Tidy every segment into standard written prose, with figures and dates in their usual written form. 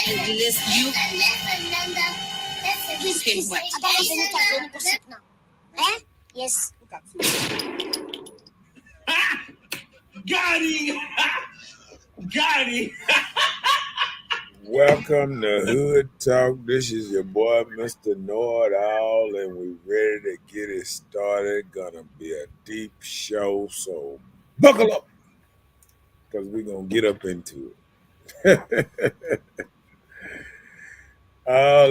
You say what? Yes. Got him! Got him! Welcome to Hood Talk. This is your boy, Mr. Know It All, and we ready to get it started. Gonna be a deep show, so buckle up because we're gonna get up into it.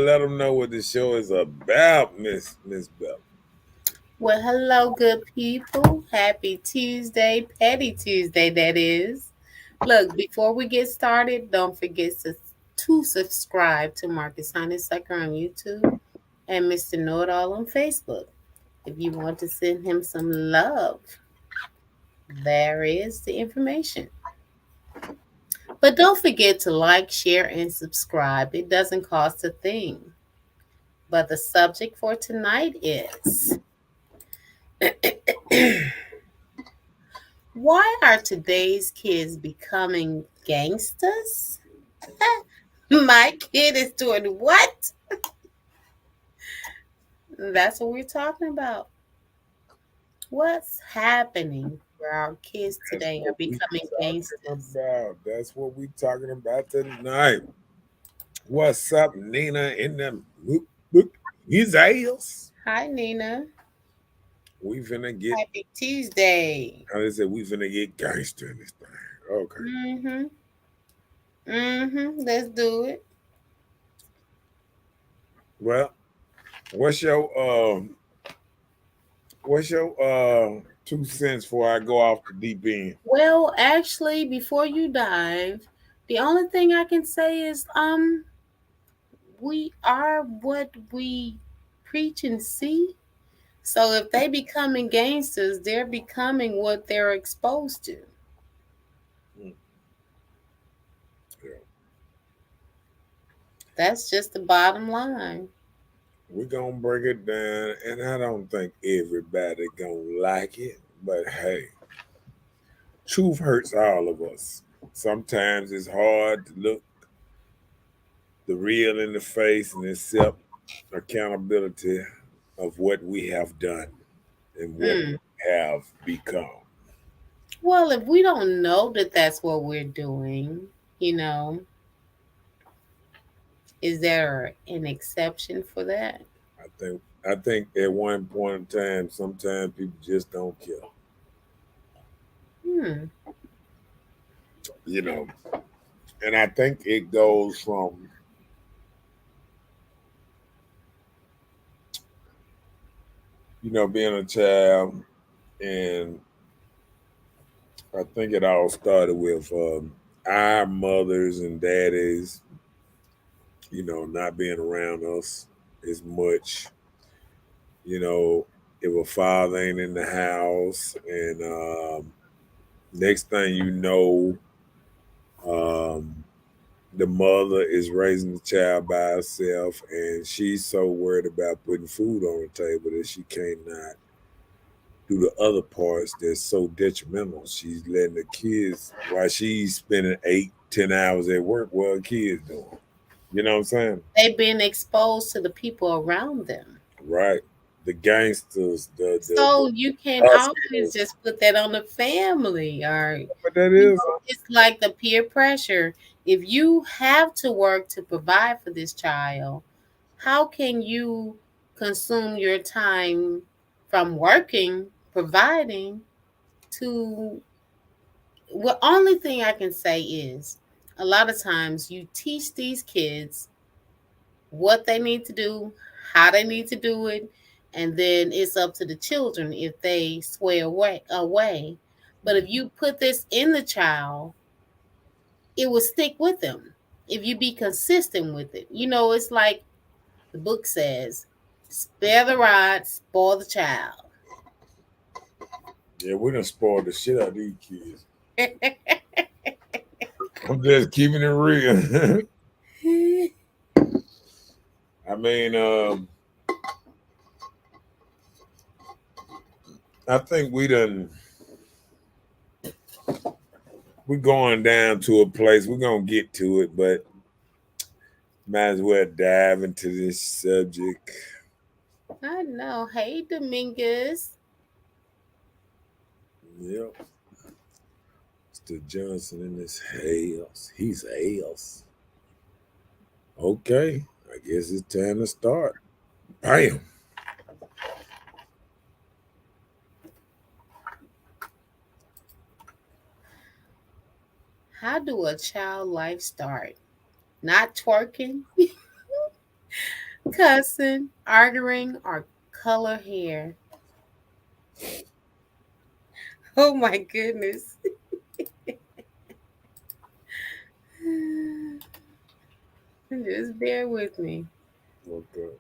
Let them know what the show is about, Miss Bell. Well, hello, good people. Happy Tuesday, Petty Tuesday, that is. Look, before we get started, don't forget to subscribe to Marcus Honeysucker on YouTube and Mr. Know It All on Facebook. If you want to send him some love, there is the information. But don't forget to like, share, and subscribe. It doesn't cost a thing. But the subject for tonight is why are today's kids becoming gangsters? My kid is doing what? That's what we're talking about. What's happening where our kids That's today are what we becoming talking gangsters? about. That's what we talking about tonight. What's up, Nina? In the his ass. Hi, Nina. We finna get. Happy Tuesday. How they say we finna get gangster in this thing. Okay. Mm-hmm. Mm-hmm. Let's do it. Well, what's your two cents before I go off the deep end? Well, actually, before you dive, the only thing I can say is we are what we preach and see. So if they becoming gangsters, they're becoming what they're exposed to. Hmm, yeah. That's just the bottom line. We're gonna break it down, and I don't think everybody gonna like it, but hey, truth hurts all of us. Sometimes it's hard to look the real in the face and accept accountability of what we have done and what Mm. we have become. Well, if we don't know that that's what we're doing, you know, is there an exception for that? I think at one point in time, sometimes people just don't care. Hmm. You know, and I think it goes from being a child, and I think it all started with our mothers and daddies, not being around us as much. You know, if a father ain't in the house, and next thing you know, um, the mother is raising the child by herself, and she's so worried about putting food on the table that she cannot do the other parts that's so detrimental. She's letting the kids, while she's spending 8, 10 hours at work, what her kids doing. You know what I'm saying? They've been exposed to the people around them. Right. The gangsters, the So you can't always hustlers. just put that on the family or But that you is, know, it's like the peer pressure. If you have to work to provide for this child, how can you consume your time from working, providing to what only thing I can say is a lot of times you teach these kids what they need to do, how they need to do it, and then it's up to the children if they sway away. But if you put this in the child, it will stick with them. If you be consistent with it. It's like the book says, spare the rod, spoil the child. yeah, we done spoiled the shit out of these kids. I'm just keeping it real. I mean, I think we're going down to a place. We're gonna get to it, but Might as well dive into this subject. I know. Hey, Dominguez. Yep. Mr. Johnson in this house. He's a house. Okay. I guess it's time to start. Bam. How do a child life start? Not twerking, cussing, arguing, or color hair. Oh my goodness. Just bear with me. Okay.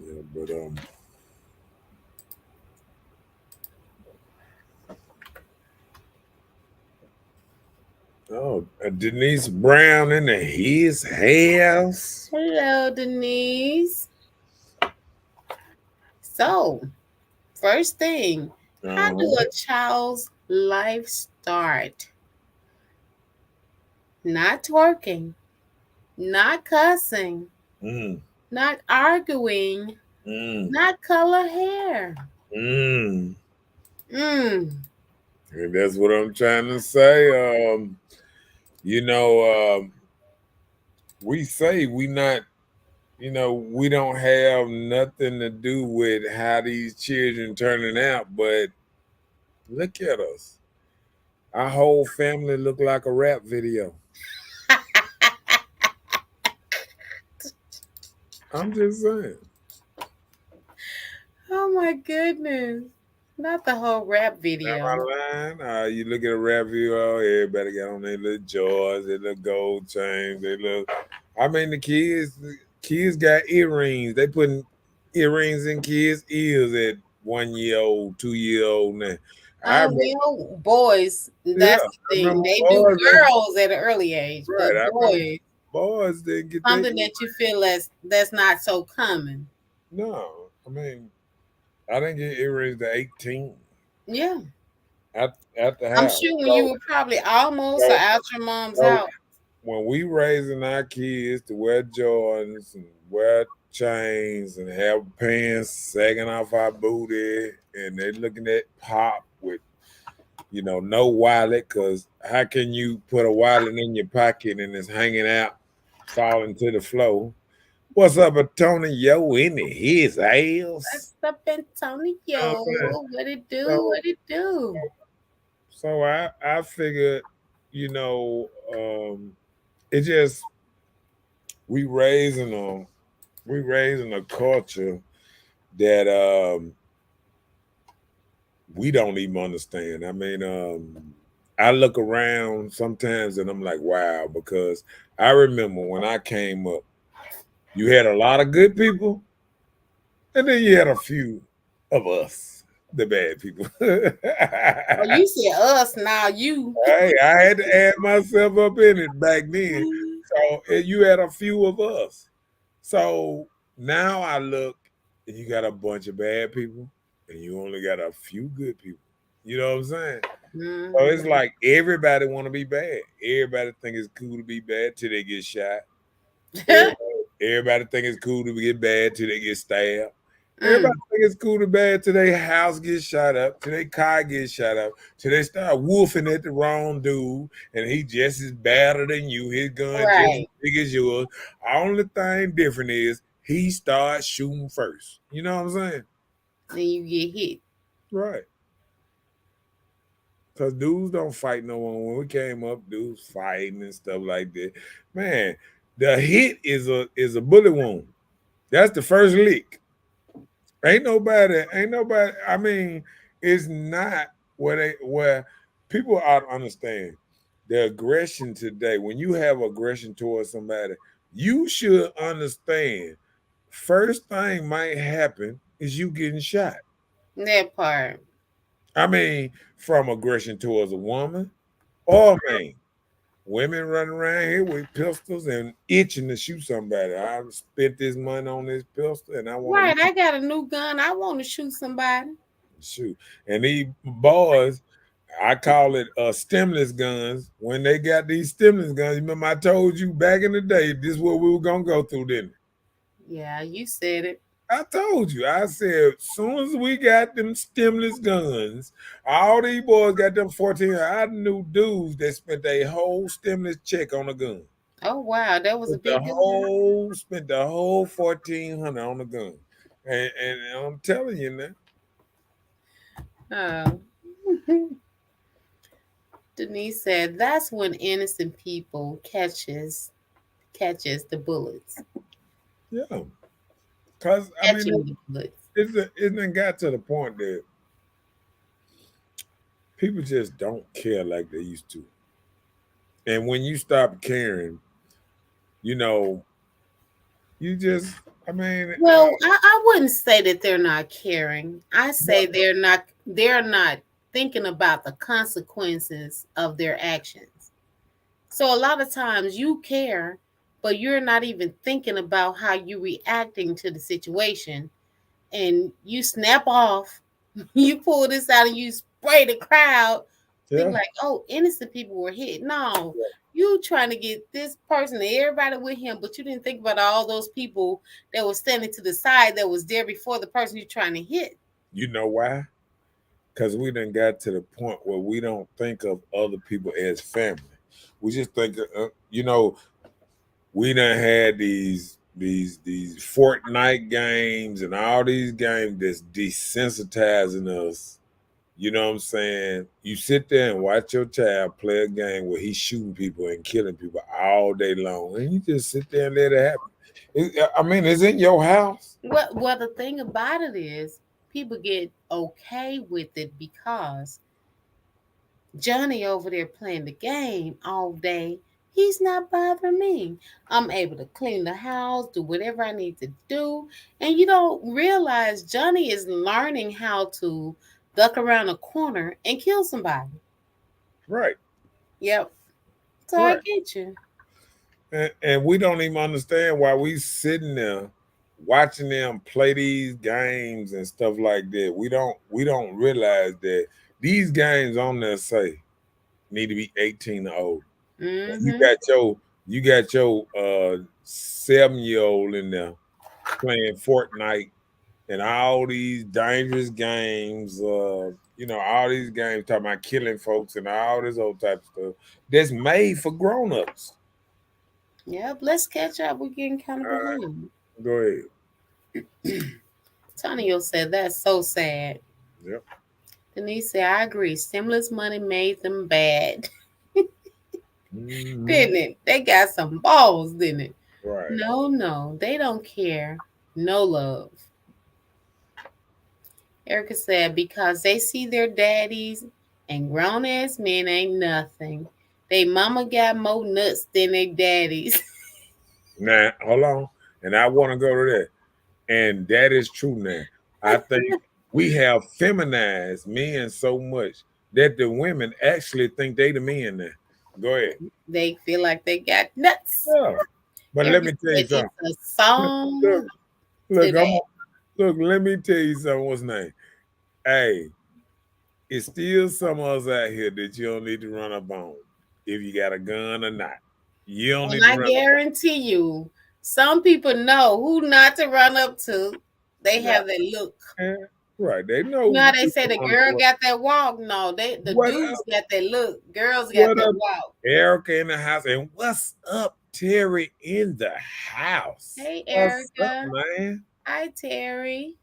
Yeah, but oh, Denise Brown in his house. Hello, Denise. So, first thing, how do Uh-huh. a child's life start? Not twerking, not cussing, Mm, not arguing, mm, not color hair. mm. Mm. And that's what I'm trying to say. You know, we say we not, we don't have nothing to do with how these children turning out, but look at us. Our whole family look like a rap video. I'm just saying. Oh my goodness. Not the whole rap Am video. I lying? You look at a rap video, everybody got on their little Jordans, their little gold chains, they look. I mean, the kids got earrings. They putting earrings in kids' ears at 1 year old, 2 year old now. I remember, Well, boys, yeah, that's the I thing. remember They do boys. girls at an early age, but Right, I remember boys, boys didn't get their something that you feel that's not so common. no. I mean, I didn't get earrings to 18 Yeah. at the I'm house. sure when you So, were probably almost or so, out your mom's so house. when we raising our kids to wear Jordans and wear chains and have pants sagging off our booty, and they looking at pop with no wallet, because how can you put a wallet in your pocket and it's hanging out, falling to the floor? What's up, Antonio in his ass? What's up, You know Antonio? what I'm saying? What it do? So, What it do? so I figured, you know, um, it just we raising them we raising a culture that we don't even understand. I mean, I look around sometimes and I'm like, wow, because I remember when I came up, you had a lot of good people, and then you had a few of us, the bad people. Oh, you said us, now you. Hey, I had to add myself up in it back then. So you had a few of us. So now I look and you got a bunch of bad people and you only got a few good people. You know what I'm saying? So it's Mhm. like everybody want to be bad. Everybody think it's cool to be bad till they get shot. Everybody think it's cool to get bad till they get stabbed. Everybody Mm, think it's cool to bad till their house gets shot up, till their car gets shot up, till they start woofing at the wrong dude, and he just as badder than you. His gun just as right. big as yours. Only thing different is he starts shooting first. You know what I'm saying? Then you get hit. Right. Cause dudes don't fight no one. When we came up, dudes fighting and stuff like that. Man, the hit is a bullet wound. That's the first lick. Ain't nobody. I mean, it's not where people ought to understand the aggression today. When you have aggression towards somebody, you should understand. First thing might happen is you getting shot. That part. I mean, from aggression towards a woman or a man. Women running around here with pistols and itching to shoot somebody. I spent this money on this pistol and I want to Right. I got a new gun. I want to shoot somebody. shoot. And these boys, I call it stimulus guns. When they got these stimulus guns, remember I told you back in the day, this is what we were gonna go through, didn't Yeah, you said it. I told you. I said, as soon as we got them stimulus guns, all these boys got them 14. I knew dudes that spent their whole stimulus check on a gun. Oh wow, that was a big gun. Spent the whole 1,400 on the gun. And I'm telling you now. Oh. Denise said that's when innocent people catches the bullets. Yeah. Cause I mean Catching the bullets. it done got to the point that people just don't care like they used to. And when you stop caring, you know, you just I mean, Well, I wouldn't say that they're not caring. I say what they're not thinking about the consequences of their actions. So a lot of times you care, but you're not even thinking about how you're reacting to the situation, and you snap off, you pull this out and you spray the crowd, think yeah. like, oh, innocent people were hit. No, you trying to get this person and everybody with him, but you didn't think about all those people that was standing to the side that was there before the person you're trying to hit. You know why? Because we done got to the point where we don't think of other people as family. We just think, we done had these Fortnite games and all these games that's desensitizing us. You know what I'm saying? You sit there and watch your child play a game where he's shooting people and killing people all day long, and you just sit there and let it happen. I mean, it's in your house. Well, the thing about it is, people get okay with it because Johnny over there playing the game all day. He's not bothering me. I'm able to clean the house, do whatever I need to do. And you don't realize Johnny is learning how to duck around a corner and kill somebody. Right, Yep. So I right. get you. And we don't even understand why we sitting there watching them play these games and stuff like that. We don't realize that these games on there say need to be 18 or older. You Mm-hmm. got your 7-year old in there playing Fortnite and all these dangerous games, all these games talking about killing folks and all this old type of stuff that's made for grown-ups. Yep. Let's catch up. We're getting kind of All right, behind. go ahead. Tonio said that's so sad. Yep. Denise said, I agree. Stimulus money made them bad. Hmm. Didn't it? They got some balls, didn't it? Right. No, no, they don't care. No love. Erica said, because they see their daddies and grown ass men ain't nothing. They mama got more nuts than they daddies. Now, hold on. And I want to go to that. And that is true now. I think we have feminized men so much that the women actually think they the men now. Go ahead. They feel like they got nuts. Yeah. But let Erica me tell you said, something. it's a Look, song look, to that. let me tell you something. What's name? Hey, it's still some of us out here that you don't need to run up on if you got a gun or not. You don't And need to I run up guarantee you, some people know who not to run up to. They on. have that look. Right. Right. They You know know how they who say to the run girl up. got that walk? No, the What dudes up? got that look. Girls got What that up? walk. Erica in the house. And what's up, Terry in the house? Hey, What's up, Erica. man? Hi, Terry.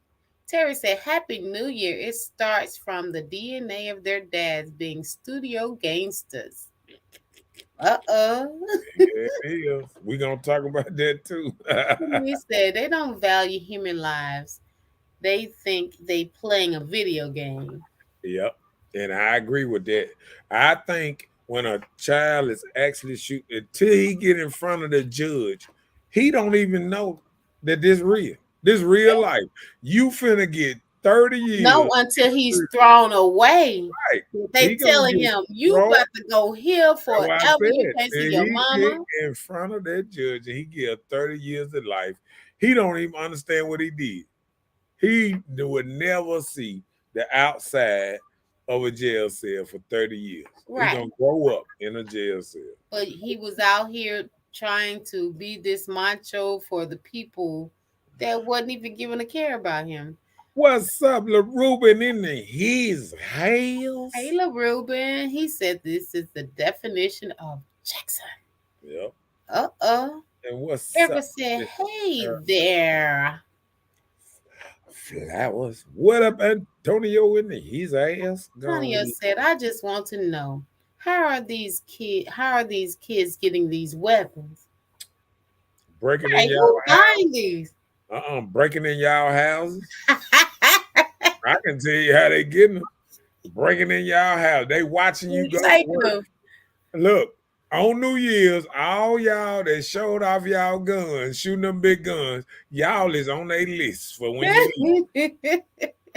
Terry said, Happy New Year. It starts from the DNA of their dads being studio gangsters. Uh-oh. Yeah, it is. We're gonna talk about that too. He said they don't value human lives. They think they playing a video game. Yep. And I agree with that. I think when a child is actually shooting until he get in front of the judge, he don't even know that this real. This real life. You finna get 30 No, years. until he's thrown away. Right. They He gonna telling get him, you thrown. about to go here That's why I forever. You said can't see if your he get mama. in front of that judge and he get 30 years of life, he don't even understand what he did. He would never see the outside of a jail cell for 30 years. He Right. gonna grow up in a jail cell. But he was out here trying to be this macho for the people that wasn't even giving a care about him. What's up, Lil Ruben in the his Hey, house? Ruben, he said this is the definition of Jackson. Yep. Uh-oh. And what's Erica up, said, Mr. hey there. Flowers? What up, Antonio in the his ass? Gone Antonio leave. said, I just want to know, how are these kids getting these weapons? Breaking in Right, y'all who house. buying these? Breaking in y'all houses. I can tell you how they getting them. Breaking in y'all house. They watching you Who go to taking work. them? Look, on New Year's, all y'all that showed off y'all guns, shooting them big guns, y'all is on their list for when you leave.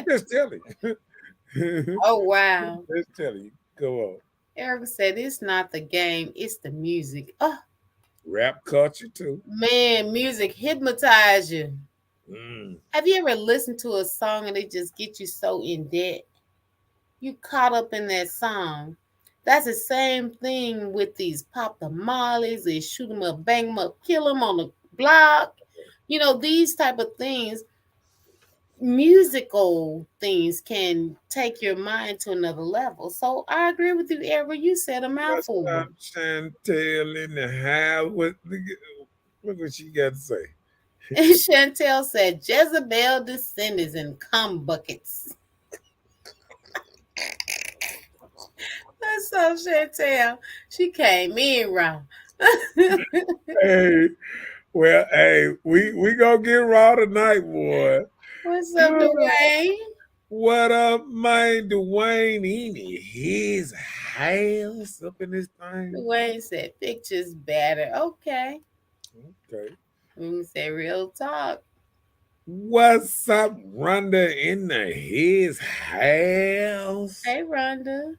Just tell you. Oh wow. Just tell you. Go on. Erica said it's not the game, it's the music. Oh Rap culture too. man, music hypnotize you. Mm. Have you ever listened to a song and it just gets you so in debt? You caught up in that song. That's the same thing with these pop the mollies. They shoot them up, bang them up, kill them on the block. You know, these type of things, musical things can take your mind to another level. So I agree with you, Eric. You said a What's mouthful. up, Chantel in the house? Look what she got to say. And Chantel said, Jezebel descendants and cum buckets. That's so Chantel. She came in wrong. Hey, well, hey, we gonna get raw tonight, boy. What's up, Dwayne? What up, man? Dwayne in his house up in this thing. Dwayne said, pictures better. Okay. Okay. We say real talk. What's up, Rhonda in the his house? Hey, Rhonda.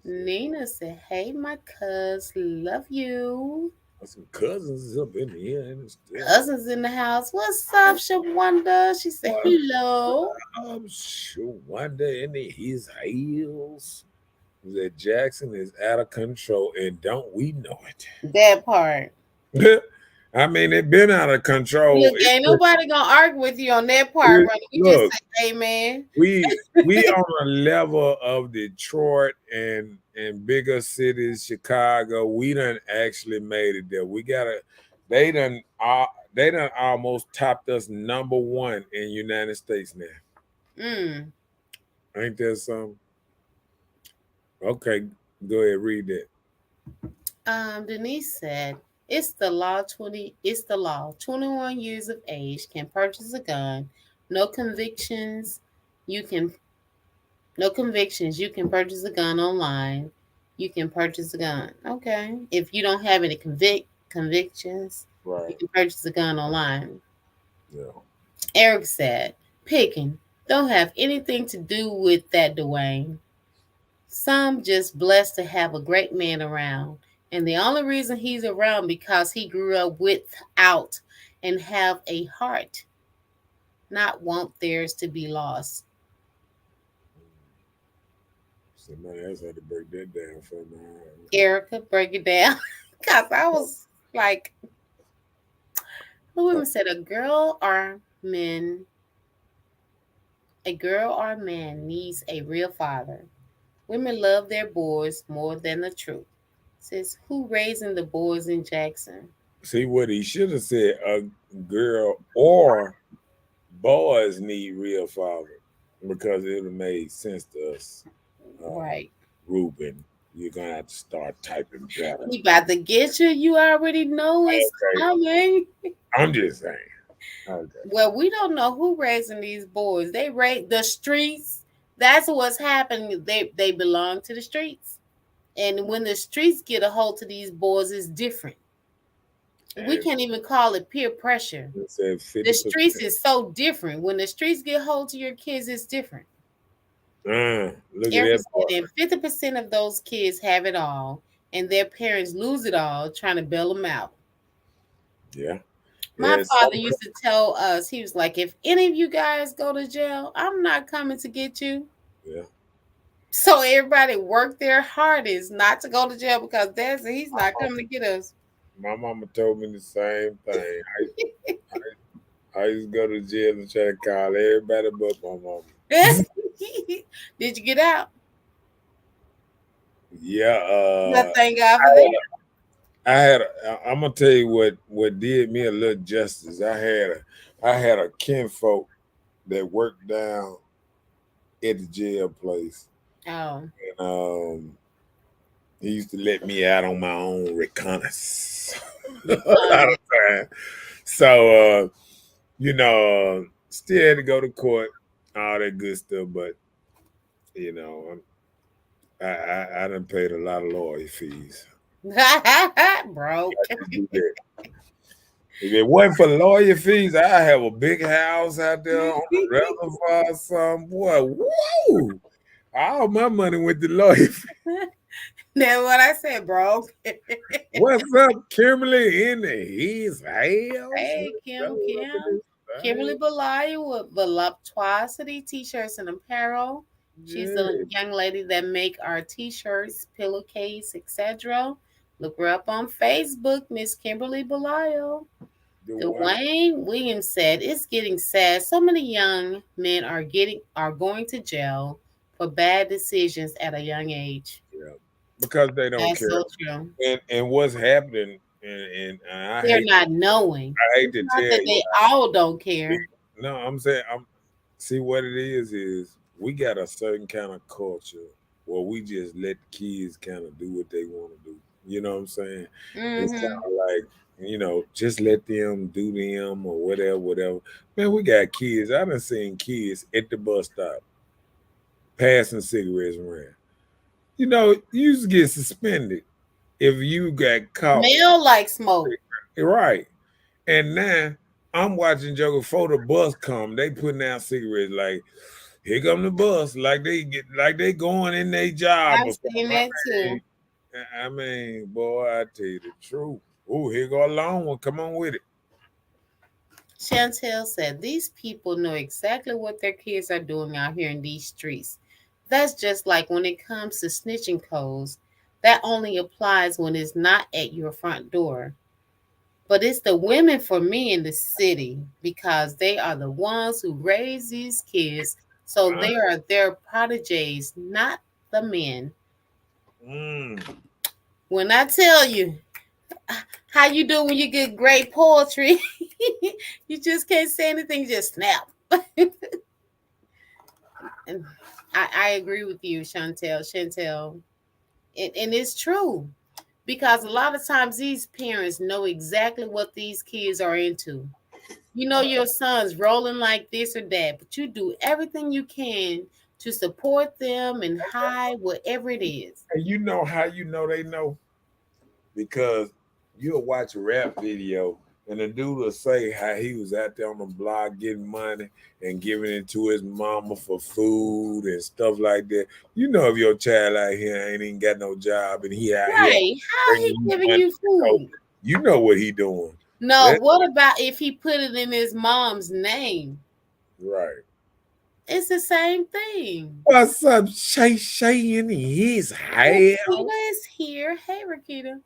Nina said, hey, my cuz, love you. Some cousins up in here and still. Cousins in the house. What's up, Shawanda? She said, hello. Sure, Wanda in his heels. That Jackson is out of control, and don't we know That part. it? I mean, it been out of control. Look, ain't nobody gonna argue with you on that part, It- brother. We just look, say, amen. we on a level of Detroit and bigger cities, Chicago. We done actually made it there. We gotta. They done. They done almost topped us number one in United States now. Mm. Ain't that something? Okay, go ahead, read that. Denise said, it's the law. 21 years of age can purchase a gun. No convictions. You can no convictions. You can purchase a gun online. You can purchase a gun. Okay. If you don't have any convictions, you Right. can purchase a gun online. Yeah. Eric said, picking don't have anything to do with that, Dwayne. Some just blessed to have a great man around. And the only reason he's around because he grew up without and have a heart, not want theirs to be lost. Somebody else had to break that down for me. Erica, break it down. Because I was like, the women said a girl or man needs a real father. Women love their boys more than the truth. Says, who raising the boys in Jackson? See what he should have said: a girl or boys need real father, because it would have made sense to us. Right. Ruben, you're gonna have to start typing better. He about to get you. You already know it's Okay. coming. I'm just saying. Okay. Well, we don't know who raising these boys. They raise the streets. That's what's happening. They belong to the streets. And when the streets get a hold to these boys, it's different. We And can't even call it peer pressure. it said The 50%. streets is so different. When the streets get hold to your kids, it's different. Look at Erica that part. said, and 50% of those kids have it all, and their parents lose it all trying to bail them out. Yeah. My Yeah, father used to tell us, he was like, if any of you guys go to jail, I'm not coming to get you. Yeah. So everybody worked their hardest not to go to jail because he's My not mama, coming to get us. my mama told me the same thing. I used to go to jail and try to call everybody but my mama. Did you get out? Yeah, I thank God for that. I'm gonna tell you what did me a little justice. I had a kinfolk that worked down at the jail place, Oh, and he used to let me out on my own reconnaissance a lot return. of time. So still had to go to court, all that good stuff, but you know, I done paid a lot of lawyer fees. Broke. Just do that. If it wasn't for lawyer fees, I have a big house out there on the reservoir or something. Boy, whoa! All my money went to lawyer fees. That's what I said, broke. What's up, Kimberly in his house? Hey, Kim. Kimberly Belaya with Voluptuosity T-shirts and apparel. She's the Yeah, young lady that make our T-shirts, pillowcase, etc. Look her up on Facebook, Miss Kimberly Belaya. the one. Dwayne Williams said, "It's getting sad. So many young men are going to jail for bad decisions at a young age." Yeah, because they don't That's care. so true. And what's happening, and They're not knowing. I hate It's to not tell that you. they all don't care. No, I'm saying I'm see what it is we got a certain kind of culture where we just let the kids kind of do what they want to do. You know what I'm saying? It's kind Mm-hmm. of like, just let them do them or whatever, whatever. Man, we got kids. I done seen kids at the bus stop passing cigarettes around. You used to get suspended if you got caught. Smell like smoke. Right. And now I'm watching Joker before the bus come. They putting out cigarettes like, here come the bus, like they going in their job I've or seen something. that too. I mean, boy, I tell you the truth. Oh, here go a long one. Come on with it. Chantel said, "These people know exactly what their kids are doing out here in these streets. That's just like when it comes to snitching codes. That only applies when it's not at your front door. But it's the women for me in the city because they are the ones who raise these kids. So Huh? they are their prodigies, not the men. Mm. When I tell you how you do when you get great poetry, you just can't say anything, just snap." And I agree with you, Chantel. And it's true because a lot of times these parents know exactly what these kids are into. You know your son's rolling like this or that, but you do everything you can to support them and hide whatever it is. And you know how you know they know? Because you'll watch a rap video and the dude will say how he was out there on the block getting money and giving it to his mama for food and stuff like that. You know if your child out here ain't even got no job and he out here Right. How bringing he you giving money, you food? you know what he doing. No, That what about if he put it in his mom's name? right. It's the same thing. What's up, Shay in his house? Rakita is here. Hey, Rakita.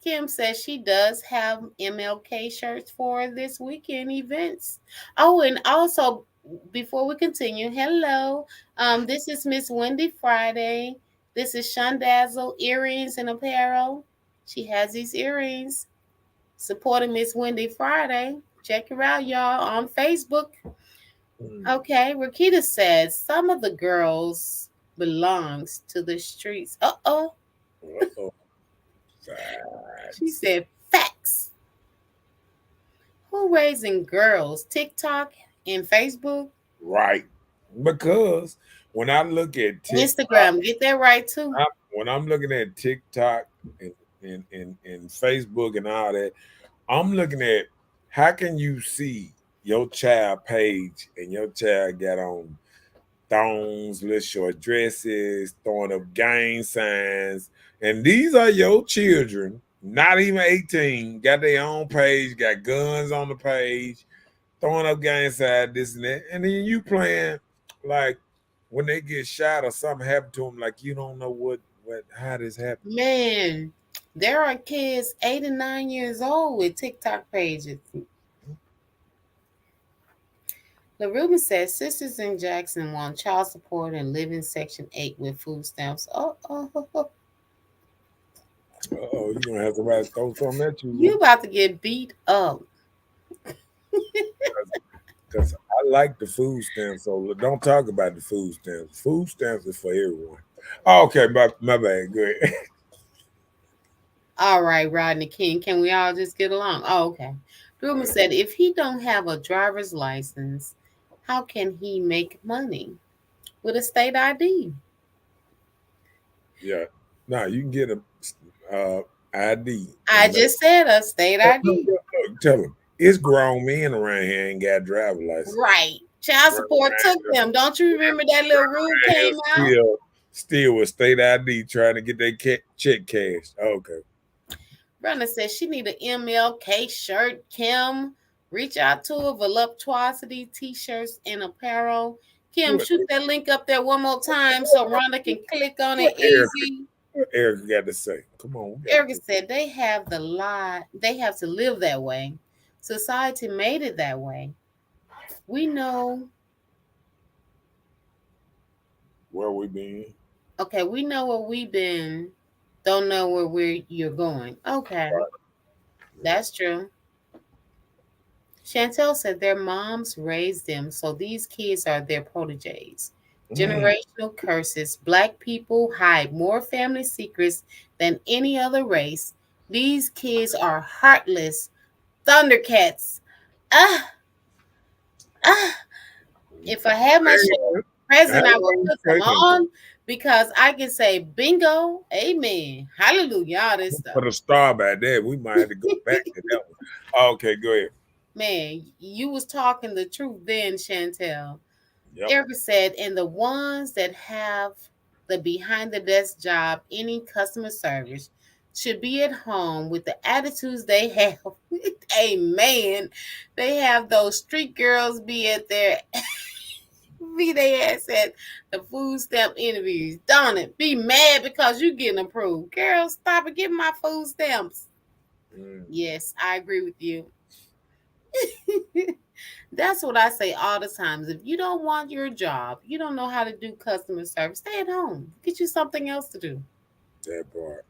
Kim says she does have MLK shirts for this weekend events. Oh, and also before we continue, hello. This is Miss Wendy Friday. This is Shondazzle Earrings and Apparel. She has these earrings supporting Miss Wendy Friday. Check her out, y'all, on Facebook. Mm. Okay, Rakita says some of the girls belongs to the streets. Uh-oh. Uh-oh. She Facts. said facts. Who raising girls? TikTok and Facebook? Right. Because when I look at TikTok, Instagram. Get that right too. when I'm looking at TikTok and Facebook and all that, I'm looking at how can you see your child page and your child got on thongs, little short dresses, throwing up gang signs, and these are your children, not even 18, got their own page, got guns on the page, throwing up gang side, this and that, and then you playing like when they get shot or something happened to them, like you don't know what how this happened. Man, there are kids 8 and 9 years old with TikTok pages. LaRuben says sisters in Jackson want child support and live in Section 8 with food stamps. Oh. Oh, you gonna have somebody throw something at you, You about to get beat up. because I like the food stamps. So don't talk about the food stamps. Food stamps is for everyone. Oh, okay, my bad. Go ahead. All right, Rodney King, can we all just get along? Oh, okay. Ruben said if he don't have a driver's license, how can he make money with a state ID? Yeah, no, you can get a ID I and just said a state ID. tell them it's grown men around here ain't got driver license. Right. Child Running support took them. Don't you remember that little rule around came out? here still with state ID trying to get their check cashed. Okay. Brenda says she need an MLK shirt. Kim, reach out to her. Voluptuosity t-shirts and apparel. Kim, What, shoot that link up there one more time so Rhonda can click on it what Erica, easy. what Erica got to say? Come on. We got Erica said they have the lie. They have to live that way. Society made it that way. We know. where we been. Okay, we know where we've been. Don't know where you're going. Okay, that's true. Chantel said their moms raised them, so these kids are their proteges. Mm, Generational curses. Black people hide more family secrets than any other race. These kids are heartless Thundercats. Ah, ah. If I had my show I present, I would ain't put them taking on because I can say bingo, amen, hallelujah, all this stuff. put a star by that. We might have to go back to that one. Okay, go ahead. Man, you was talking the truth then, Chantel. Yep. Erica said, and the ones that have the behind the desk job, any customer service, should be at home with the attitudes they have. Amen. They have those street girls be at their be they ass at the food stamp interviews. Darn it. Be mad because you getting approved. Girl, stop it. Give me my food stamps. Mm, Yes, I agree with you. That's what I say all the times. If you don't want your job, you don't know how to do customer service, stay at home. Get you something else to do. that part.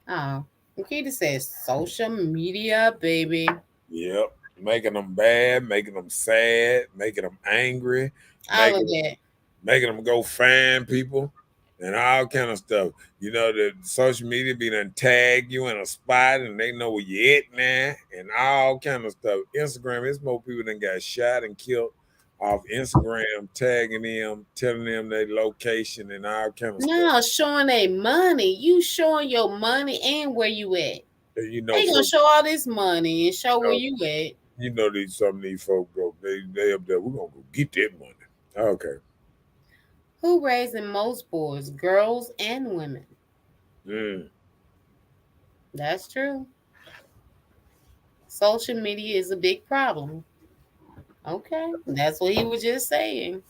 Oh, Nikita says social media, baby. Yep. Making them bad, making them sad, making them angry, All making of that. making them go find people and all kind of stuff. You know, the social media be done tag you in a spot and they know where you at now and all kind of stuff. Instagram, it's more people than got shot and killed off Instagram, tagging them, telling them their location and all kind of stuff. No, showing a money. You showing your money and where you at. And you know, They gonna folks, show all this money and show where know, you at. you know these some of these folks go, they up there, we're gonna go get that money. Okay. Who raising most boys, girls and women? Mm, That's true. Social media is a big problem. Okay, that's what he was just saying.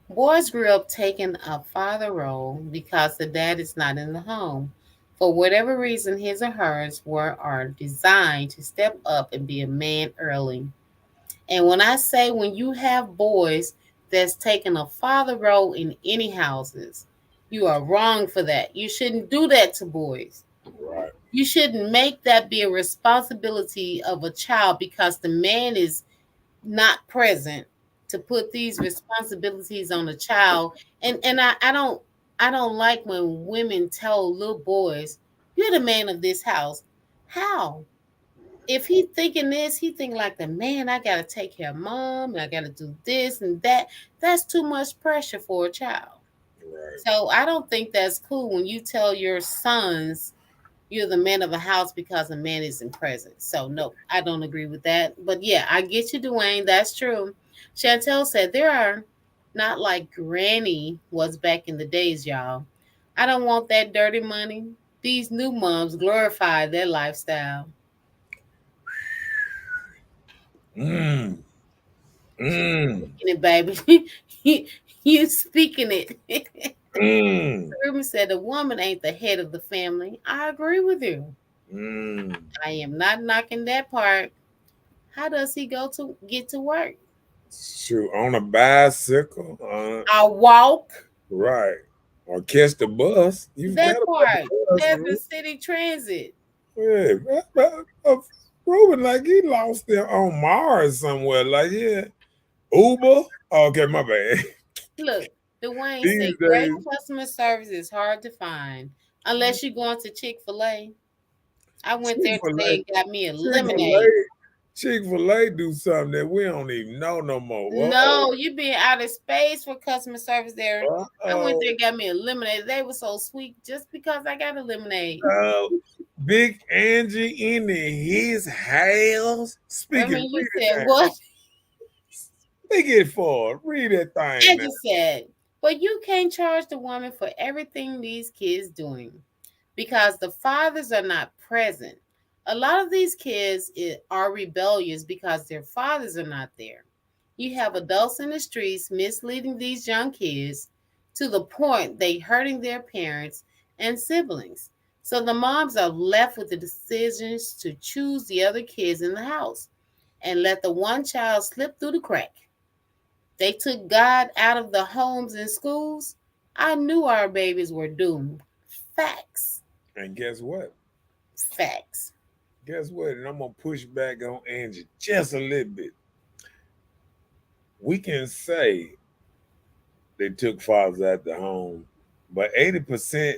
Boys grew up taking a father role because the dad is not in the home. For whatever reason, his or hers were are designed to step up and be a man early. And when I say when you have boys that's taking a father role in any houses, you are wrong for that. You shouldn't do that to boys. right. You shouldn't make that be a responsibility of a child because the man is not present to put these responsibilities on a child. And I don't like when women tell little boys, "You're the man of this house." How? If he thinking this, he think like the man. I gotta take care of mom, and I gotta do this and that. That's too much pressure for a child. Right. So I don't think that's cool when you tell your sons you're the man of a house because a man isn't present. So no, I don't agree with that. But yeah, I get you, Dwayne. That's true. Chantel said there are not like Granny was back in the days, y'all. I don't want that dirty money. These new moms glorify their lifestyle. Mm, mm, Speaking it, baby. you, you speaking it. mm, Ruben said the woman ain't the head of the family. I agree with you. mm. I am not knocking that part. How does he go to get to work? Shoot, on a bicycle, I walk. right, or catch the bus. You That forgot about the part. bus, There's the Ruben. city transit. Yeah, Ruben, like he lost it on Mars somewhere. Like, yeah, Uber. Okay, my bad. Look, Dwayne These said great days, customer service is hard to find unless you're going to Chick-fil-A. I went Chick there Fil today A, and got me a Chick Fil lemonade. A, Chick-fil-A do something that we don't even know no more. Whoa, No, you being out of space for customer service there. I went oh, there and got me a lemonade. They were so sweet just because I got a lemonade. uh, Big Angie in his house. I Speaking, mean, you read said it what? Speak it for. Read that thing I now. just said, but you can't charge the woman for everything these kids doing because the fathers are not present. A lot of these kids are rebellious because their fathers are not there. You have adults in the streets misleading these young kids to the point they hurting their parents and siblings. So the moms are left with the decisions to choose the other kids in the house and let the one child slip through the crack. They took God out of the homes and schools. I knew our babies were doomed. Facts. And guess what? Facts. Guess what? And I'm gonna push back on Angie just a little bit. We can say they took fathers out the home, but 80%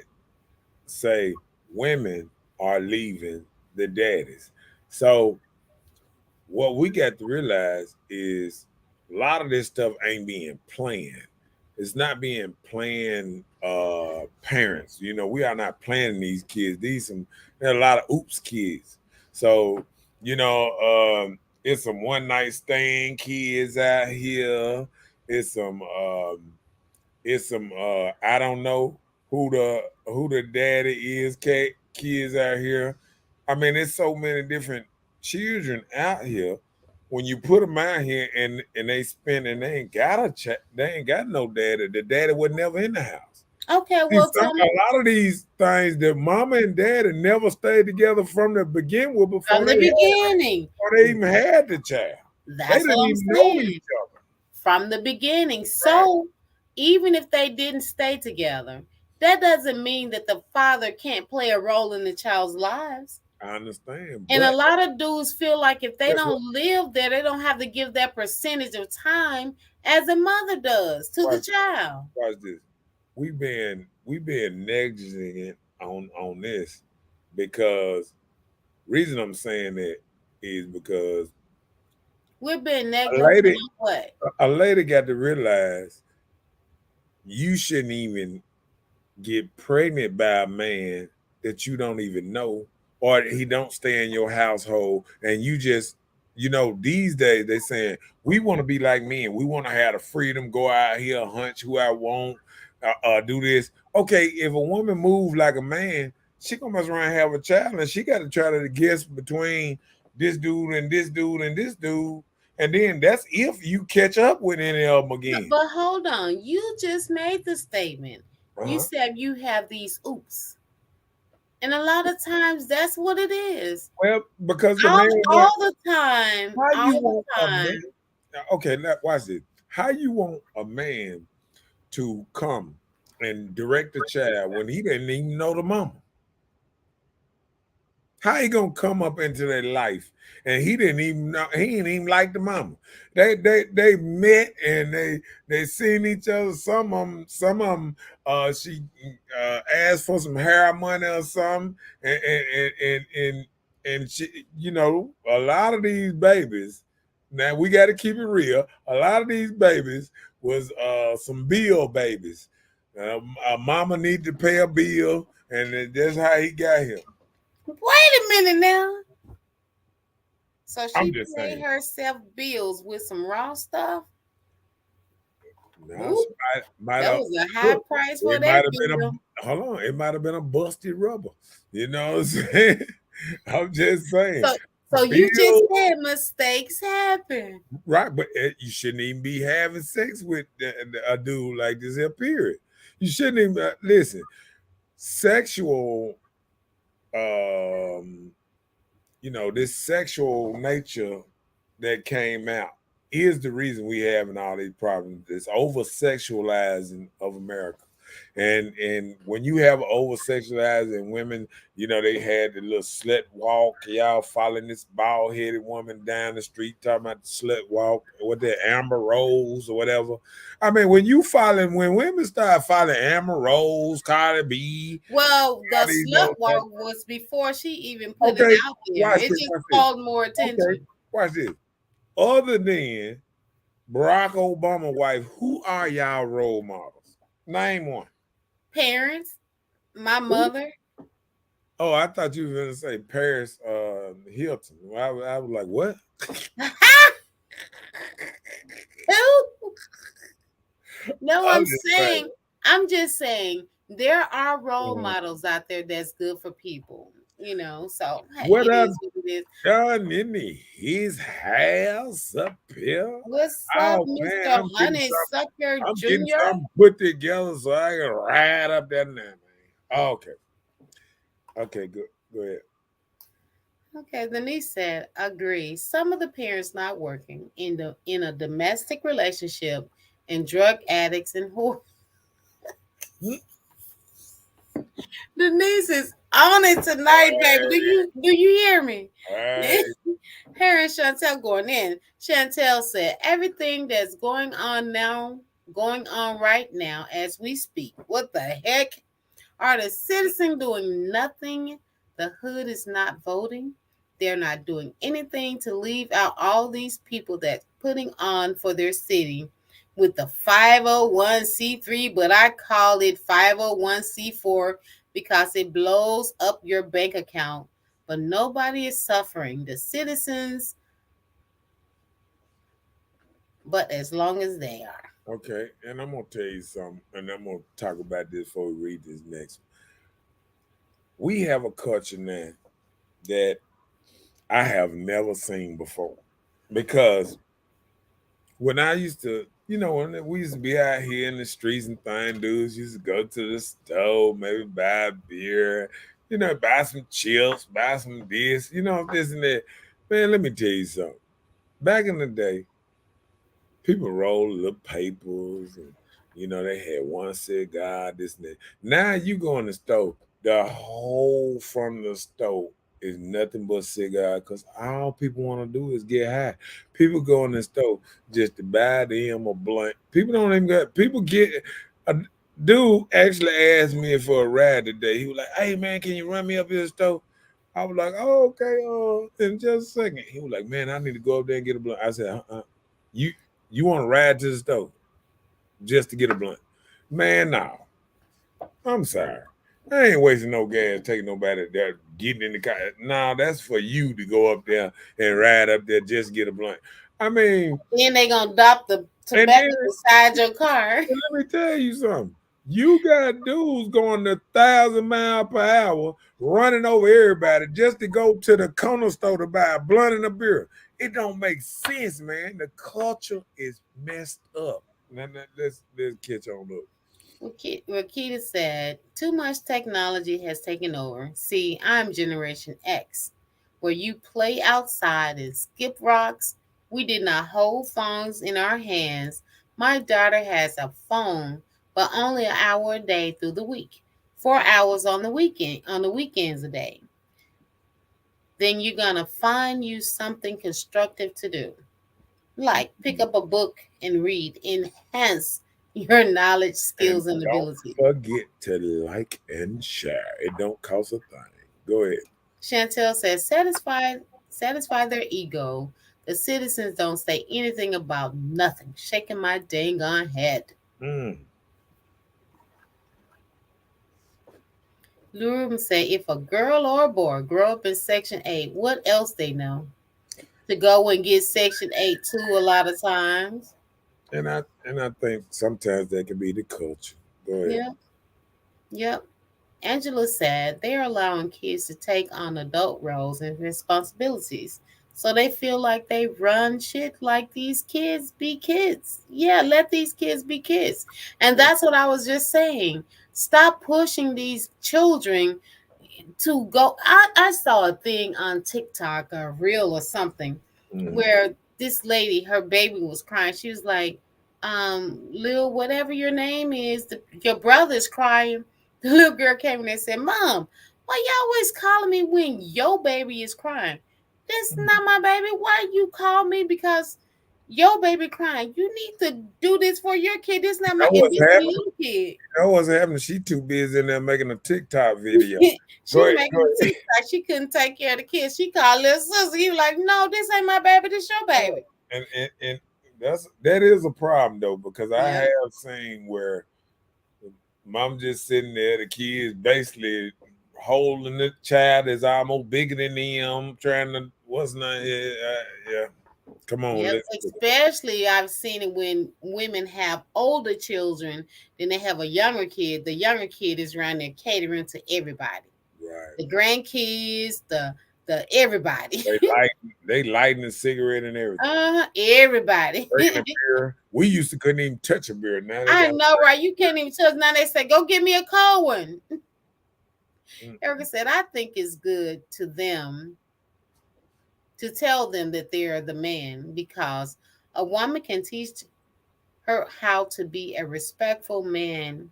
say women are leaving the daddies. So what we got to realize is a lot of this stuff ain't being planned. It's not being planned parents. You know, we are not planning these kids. There are a lot of oops kids. So, you know, it's some one night stand kids out here. It's some I don't know who the daddy is kids out here. I mean, there's so many different children out here. When you put them out here and they spend and they ain't got they ain't got no daddy. The daddy was never in the house. Okay, See, well, tell me a lot of these things that mama and daddy never stayed together from the begin with from the beginning. before they even had the child. They That's what didn't I'm even know saying. each other. From the beginning. Right. So even if they didn't stay together, that doesn't mean that the father can't play a role in the child's lives. I understand, And a but lot of dudes feel like if they guess what? don't live there, they don't have to give that percentage of time as a mother does to the Watch, child. watch this. We been negligent on this because reason I'm saying that is because We've been a negligent lady on what? a lady got to realize you shouldn't even get pregnant by a man that you don't even know or he don't stay in your household and you just these days they saying we want to be like men, we want to have the freedom, go out here, hunch who I want, do this. Okay, if a woman move like a man, she gonna mess around and have a child and she got to try to guess between this dude and this dude and this dude, and then that's if you catch up with any of them again. But hold on, you just made the statement. You Uh-huh. said you have these oops. And a lot of times that's what it is. Well, because the All, man want. all the time, How you all the want a time. man? Okay, now watch this. How you want a man to come and direct the child when he didn't even know the mama? How he gonna come up into their life and he didn't even know, he didn't even like the mama. They met and they seen each other. Some of them she asked for some hair money or something, and she, a lot of these babies. Now we got to keep it real. A lot of these babies was some bill babies. A mama need to pay a bill, and that's how he got here. Wait a minute now. So I'm she just paid saying. herself bills with some raw stuff. No, Ooh, she might that have. was a high Look, price for it that might have been bill. a. Hold on, it might have been a busted rubber. You know what I'm saying? I'm just saying. So So you just build said mistakes happen. right, but you shouldn't even be having sex with a dude like this here. Period. You shouldn't even listen. Sexual, um, this sexual nature that came out is the reason we having all these problems. This over sexualizing of America. And when you have over sexualizing women, they had the little slut walk. Y'all following this bald headed woman down the street talking about the slut walk with the Amber Rose or whatever. I mean, when women start following Amber Rose, Cardi B, Well, the all these slut motherfuckers. walk was before she even put it Okay, out there. watch It this, just watch this. called more Okay, attention. watch this. Other than Barack Obama wife, who are y'all role models? Name one. Parents, my Who? mother. Oh, I thought you were going to say Paris Hilton. I was like, what? Who? No, I'm just saying. I'm just saying there are role uh, models out there that's good for people, so hey, What it I is what it is. done in his house up here? What's up, Oh man, Mr. Honeysucker I'm getting Jr.? something put together so I can ride up there now, man. Okay. Okay, good. Go ahead. Okay, the niece said, agree. Some of the parents not working in a domestic relationship and drug addicts and whore. Denise is on it tonight, baby. Do you hear me? Hey, Her and Chantel going in. Chantel said, everything that's going on right now as we speak. What the heck? Are the citizens doing nothing? The hood is not voting. They're not doing anything to leave out all these people that's putting on for their city with the 501c3, but I call it 501c4 because it blows up your bank account. But nobody is suffering. The citizens, but as long as they are. okay, and I'm gonna tell you something, and I'm gonna talk about this before we read this next. We have a culture now that I have never seen before. Because when I used to, when we used to be out here in the streets and thing, dudes used to go to the store, maybe buy a beer, buy some chips, buy some this and that. Man, let me tell you something. Back in the day, people rolled little papers and they had one cigar, this and that. Now you go in the store, the whole front of the store is nothing but cigar because all people want to do is get high. People go in the store just to buy them a blunt. People don't even got people get a dude actually asked me for a ride today. He was like, "Hey man, can you run me up to the store?" I was like, "Oh, okay, in just a second." He was like, "Man, I need to go up there and get a blunt." I said, You you want to ride to the store just to get a blunt? Man, no. I'm sorry. I ain't wasting no gas taking nobody there getting in the car. Nah, that's for you to go up there and ride up there just to get a blunt. I mean, Then they gonna drop the and then tobacco beside your car. let me tell you something. You got dudes going 1,000 miles per hour running over everybody just to go to the corner store to buy a blunt and a beer. It don't make sense, man. The culture is messed up. Now, let's catch on up. Rakita said, too much technology has taken over. See, I'm Generation X, where you play outside and skip rocks. We did not hold phones in our hands. My daughter has a phone, but only an hour a day through the week. 4 hours on the weekends a day. Then you're gonna find you something constructive to do. Like pick up a book and read. Enhance your knowledge, And skills, and don't ability. forget to like and share. It don't cost a thing. Go ahead. Chantel says, satisfy their ego. The citizens don't say anything about nothing. Shaking my dang on head. Mm. Lurum say, if a girl or a boy grow up in Section 8, what else they know? To go and get Section 8 too a lot of times. And I think sometimes that can be the culture. Go ahead. Yep, yep. Angela said they're allowing kids to take on adult roles and responsibilities. So they feel like they run shit like these kids be kids. Yeah, let these kids be kids. And that's what I was just saying. Stop pushing these children to go. I saw a thing on TikTok, a reel or something, Mm. where this lady, her baby was crying. She was like, Lil, whatever your name is, your brother's crying. The little girl came in and said, Mom, why you always calling me when your baby is crying? That's not my baby. Why you call me because your baby crying? You need to do this for your kid. This not my, That and was this happening. little kid. That wasn't happening. She too busy in there making a TikTok video. Go She ahead, making go a ahead. TikTok. She couldn't take care of the kids. She called little sister. He was like, no, this ain't my baby. This your baby. And that is a problem though, because I Yeah. have seen where mom just sitting there, the kids basically holding the child is almost bigger than them, trying to what's not yeah. Come on, Yep. let's Especially I've seen it when women have older children, then they have a younger kid. The younger kid is around there catering to everybody. right. The grandkids, the everybody. They lighting a cigarette and everything. Everybody. Drinking a beer. We used to couldn't even touch a beer. Now they I got know, right? You can't even touch. Now they say, go get me a cold one. mm, Erica said, I think it's good to them to tell them that they're the man because a woman can teach her how to be a respectful man,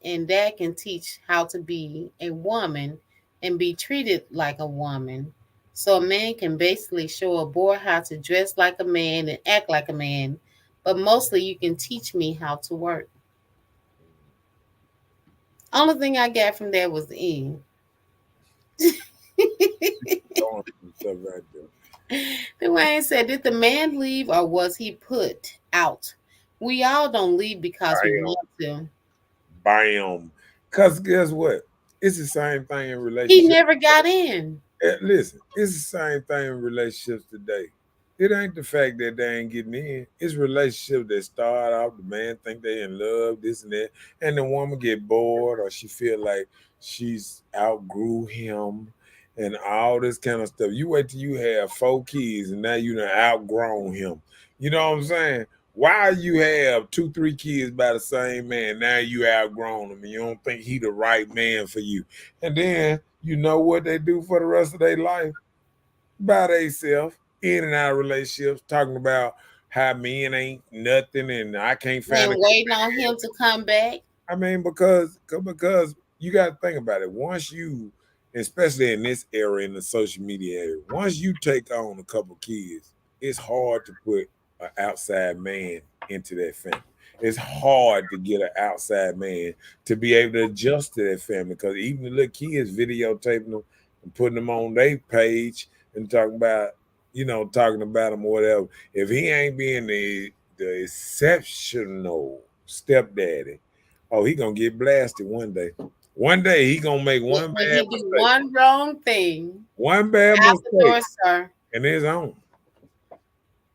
and dad can teach how to be a woman and be treated like a woman. So a man can basically show a boy how to dress like a man and act like a man, but mostly you can teach me how to work. Only thing I got from that was the end. throwing some stuff right there. Dwayne said, did the man leave or was he put out? We all don't leave because we Bam, want to. bam. Cause guess what? It's the same thing in He relationships. never got in. Listen, it's the same thing in relationships today. It ain't the fact that they ain't getting in. It's relationships that start off, the man think they in love, this and that, and the woman get bored or she feel like she's outgrew him and all this kind of stuff. You wait till you have 4 kids and now you done outgrown him. You know what I'm saying? Why you have 2, 3 kids by the same man? Now you outgrown him and you don't think he the right man for you. And then you know what they do for the rest of their life? By themselves, in and out of relationships, talking about how men ain't nothing and I can't find a And waiting on him to come back. I mean, because you got to think about it. Once you, especially in this era in the social media era, once you take on a couple kids, it's hard to put an outside man into that family. It's hard to get an outside man to be able to adjust to that family because even the little kids videotaping them and putting them on their page and talking about them or whatever. If he ain't being the exceptional stepdaddy, oh, he gonna get blasted one day. One day he gonna make one When bad he do mistake. one wrong thing, One bad out the mistake door, sir. and his own.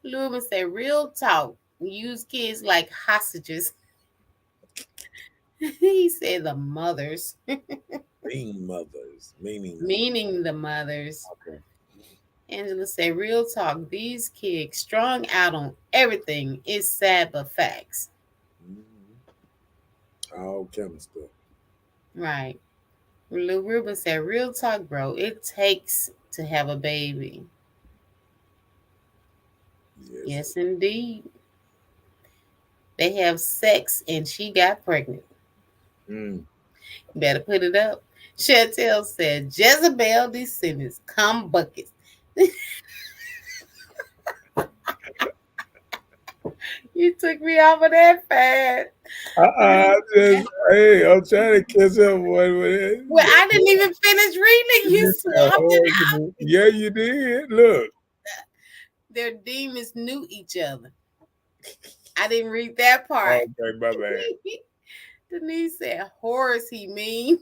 Lubin said, real talk. Use kids like hostages. He said the mothers, Mean mothers. Meaning meaning the mothers. okay. Angela said, real talk. These kids strung out on everything. It's sad but facts. All kind of stuff. Right. Lou Ruben said, real talk, bro. It takes to have a baby. Yes. Yes, indeed. They have sex and she got pregnant. Mm. Better put it up. Chantel said, Jezebel descendants, come buckets. You took me off of that fast. Just hey, I'm trying to catch up with it. Well, I didn't even finish reading. You swapped it out. Yeah, you did. Look. Their demons knew each other. I didn't read that part. Okay, my bad. Denise said, Horace, he mean.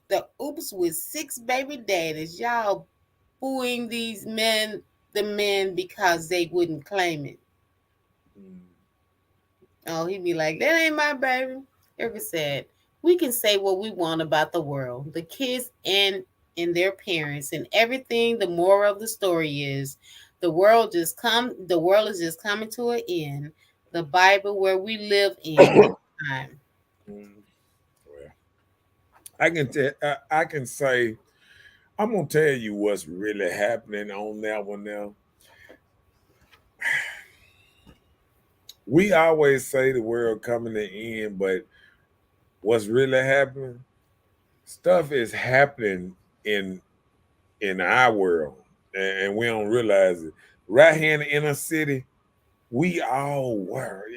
The oops with 6 baby daddies. Y'all booing these men, the men, because they wouldn't claim it. Mm. Oh, he'd be like, that ain't my baby. Erica said, "We can say what we want about the world, the kids and their parents and everything. The moral of the story is the world is just coming to an end. The Bible where we live in this time." Mm, well, I can say I'm gonna tell you what's really happening on that one now. We always say the world coming to end, but what's really happening? Stuff is happening in in our world, and we don't realize it. Right here in the inner city, we all were,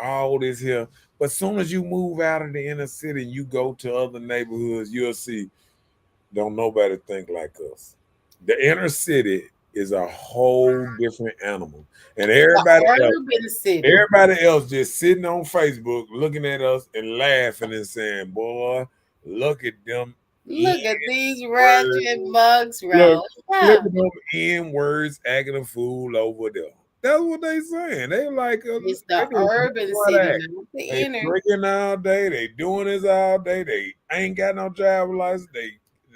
all this here. But soon as you move out of the inner city and you go to other neighborhoods, you'll see don't nobody think like us. The inner city is a whole different animal, and The urban city. everybody else just sitting on Facebook looking at us and laughing and saying, "Boy, look at them Look at these words. ratchet mugs Look, roll. look Yeah. at them N words acting a fool over there." That's what they saying. They like It's they the just urban what city, act. not the They inner. drinking all day. They doing this all day. They ain't got no driver license.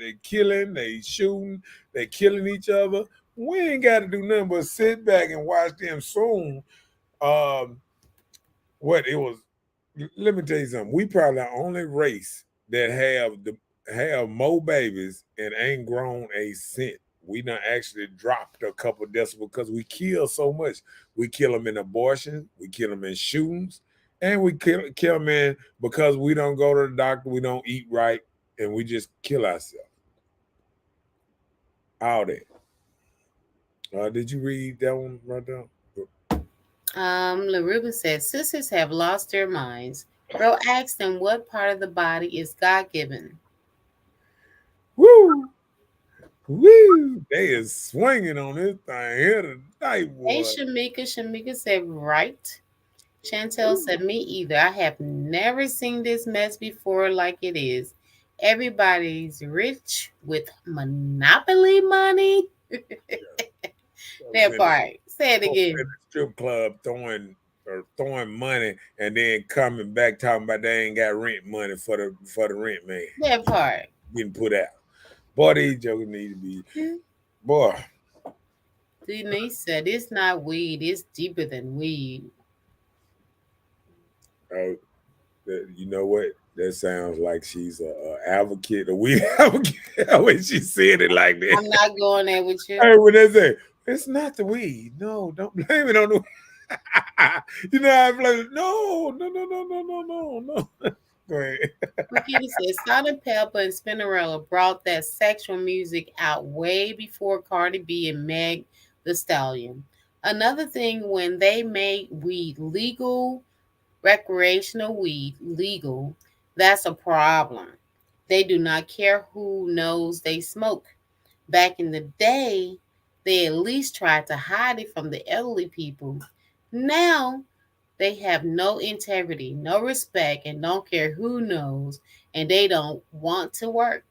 They killing. They shooting. They killing each other. We ain't got to do nothing but sit back and watch them soon. Um, what it was. Let me tell you something. We probably the only race that have more babies and ain't grown a cent. We done actually dropped a couple decibels because we kill so much. We kill them in abortion, we kill them in shootings, and we kill them in because we don't go to the doctor, we don't eat right, and we just kill ourselves. All that. Did you read that one right there? LaRuben said, sisters have lost their minds. Bro asked them what part of the body is God given. Woo! Woo! They is swinging on this thing here tonight, Hey, boy. Shamika. Shamika said, right. Chantel said, me either. I have never seen this mess before like it is. Everybody's rich with monopoly money. That In the, part. Say it in again. the strip club throwing money and then coming back talking about they ain't got rent money for the rent man That part. getting put out. Boy, these jokers need to be boy. Denise said, it's not weed. It's deeper than weed. Uh, you know what? That sounds like she's a advocate, a weed advocate when she said it like that. I'm not going there with you. Hey, when they say it's not the weed, no, don't blame it on the. You know how I blame it. No, no, no, no, no, no, no, no. Go ahead. Makita says Salt and Pepper and Spinnerella brought that sexual music out way before Cardi B and Meg the Stallion. Another thing, when they made weed legal, recreational weed legal, that's a problem. They do not care who knows they smoke. Back in the day, they at least tried to hide it from the elderly people. Now they have no integrity, no respect, and don't care who knows, and they don't want to work.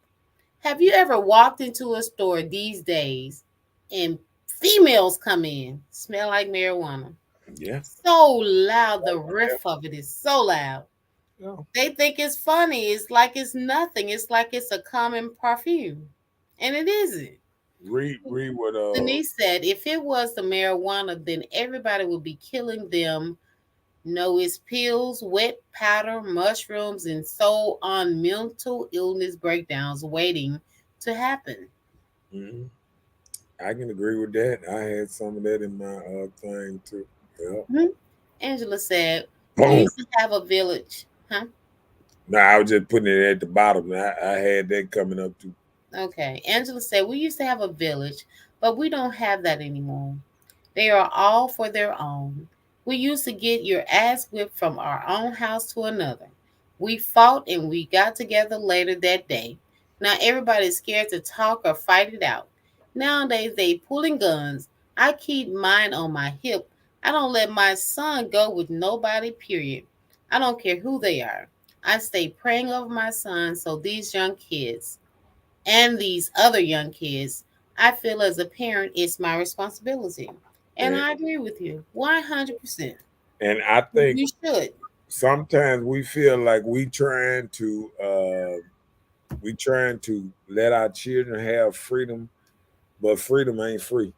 Have you ever walked into a store these days and females come in, smell like marijuana? Yeah. So loud, the riff of it is so loud. Yeah. They think it's funny. It's like it's nothing. It's like it's a common perfume. And it isn't. Read what Denise said if it was the marijuana, then everybody would be killing them. No, it's pills, wet powder, mushrooms, and so on mental illness breakdowns waiting to happen. mhm. I can agree with that. I had some of that in my thing too. Yeah. Mhm. Angela said, we Boom. used to have a village. Huh? No, I was just putting it at the bottom. I had that coming up too. Okay. Angela said, we used to have a village, but we don't have that anymore. They are all for their own. We used to get your ass whipped from our own house to another. We fought and we got together later that day. Now everybody's scared to talk or fight it out. Nowadays they pulling guns. I keep mine on my hip. I don't let my son go with nobody, period. I don't care who they are. I stay praying over my son so these young kids and these other young kids, I feel as a parent, it's my responsibility. And And I agree with you 100%. and I think You should. sometimes we feel like we trying to let our children have freedom, but freedom ain't free.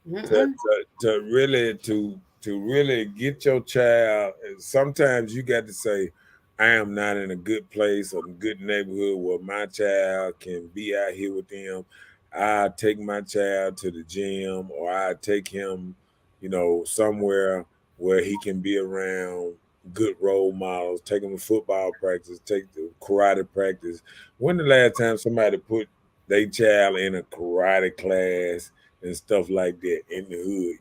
Mm-mm. To really get your child, sometimes you got to say, I am not in a good place or a good neighborhood where my child can be out here with them. I take my child to the gym, or I take him, somewhere where he can be around good role models, take him to football practice, take the karate practice. When the last time somebody put their child in a karate class and stuff like that in the hood?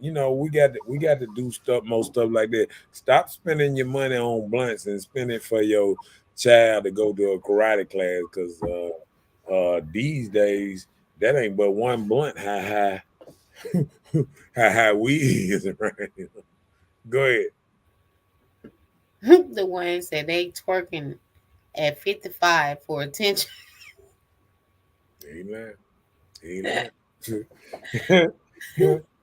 We got to do stuff, most stuff like that. Stop spending your money on blunts and spend it for your child to go to a karate class, because these days that ain't but one blunt. How weed is around here. Go ahead. The one said they twerking at 55 for attention. Amen. Amen.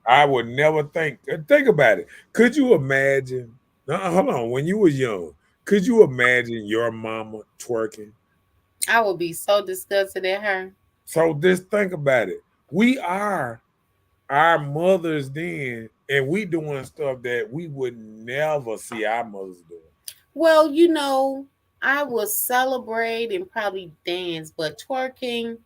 I would never think about it. Could you imagine? Hold on. When you was young, could you imagine your mama twerking? I would be so disgusted at her. So just think about it. We are our mothers then, and we doing stuff that we would never see our mothers doing. Well, I would celebrate and probably dance, but twerking,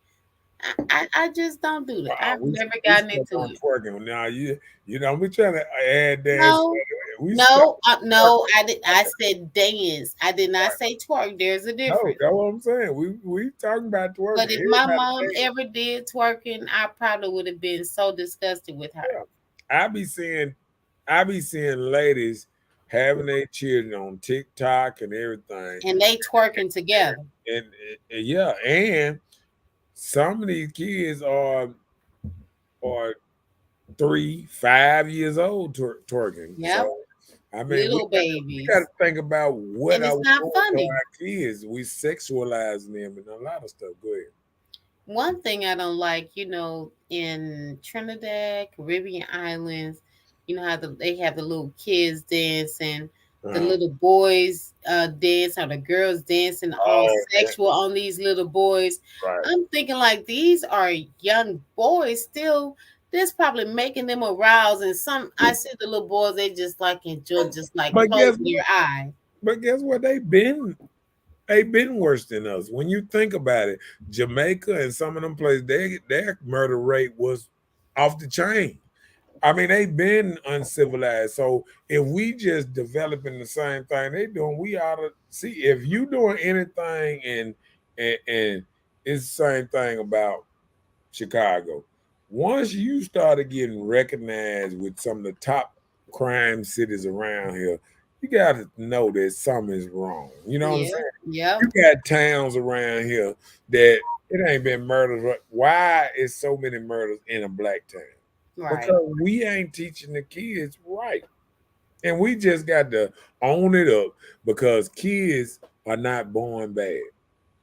I just don't do that. I've We never we gotten stuck into on it. twerking. Now we trying to add dance. No, We stuck no, no. I did. I said dance. I did not say twerk. There's a No, difference. that's what I'm saying. We talking about twerking. But if my Everybody mom dance. ever did twerking, I probably would have been so disgusted with her. Yeah. I be seeing ladies having their children on TikTok and everything. And they twerking together. And yeah, and some of these kids are 3, 5 years old twerking. Yep, So I mean, we little got to babies, think about what and are it's we not doing to funny. our kids. We sexualizing them and a lot of stuff. Go ahead. One thing I don't like, in Trinidad, Caribbean islands, how they have the little kids dancing, the Uh, little boys dance, or the girls dancing all oh, yeah, sexual on these little boys. right. I'm thinking like these are young boys still. This probably making them aroused, and some I see the little boys they just like enjoy, just like But guess closing their eye. But guess what? They've been worse than us. When you think about it, Jamaica and some of them places, their murder rate was off the chain. I mean, they've been uncivilized. So if we just developing the same thing they doing, we ought to see if you doing anything, and it's the same thing about Chicago. Once you started getting recognized with some of the top crime cities around here, you got to know that something is wrong. You know what I'm Yeah, saying? yep, You got towns around here that it ain't been murders. Why is so many murders in a black town? right. Because we ain't teaching the kids right. And we just got to own it up, because kids are not born bad.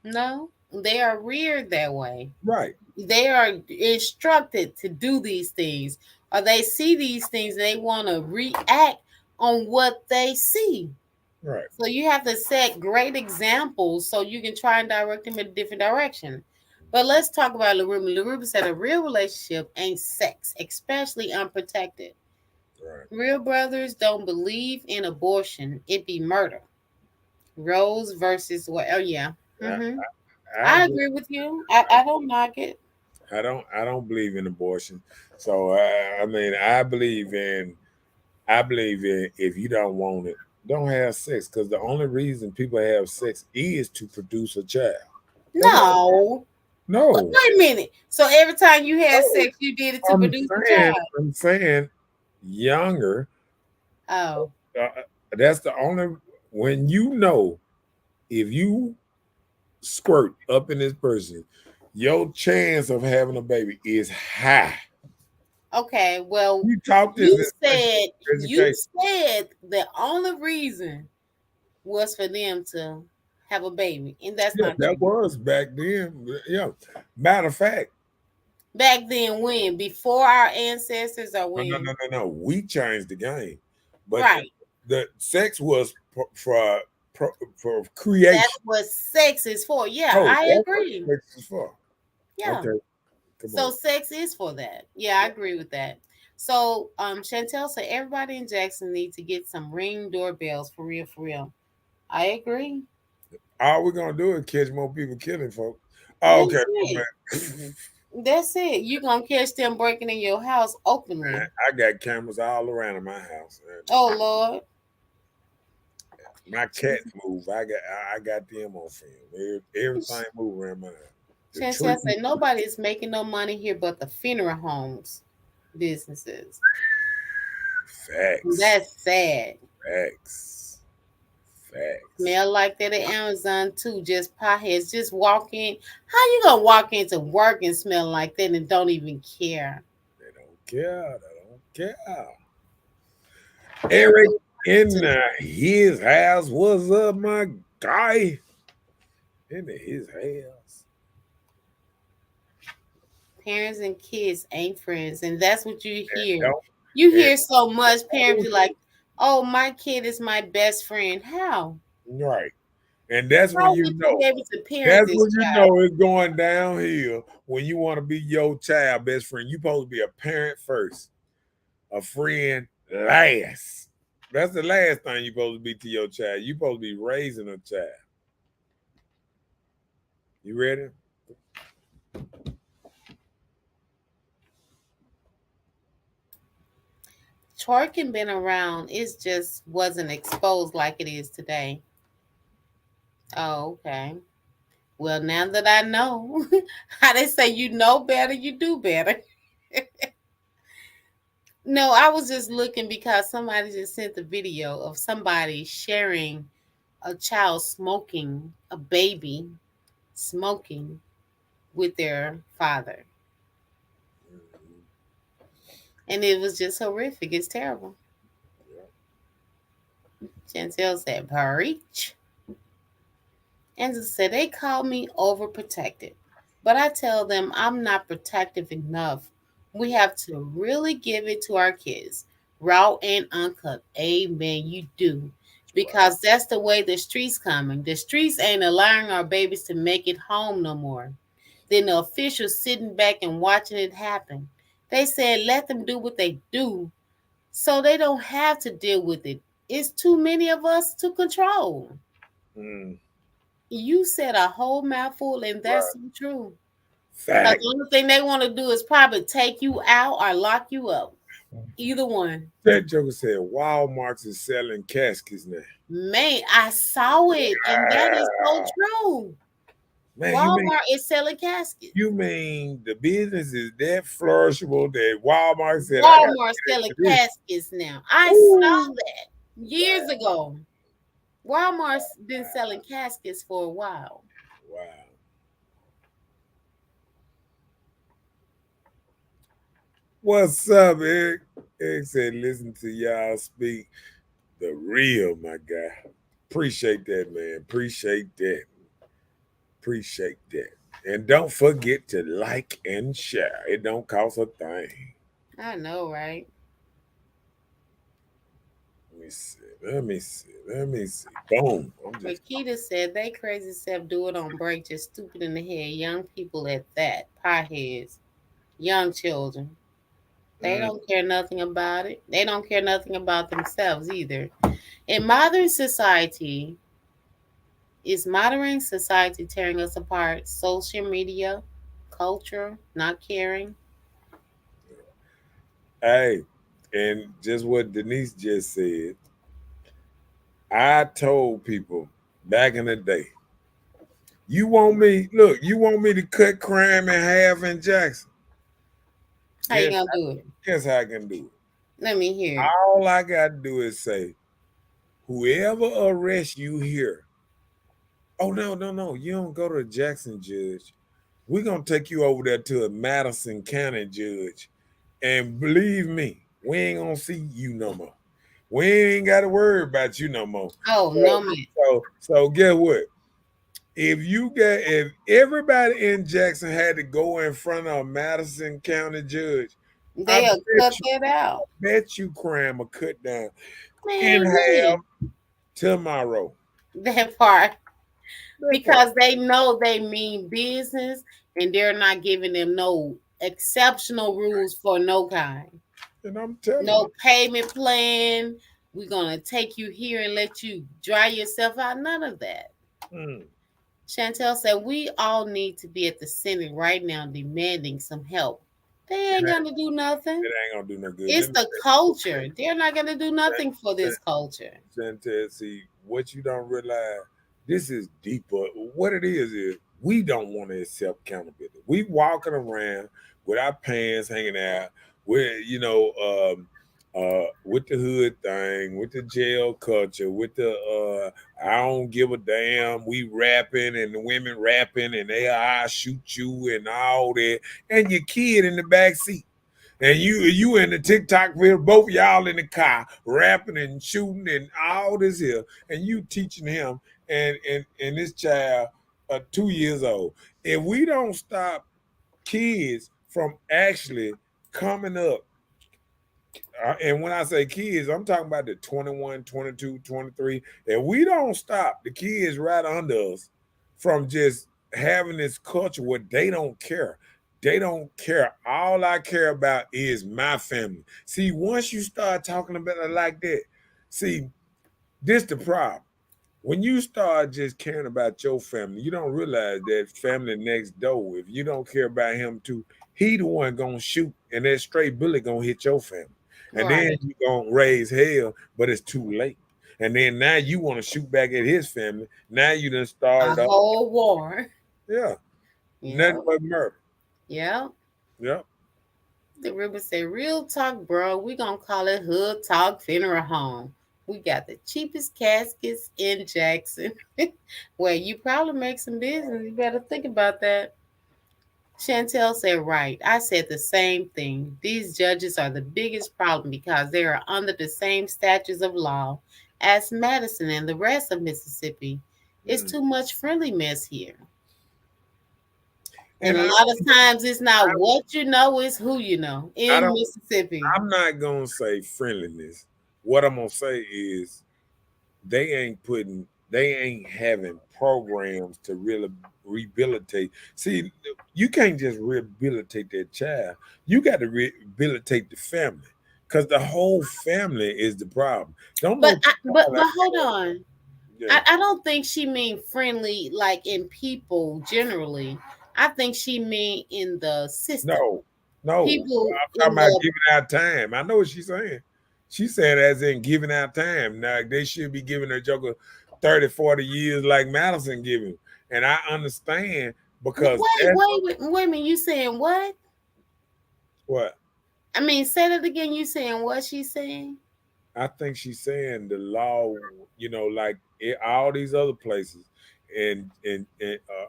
No, they are reared that way. Right, They are instructed to do these things, or they see these things and they want to react on what they see. right. So you have to set great examples so you can try and direct them in a different direction. But let's talk about LaRuben. LaRuben said a real relationship ain't sex, especially unprotected. Right. Real brothers don't believe in abortion, it be murder. Rose versus what? Oh, yeah. hmm I I agree. agree with you. I don't knock it. I don't believe in abortion. So I mean, I believe in if you don't want it, don't have sex, because the only reason people have sex is to produce a child. That's all. No. No, Wait a minute. So every time you had no. sex, you did it to I'm produce a saying, child? I'm saying, younger. Oh, That's the only, when if you squirt up in this person, your chance of having a baby is high. okay. Well, We taught this you in sex said you education. said the only reason was for them to have a baby, and that's Yeah, not that true. was back then. Yeah. Matter of fact, Back then, when before our ancestors, or no, no, when? no, no, no. We changed the game, but Right. the sex was for for That's creation. what sex is for. Yeah, Oh, I that's what agree. sex is for. Yeah. Okay, come So on. sex is for that. Yeah, I agree with that. So Chantel said everybody in Jackson needs to get some ring doorbells for real, for real. I agree. All we're gonna do is catch more people killing folks. Oh, okay, That's my it. bad. That's it. You're gonna catch them breaking in your house openly. I got cameras all around in my house. Oh Lord. My cats move. I got them on film. Everything move around my house. The tree. Chantel said nobody is making no money here but the funeral homes businesses. Facts. That's sad. Facts. Facts. Smell like that at Amazon too. Just potheads. Just walk in. How you gonna walk into work and smell like that and don't even care? They don't care. They don't care. And Eric go in to his house. What's up, my guy? In his house. parents and kids ain't friends, and that's what you hear. Don't, You and hear so much. Parents be like, "Oh, my kid is my best friend." How? right. And that's when How you would you know. be able to parent That's this when you child? know it's going downhill when you want to be your child best friend. You supposed to be a parent first, a friend last. That's the last thing you supposed to be to your child. You supposed to be raising a child. You ready? Twerking been around. It just wasn't exposed like it is today. Oh, okay. Well, now that I know how they say you know better, you do better. No, I was just looking because somebody just sent the video of somebody sharing a child smoking, a baby smoking with their father. And it was just horrific. It's terrible. Chantel said, Preach. Angela said, they call me overprotected. But I tell them I'm not protective enough. We have to really give it to our kids. Raw and uncut. Amen. You do. Wow. Because that's the way the streets coming. The streets ain't allowing our babies to make it home no more. Then the officials sitting back and watching it happen. They said let them do what they do so they don't have to deal with it. It's too many of us to control. Mm, You said a whole mouthful, and that's right. so true. Because Fact. the only thing they want to do is probably take you out or lock you up. Either one. That joker said Walmart's is selling caskets now. Man, I saw it, and that is so Ah, true. man, Walmart is selling caskets. you mean the business is that flourishable that Walmart said I got to Walmart selling get into this? caskets now. I saw Ooh, that years ago. Walmart's been selling caskets for a while. wow. What's up, Eric? Eric said, listen to y'all speak the real, my guy. Appreciate that, man. Appreciate that. Appreciate that. And don't forget to like and share. It don't cost a thing. I know, right? Let me see. Let me see. Let me see. Boom. I'm just Makita said they crazy self do it on break, just stupid in the head. Young people at that, potheads, young children. They mm, don't care nothing about it. They don't care nothing about themselves either. In modern society, is modern society tearing us apart? Social media, culture, not caring. hey. And just what Denise just said, I told people back in the day, you want me to cut crime in half in Jackson? How you Guess, gonna do it? guess how I can do it. Let me hear it. All I got to do is say, whoever arrests you here, oh, no, no, no, you don't go to a Jackson judge. We're going to take you over there to a Madison County judge. And believe me, we ain't going to see you no more. We ain't got to worry about you no more. Oh So, no, man. so guess what? If everybody in Jackson had to go in front of a Madison County judge, I They'll cut that out. bet you crime will cut down in Man, half when? tomorrow. That part. That part. Because they know they mean business and they're not giving them no exceptional rules for no kind. And I'm telling you, No payment plan. We're gonna take you here and let you dry yourself out. None of that. mm, Chantel said we all need to be at the Senate right now demanding some help. They it ain't ain't, gonna do nothing. it ain't gonna do no good. It's Let me the culture. They're not gonna do nothing for say, this culture. Chantel, see, what you don't realize, this is deeper. What it is we don't want to accept accountability. We walking around with our pants hanging out, with with the hood thing, with the jail culture, with the I don't give a damn. We rapping and the women rapping and I shoot you and all that, and your kid in the back seat. And you in the TikTok video, both of y'all in the car, rapping and shooting and all this here, and you teaching him and this child 2 years old. If we don't stop kids from actually coming up, and when I say kids, I'm talking about the 21, 22, 23. If we don't stop the kids right under us from just having this culture where they don't care. They don't care. All I care about is my family. See, once you start talking about it like that, see, this the problem. When you start just caring about your family, you don't realize that family next door, if you don't care about him too, he the one gonna shoot and that straight bullet gonna hit your family. And then Right. you gonna raise hell, but it's too late. And then now you want to shoot back at his family. Now you done A started up. whole war. Yeah. Nothing Yeah. but murder. Yeah. Yeah. The river said, real talk, bro. We gonna call it hood talk funeral home. We got the cheapest caskets in Jackson. Well, you probably make some business. You better think about that. Chantel said, right. I said the same thing. These judges are the biggest problem because they are under the same statutes of law as Madison and the rest of Mississippi. It's Mm. too much friendliness here. And And a lot of times it's not what you know, it's who you know I in don't Mississippi. I'm not gonna say friendliness. What I'm gonna say is they ain't having programs to really rehabilitate. See, you can't just rehabilitate that child. You got to rehabilitate the family because the whole family is the problem. Don't But know. I, but hold on. Yeah. I don't think she mean friendly like in people generally. I think she mean in the system. No, no. People I'm in talking about the giving out time. I know what she's saying. She said as in giving out time. Now they should be giving a joker 30, 40 years like Madison giving. And I understand because wait, that's wait, wait, wait a minute. You saying what? what I mean, say that again. You saying what she's saying? I think she's saying. The law, like all these other places and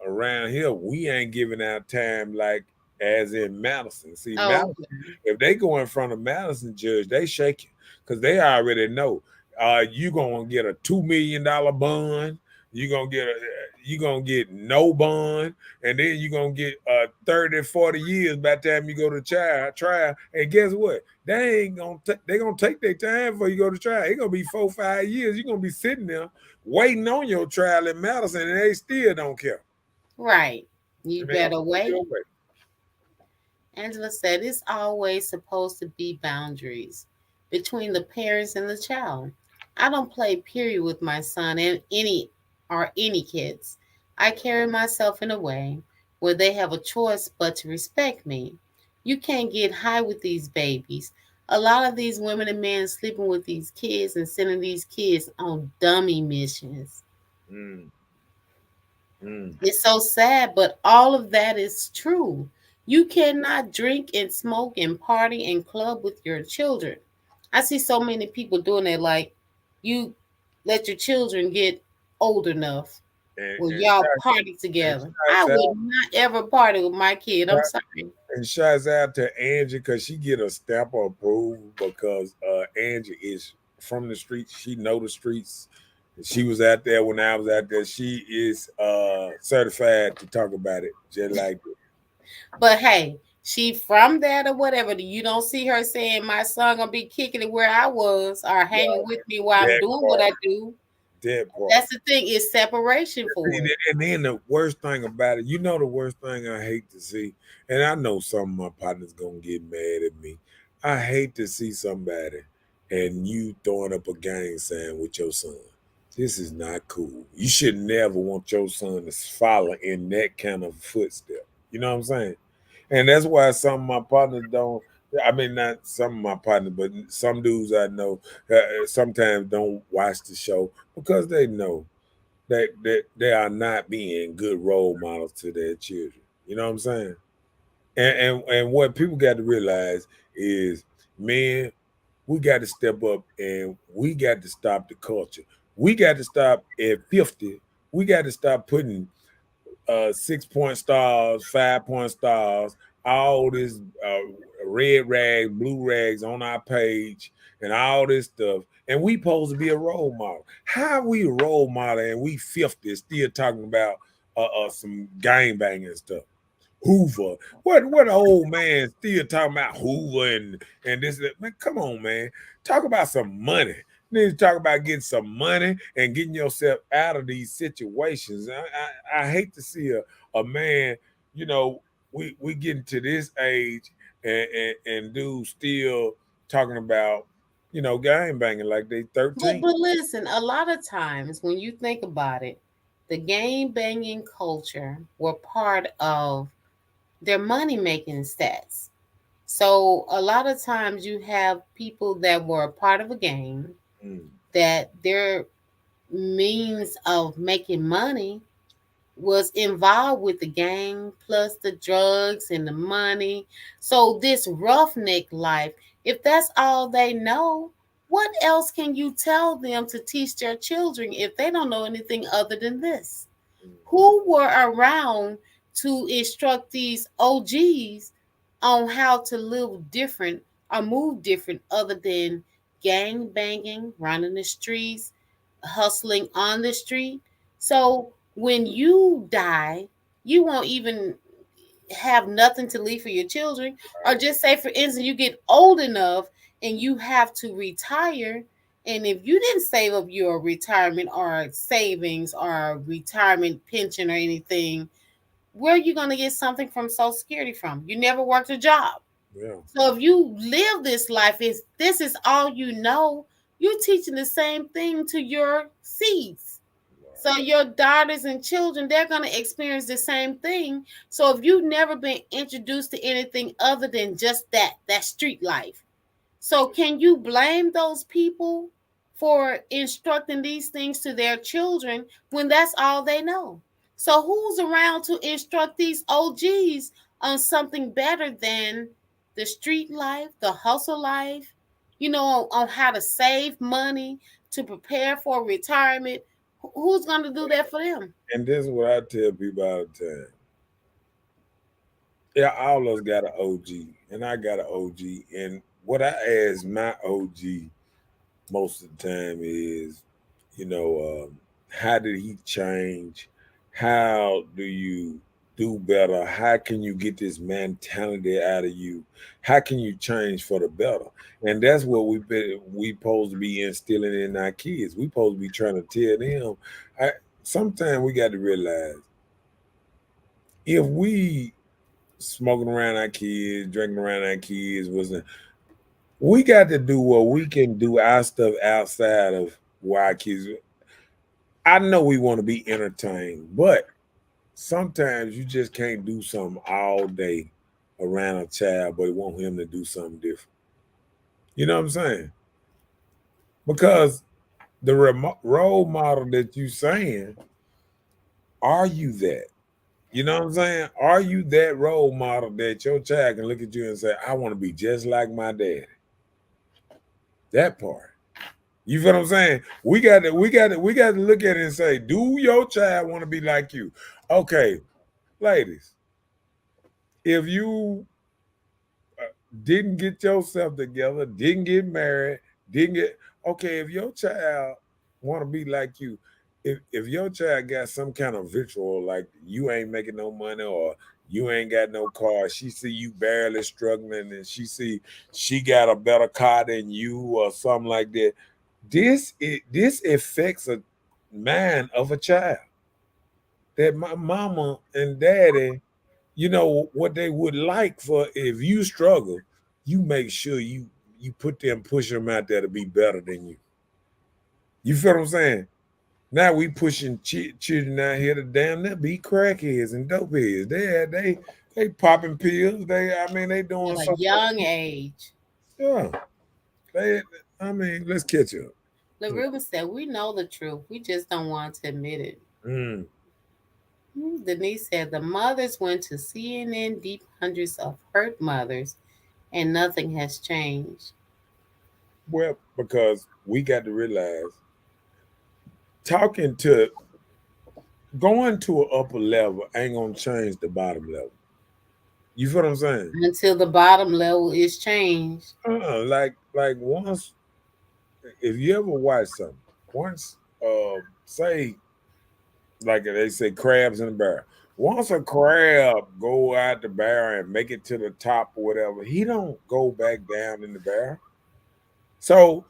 around here, we ain't giving out time like as in Madison. See, Oh, Madison, if they go in front of Madison judge, they shaking because they already know you gonna get a $2 million bond. You gonna get no bond, and then you gonna get 30, 40 years by the time you go to trial. And guess what? They gonna take their time before you go to trial. It's gonna be 4, 5 years. You're gonna be sitting there waiting on your trial in Madison, and they still don't care. right. You And they gonna better take wait. your way. Angela said it's always supposed to be boundaries between the parents and the child. I don't play period with my son and any kids. I carry myself in a way where they have a choice but to respect me. You can't get high with these babies. A lot of these women and men sleeping with these kids and sending these kids on dummy missions. Mm, mm. It's so sad, but all of that is true. You cannot drink and smoke and party and club with your children. I see so many people doing that. Like, you let your children get old enough And where and y'all shots, party and together. I shots would out, not ever party with my kid. I'm sorry. and shots out to Angie because she get a stamp of approval because Angie is from the streets. She know the streets. She was out there when I was out there. She is certified to talk about it, just like But hey, she from that or whatever. You don't see her saying my son gonna be kicking it where I was or hanging with me while I'm that doing what part. I do. That part. That's the thing, is separation for it. And then the worst thing about it, the worst thing I hate to see, and I know some of my partners gonna get mad at me. I hate to see somebody and you throwing up a gang sign with your son. This is not cool. You should never want your son to follow in that kind of footstep. You know what I'm saying? And that's why some of my partners don't. I mean, not some of my partners, but some dudes I know sometimes don't watch the show because they know that they are not being good role models to their children. You know what I'm saying? And what people got to realize is, man, we got to step up and we got to stop the culture. We got to stop at 50. We got to stop putting 6 point stars, 5 point stars, all this red rags, blue rags on our page, and all this stuff. And we supposed to be a role model. How we a role model and we 50 still talking about some gang banging stuff? Hoover. What old man still talking about Hoover and this? Man, come on, man. Talk about some money. You need to talk about getting some money and getting yourself out of these situations. I hate to see a man, you know, we getting to this age and dudes still talking about, gang banging like they But 13. but listen, a lot of times when you think about it, the game banging culture were part of their money making stats. So a lot of times you have people that were a part of a game Mm, that their means of making money was involved with the gang plus the drugs and the money. So this roughneck life, if that's all they know, what else can you tell them to teach their children if they don't know anything other than this? mm. Who were around to instruct these OGs on how to live different or move different other than gang banging, running the streets, hustling on the street? So when you die, you won't even have nothing to leave for your children. Or just say, for instance, you get old enough and you have to retire. And if you didn't save up your retirement or savings or retirement pension or anything, where are you going to get something from Social Security from? You never worked a job. Yeah. So if you live this life, is this is all you know, you're teaching the same thing to your seeds. So your daughters and children, they're going to experience the same thing. So if you've never been introduced to anything other than just that street life, so can you blame those people for instructing these things to their children when that's all they know? So who's around to instruct these OGs on something better than the street life, the hustle life, on how to save money, to prepare for retirement? Who's going to do that for them? And this is what I tell people all the time. Yeah, all of us got an OG, and I got an OG. And what I ask my OG most of the time is, how did he change? How do you do better? How can you get this mentality out of you? How can you change for the better? And that's what we supposed to be instilling in our kids. We supposed to be trying to tell them. Sometimes we got to realize if we smoking around our kids, drinking around our kids, wasn't we got to do what we can do our stuff outside of where our kids. I know we want to be entertained, but sometimes you just can't do something all day around a child, but you want him to do something different. You know what I'm saying? Because the role model that you saying, are you that? You know what I'm saying? Are you that role model that your child can look at you and say, I want to be just like my dad? That part. You feel what I'm saying? We got to look at it and say, do your child want to be like you? Okay, ladies, if you didn't get yourself together, didn't get married, didn't get okay, if your child want to be like you, if your child got some kind of ritual like you ain't making no money or you ain't got no car, she see you barely struggling and she see she got a better car than you or something like that. This affects mind of a child. That my mama and daddy, what they would like for if you struggle, you make sure you put them push them out there to be better than you. You feel what I'm saying? Now we pushing children out here to damn near be crackheads and dope heads. They popping pills. They doing At a so much. young age. Yeah, they. Let's catch up. LaRuben said, "We know the truth. We just don't want to admit it." Mm. Denise said, "The mothers went to CNN deep hundreds of hurt mothers, and nothing has changed." Well, because we got to realize talking to going to an upper level ain't gonna change the bottom level. You feel what I'm saying? Until the bottom level is changed. Like once, if you ever watch something, once, say, like they say, crabs in the barrel. Once a crab go out the barrel and make it to the top or whatever, he don't go back down in the barrel. So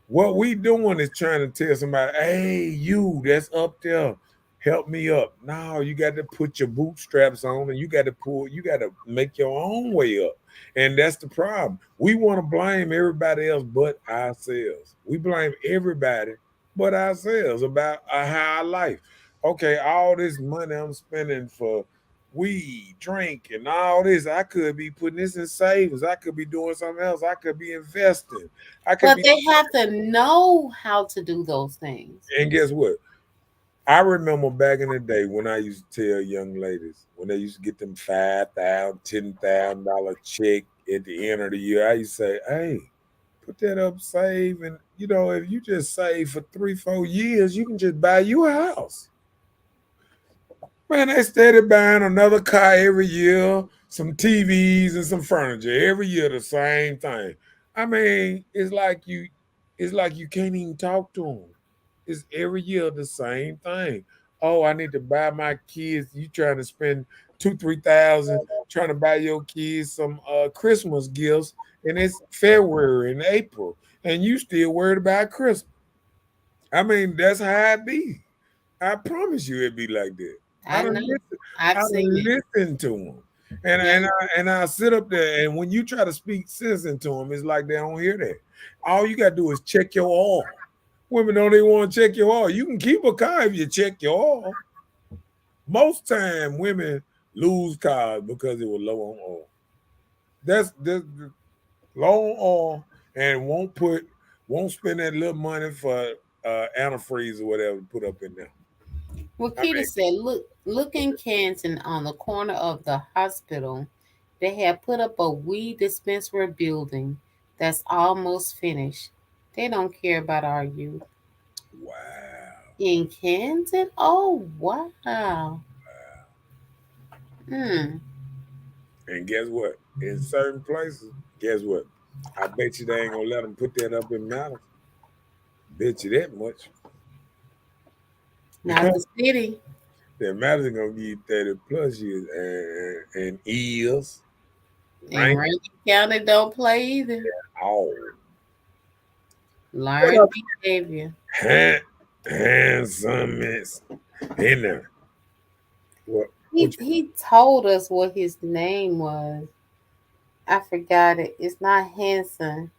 what we doing is trying to tell somebody, hey, you that's up there, help me up. No, you got to put your bootstraps on and you got to make your own way up. And that's the problem. We want to blame everybody else but ourselves. We blame everybody but ourselves about our life. Okay, all this money I'm spending for weed, drink, and all this, I could be putting this in savings. I could be doing something else. I could be investing. I could But be. they have to know how to do those things. And guess what? I remember back in the day when I used to tell young ladies when they used to get them $5,000, $10,000 check at the end of the year. I used to say, "Hey, put that up, save, and if you just save for 3, 4 years, you can just buy you a house." Man, they started buying another car every year, some TVs and some furniture every year, the same thing. It's like you can't even talk to them. It's every year the same thing. Oh, I need to buy my kids. You trying to spend 2, 3 thousand trying to buy your kids some Christmas gifts, and it's February and April, and you still worried about Christmas. That's how it be. I promise you, it be like that. I I don't know. listen. I I've seen don't it. listen to them, and Yeah. I sit up there, and when you try to speak sense into them, it's like they don't hear that. All you gotta do is check your oil. Women don't even want to check your oil. You can keep a car if you check your oil. Most time, women lose cars because it was low on oil. That's low on oil, and won't spend that little money for antifreeze or whatever to put up in there. I Wakita said, look in Canton on the corner of the hospital. They have put up a weed dispensary building that's almost finished. They don't care about our youth. Wow. In Canton? Oh, wow. Hmm. And guess what? In certain places, guess what? I bet you they ain't gonna let them put that up in Madison. Bet you that much. Not the city. That Madison gonna give you 30 plus years and years, And rank Rankin County don't play either. all. What Learned up, behavior. handsomeness in there? What He told us what his name was. I forgot it. It's not Hanson.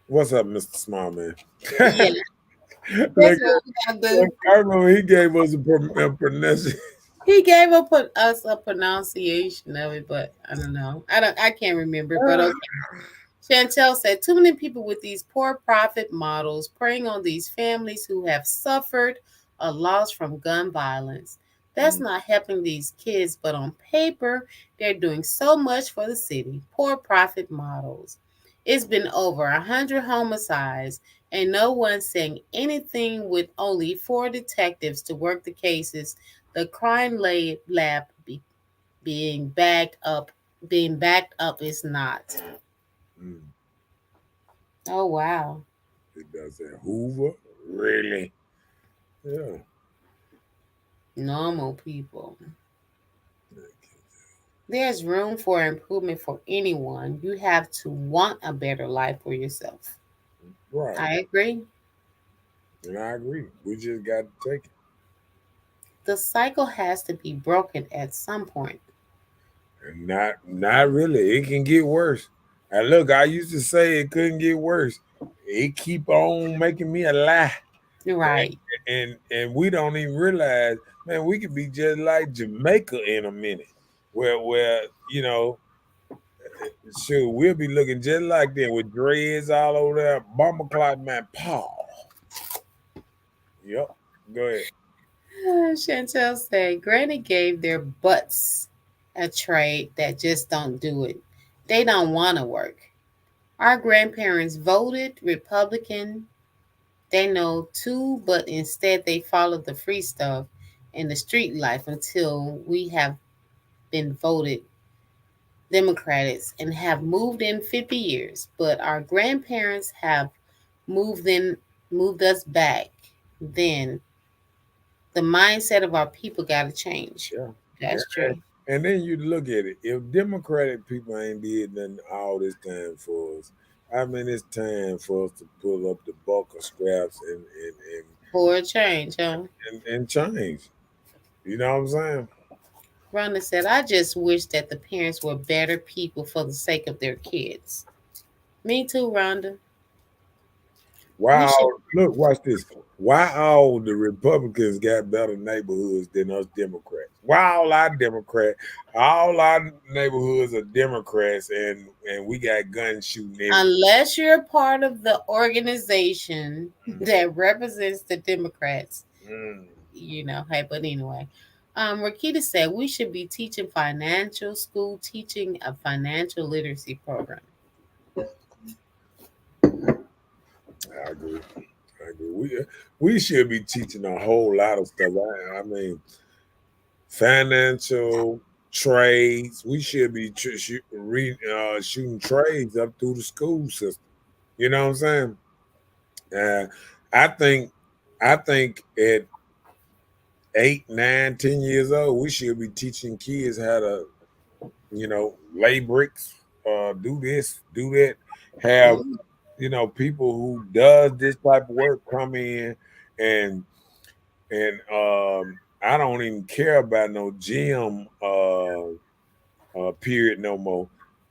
what's up, Mr. Small Man? Yeah, Look, that's what we gotta do. I remember he gave us a pronunciation. He gave us a pronunciation of it, but I don't know. I can't remember. But okay. Chantel said, too many people with these poor profit models preying on these families who have suffered a loss from gun violence. That's not helping these kids, but on paper, they're doing so much for the city. Poor profit models. It's been over 100 homicides, and no one's saying anything with only 4 detectives to work the cases. The crime lab being backed up, is not. Mm, Oh, wow. it does that. Hoover, really? Yeah. Normal people. There's room for improvement for anyone. You have to want a better life for yourself. Right. I agree. And I agree. We just got to take it. The cycle has to be broken at some point. And not really. It can get worse. And look, I used to say it couldn't get worse. It keep on making me a lie. Right. And we don't even realize, man, we could be just like Jamaica in a minute. Where shoot, we'll be looking just like them with dreads all over there, bomber clock man, Paul. Yep. Go ahead. Chantel said, Granny gave their butts a trade that just don't do it. They don't want to work. Our grandparents voted Republican. They know too, but instead they followed the free stuff and the street life until we have been voted Democrats and have moved in 50 years. But our grandparents have moved in, moved us back. Then the mindset of our people got to change. Yeah. That's And, true. and then you look at it. If Democratic people ain't did nothing all this time for us, I mean, it's time for us to pull up the bulk of scraps For a change, huh? and change. You know what I'm saying? Rhonda said, I just wish that the parents were better people for the sake of their kids. Me too, Rhonda. We Wow, should look, watch this. Why all the Republicans got better neighborhoods than us Democrats? Why all our neighborhoods are Democrats and we got guns shooting everywhere. unless you're part of the organization that represents the Democrats, Mm, hey, but anyway. Rakita said we should be teaching financial school, teaching a financial literacy program. I agree. I agree. We should be teaching a whole lot of stuff. I mean, financial trades. We should be shooting trades up through the school system. You know what I'm saying? Uh, I think I think at 8, 9, 10 years old, we should be teaching kids how to, lay bricks, do this, do that, have Mm, people who does this type of work come in and I don't even care about no gym period no more.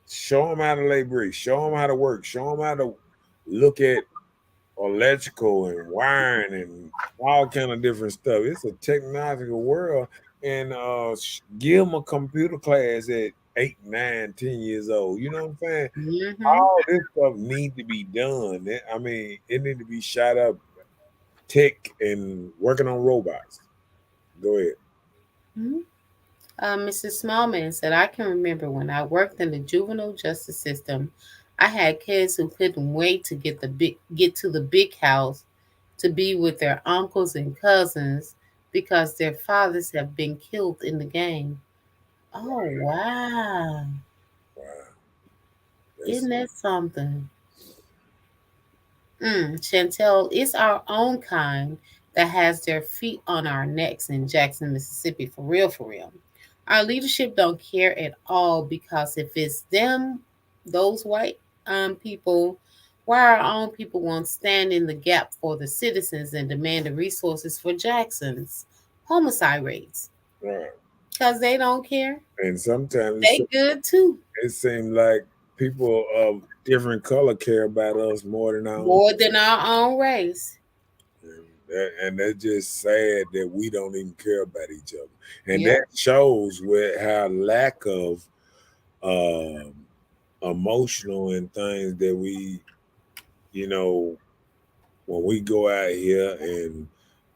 Show them how to lay bricks. Show them how to work. Show them how to look at electrical and wiring and all kind of different stuff. It's a technological world, and give them a computer class at 8, 9, 10 years old. You know what I'm saying? mm-hmm. All this stuff need to be done. I mean, it need to be shot up tech and working on robots. Go ahead. Mhm. Mrs. Smallman said, I can remember when I worked in the juvenile justice system, I had kids who couldn't wait to get to the big house to be with their uncles and cousins because their fathers have been killed in the game. Oh wow. Wow, that's Isn't that something? Chantel, it's our own kind that has their feet on our necks in Jackson, Mississippi, for real, for real. Our leadership don't care at all because if it's them, those white people, why our own people won't stand in the gap for the citizens and demand the resources for Jackson's homicide rates? right. Because they don't care. And sometimes They good too. it seems like people of different color care about us more than our own. More than our own race. And that's just sad that we don't even care about each other, and that Yep. shows where how lack of um, emotional and things that we, you know, when we go out here and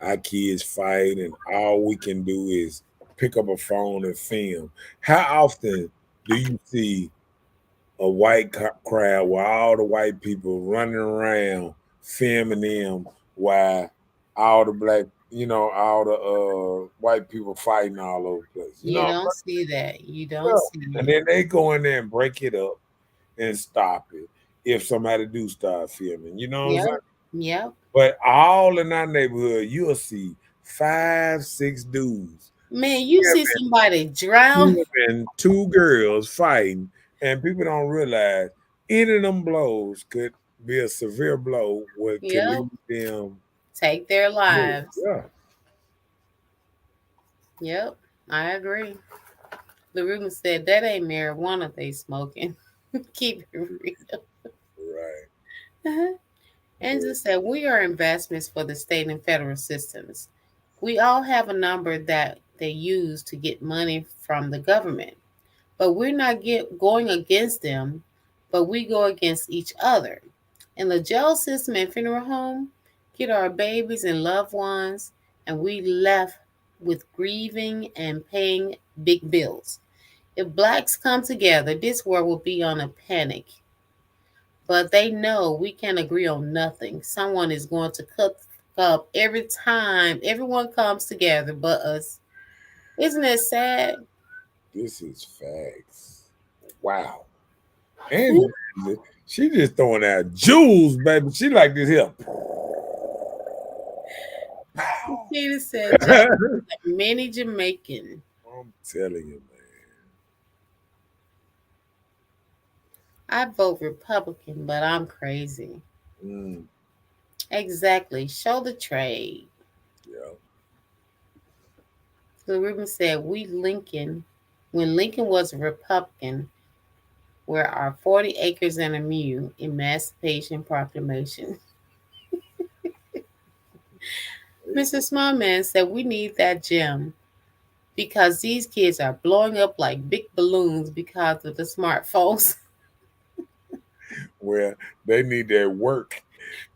our kids fight, and all we can do is pick up a phone and film. How often do you see a white crowd where all the white people running around filming them while all the black, all the white people fighting all over the place. You don't see that. You don't Yeah. see And it. then they go in there and break it up and stop it if somebody do start filming. You know what I'm saying? Yep. Yep. But all in our neighborhood, you'll see 5, 6 dudes Man, you see somebody drown. and 2 girls fighting, and people don't realize any of them blows could be a severe blow what could Yep. lead them. take their Yeah, lives. yeah. Yep, I agree. The Ruben said that ain't marijuana they smoking. Keep it real. Right. Uh-huh. Angela But said we are investments for the state and federal systems. We all have a number that they use to get money from the government, but we're not going against them, but we go against each other. In the jail system and funeral home, get our babies and loved ones, and we left with grieving and paying big bills. If blacks come together, this world will be on a panic. But they know we can't agree on nothing. Someone is going to cut up every time everyone comes together but us. Isn't it sad? this is facts. Wow. And she just throwing out jewels, baby. She like this here. Pow. Peter said, just like many Jamaican. I'm telling you, I vote Republican, but I'm crazy. man. Exactly. Show the trade. Yeah. So Ruben said, we Lincoln, when Lincoln was a Republican, were our 40 acres and a mule Emancipation Proclamation. Mr. Smallman said, we need that gem because these kids are blowing up like big balloons because of the smartphones. Where they need their work.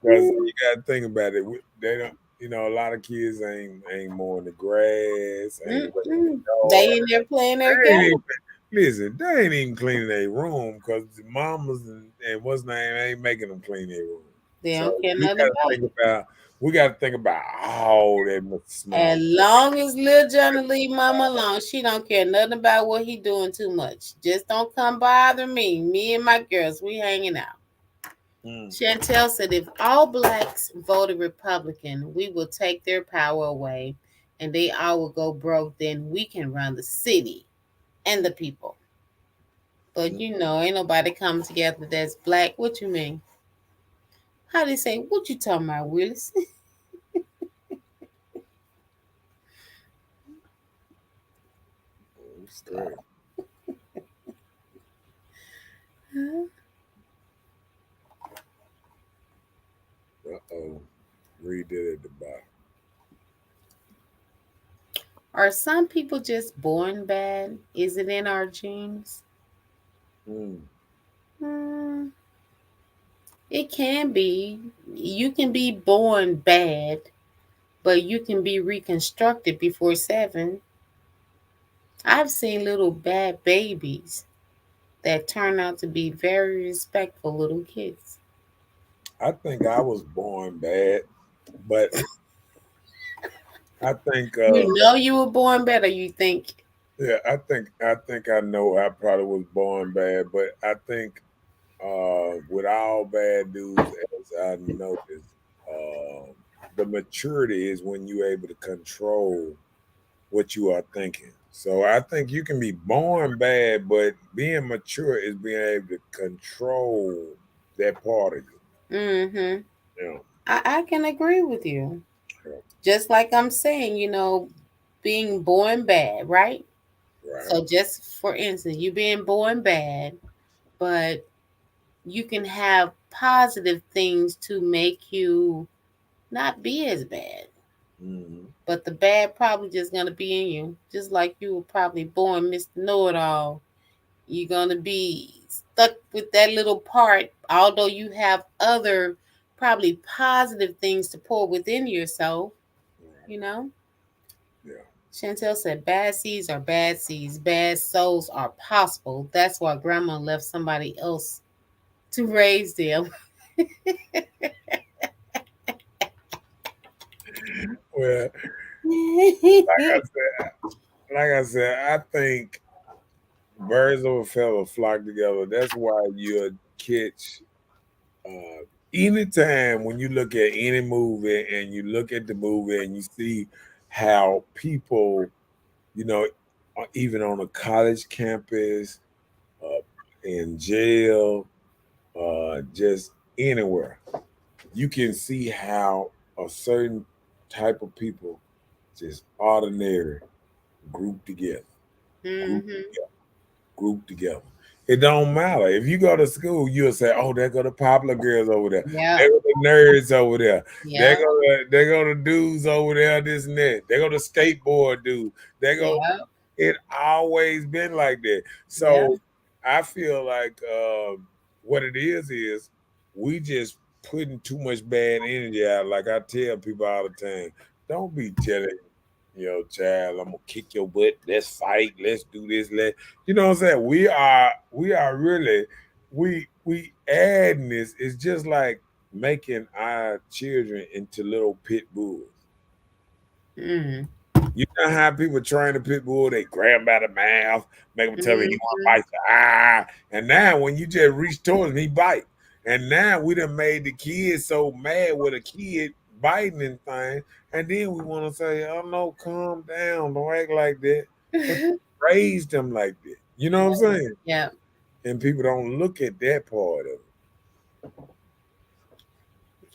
Because you gotta think about it. They don't, a lot of kids ain't mowing the grass, ain't working the Mm-mm. dog. They in there playing their They ain't game. even, listen, they ain't even cleaning their room because the mamas and what's name ain't making them clean their room. They So don't care nothing about it. we gotta think about all that As small. long as Lil Johnny leave mama alone, she don't care nothing about what he doing too much. Just don't come bother me. Me and my girls, we hanging out. Mm. Chantel said if all blacks voted Republican, we will take their power away and they all will go broke. Then we can run the city and the people. But Mm. ain't nobody come together that's black. What you mean? How they say, what you talking about, Willis? Straight. Uh-oh. Read that at the bottom. Are some people just born bad? Is it in our genes? Mm. Hmm, it can be. You can be born bad, but you can be reconstructed before 7. I've seen little bad babies that turn out to be very respectful little kids. I think I was born bad, but I think You know you were born bad, or you think, yeah, I think I know I probably was born bad, but I think with all bad dudes, as I noticed, the maturity is when you're able to control what you are thinking. So I think you can be born bad, but being mature is being able to control that part of you. mm-hmm. Yeah, I can agree with you. yeah, Just like I'm saying, being born bad, right? right. So just for instance, you being born bad, but you can have positive things to make you not be as bad. Hmm. But the bad probably just gonna be in you. Just like you were probably born Mr. Know It All. You're gonna be stuck with that little part, although you have other probably positive things to pour within yourself, Right. you know? Yeah. Chantel said bad seeds are bad seeds. Bad souls are possible. That's why grandma left somebody else to raise them. Well, like I said, I think birds of a feather flock together. That's why you'll catch anytime when you look at any movie and you look at the movie and you see how people, you know, even on a college campus, uh, in jail, just anywhere, you can see how. a certain type of people, just ordinary, group together, group Mm-hmm. group together. It don't matter. If you go to school, you'll say, "Oh, there go the popular girls over there. Yep. There go the nerds over there. Yep. There go the dudes over there. This and that. There go the skateboard dude. They go." Yep. It always been like that. Yep. So I feel like what it is we just putting too much bad energy out. Like I tell people all the time, don't be telling child, I'm gonna kick your butt. Let's fight. Let's do this. You know what I'm saying? We are really we adding this. It's just like making our children into little pit bulls. Mm. You know how people train a pit bull? They grab him by the mouth, make him tell me he want to Mm-hmm. bite the eye. And now when you just reach towards him, he bite. And now we done made the kids so mad with a kid biting and things. And then we want to say, oh no, calm down. Don't act like that. But you raised them like that. You know what I'm saying? Yep. And people don't look at that part of it.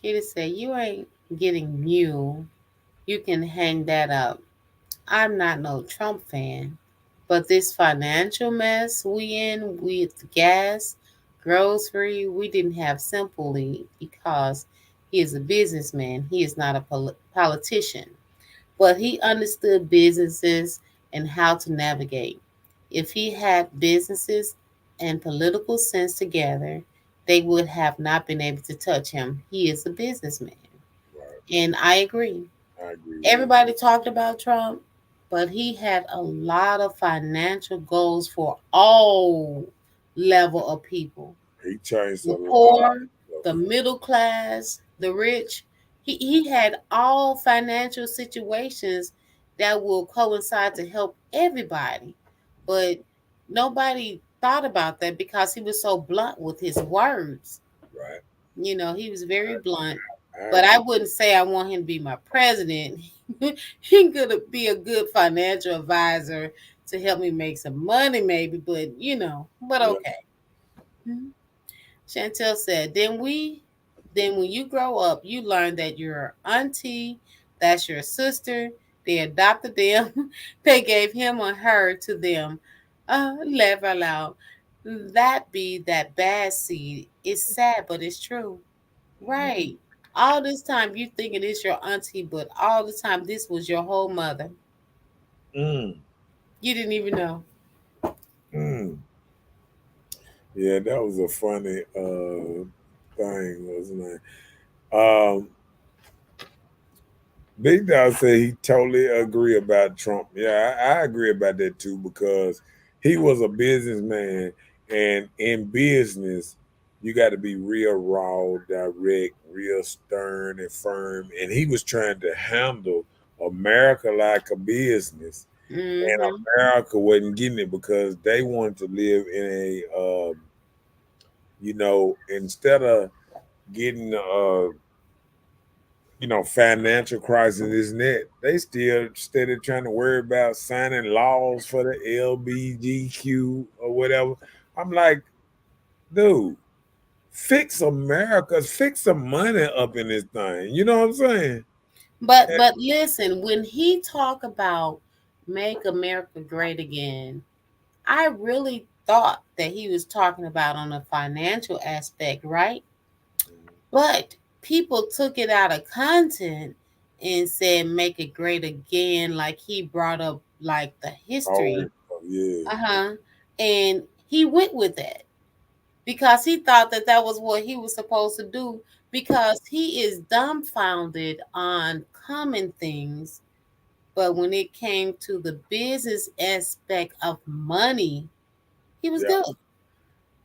Kitty said, "You ain't getting mule. You can hang that up. I'm not no Trump fan, but this financial mess we in with gas, grocery, we didn't have simply because he is a businessman. He is not a politician, but he understood businesses and how to navigate. If he had businesses and political sense together, they would have not been able to touch him. He is a businessman." Right. And I agree. I agree with it. Everybody talked about Trump, but he had a lot of financial goals for all level of people. He changed a The lot poor, of the middle class, the rich. He had all financial situations that will coincide to help everybody. But nobody thought about that because he was so blunt with his words. right. He was very blunt. I But I agree. wouldn't say I want him to be my president. He could be a good financial advisor to help me make some money, maybe. But Yeah. okay. Mhm. Chantel said, then when you grow up, you learn that your auntie, that's your sister, they adopted them, they gave him or her to them. Laugh out loud. That be that bad seed. It's sad, but it's true. Right. All this time you thinking it's your auntie, but all the time this was your whole mother. Mm, You didn't even know. mm. Yeah, that was a funny thing, wasn't it? Big Dog said he totally agree about Trump. Yeah, I agree about that too because he was a businessman, and in business, you got to be real raw, direct, real stern and firm. And he was trying to handle America like a business, and Mm-hmm. America wasn't getting it because they wanted to live in instead of getting financial crisis isn't it? They still instead of trying to worry about signing laws for the LBGQ or whatever. I'm like, dude, fix America, fix some money up in this thing. You know what I'm saying? But listen, when he talk about make America great again, I really thought that he was talking about on a financial aspect, right? But people took it out of content and said make it great again, like he brought up like the Oh history. yeah, Uh-huh. And he went with that because he thought that that was what he was supposed to do because he is dumbfounded on common things. But when it came to the business aspect of money, he was yeah. good. I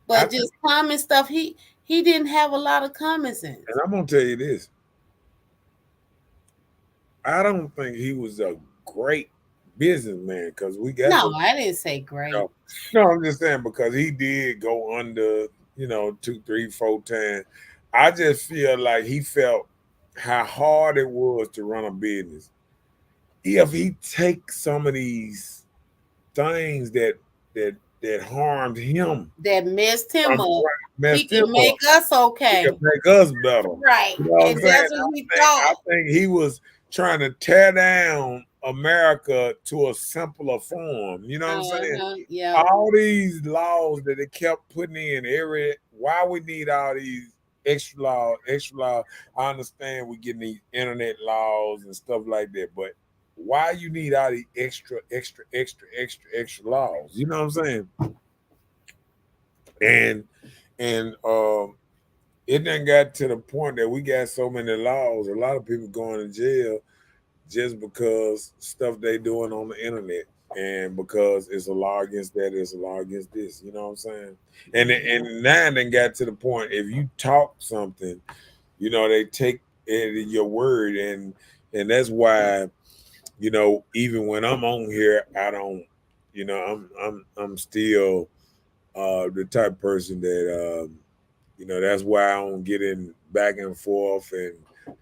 But think, just common stuff, he didn't have a lot of common and sense. I'm gonna tell you this. I don't think he was a great businessman because we got No, to. I didn't say great. No, no, I'm just saying because he did go under, two, three, four times. I just feel like he felt how hard it was to run a business. If he takes some of these things that that harmed him That messed him from up. messed He him can make up. us He can okay. make us better. Right. You know what I'm And saying? that's what he I thought. think he was trying to tear down America to a simpler form. You know what I'm saying? Uh-huh. Yep. All these laws that they kept putting in every why we need all these extra law. I understand we getting these internet laws and stuff like that, but why you need all these extra laws? You know what I'm saying? And and it done got to the point that we got so many laws, a lot of people going to jail just because stuff they doing on the internet, and because it's a law against that, it's a law against this. You know what I'm saying? And now then got to the point if you talk something, they take it your word, and that's why even when I'm on here, I don't, I'm still the type of person that that's why I don't get in back and forth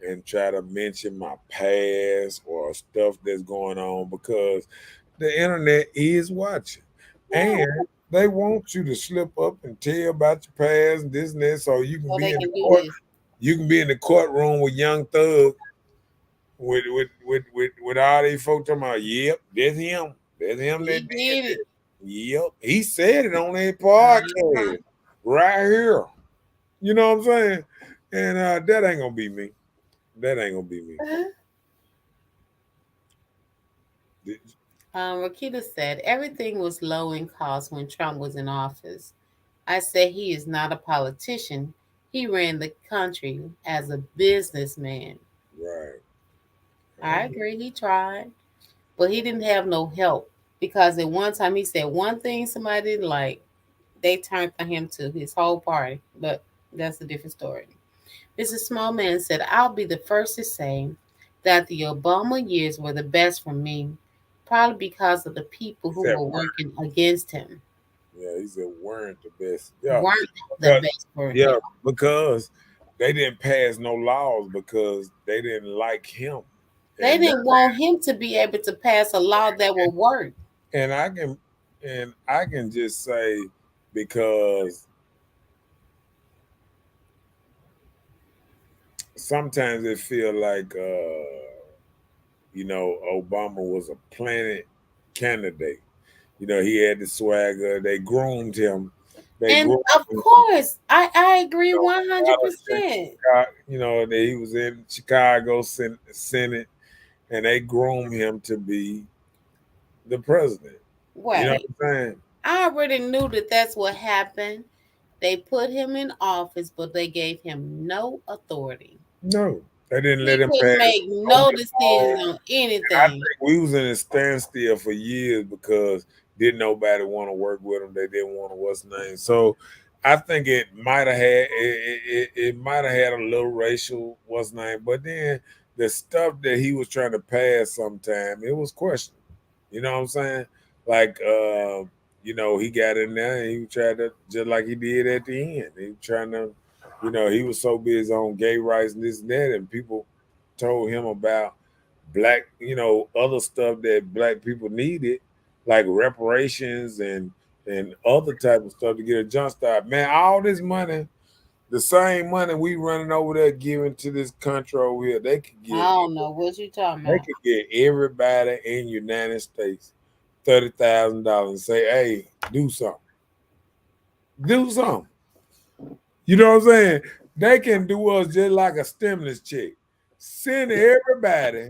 and try to mention my past or stuff that's going on, because the internet is watching, Yeah. and they want you to slip up and tell about your past and this and that, so you can So be they in the can do court. this. You can be in the courtroom with Young Thug with all these folks talking about, yep, that's him. That's him He that did did it. that. Yep. He said it on that Uh-huh. podcast right here. You know what I'm saying? And that ain't gonna be me. That ain't gonna be me. Rakita said everything was low in cost when Trump was in office. I say he is not a politician. He ran the country as a businessman. Right. I agree, he tried, but he didn't have no help because at one time he said one thing somebody didn't like, they turned on him to his whole party. But that's a different story. Mrs. Smallman said, I'll be the first to say that the Obama years were the best for me, probably because of the people He who said were working against him. yeah, he said weren't the best. Yeah. Weren't the Because best for him. yeah, because they didn't pass no laws because they didn't like him. They And didn't want him to be able to pass a law that would work. and I can just say because sometimes it feel like Obama was a planet candidate. He had the swagger. They groomed him. They And groomed of him. course, I agree Dallas and 100%. Chicago, that he was in Chicago Senate, and they groomed him to be the president. You know Right. what I'm saying? I already knew that that's what happened. They put him in office, but they gave him no authority. No, they didn't let He him couldn't pass make no no decisions laws. on I anything. think we was in a standstill for years because didn't nobody want to work with him. They didn't want to what's name. So I think it might have had it might have had a little racial what's name, but then the stuff that he was trying to pass sometime it was questionable. You know what I'm saying? Like he got in there and he tried to just like he did at the end. He was trying to, he was so busy on gay rights and this and that, and people told him about black, other stuff that black people needed, like reparations and other type of stuff to get a jump start. Man, all this money, the same money we running over there giving to this country over here, I don't know what you talking they about. could get everybody in United States $30,000 and say, hey, do something. Do something. You know what I'm saying? They can do us just like a stimulus check. Send everybody,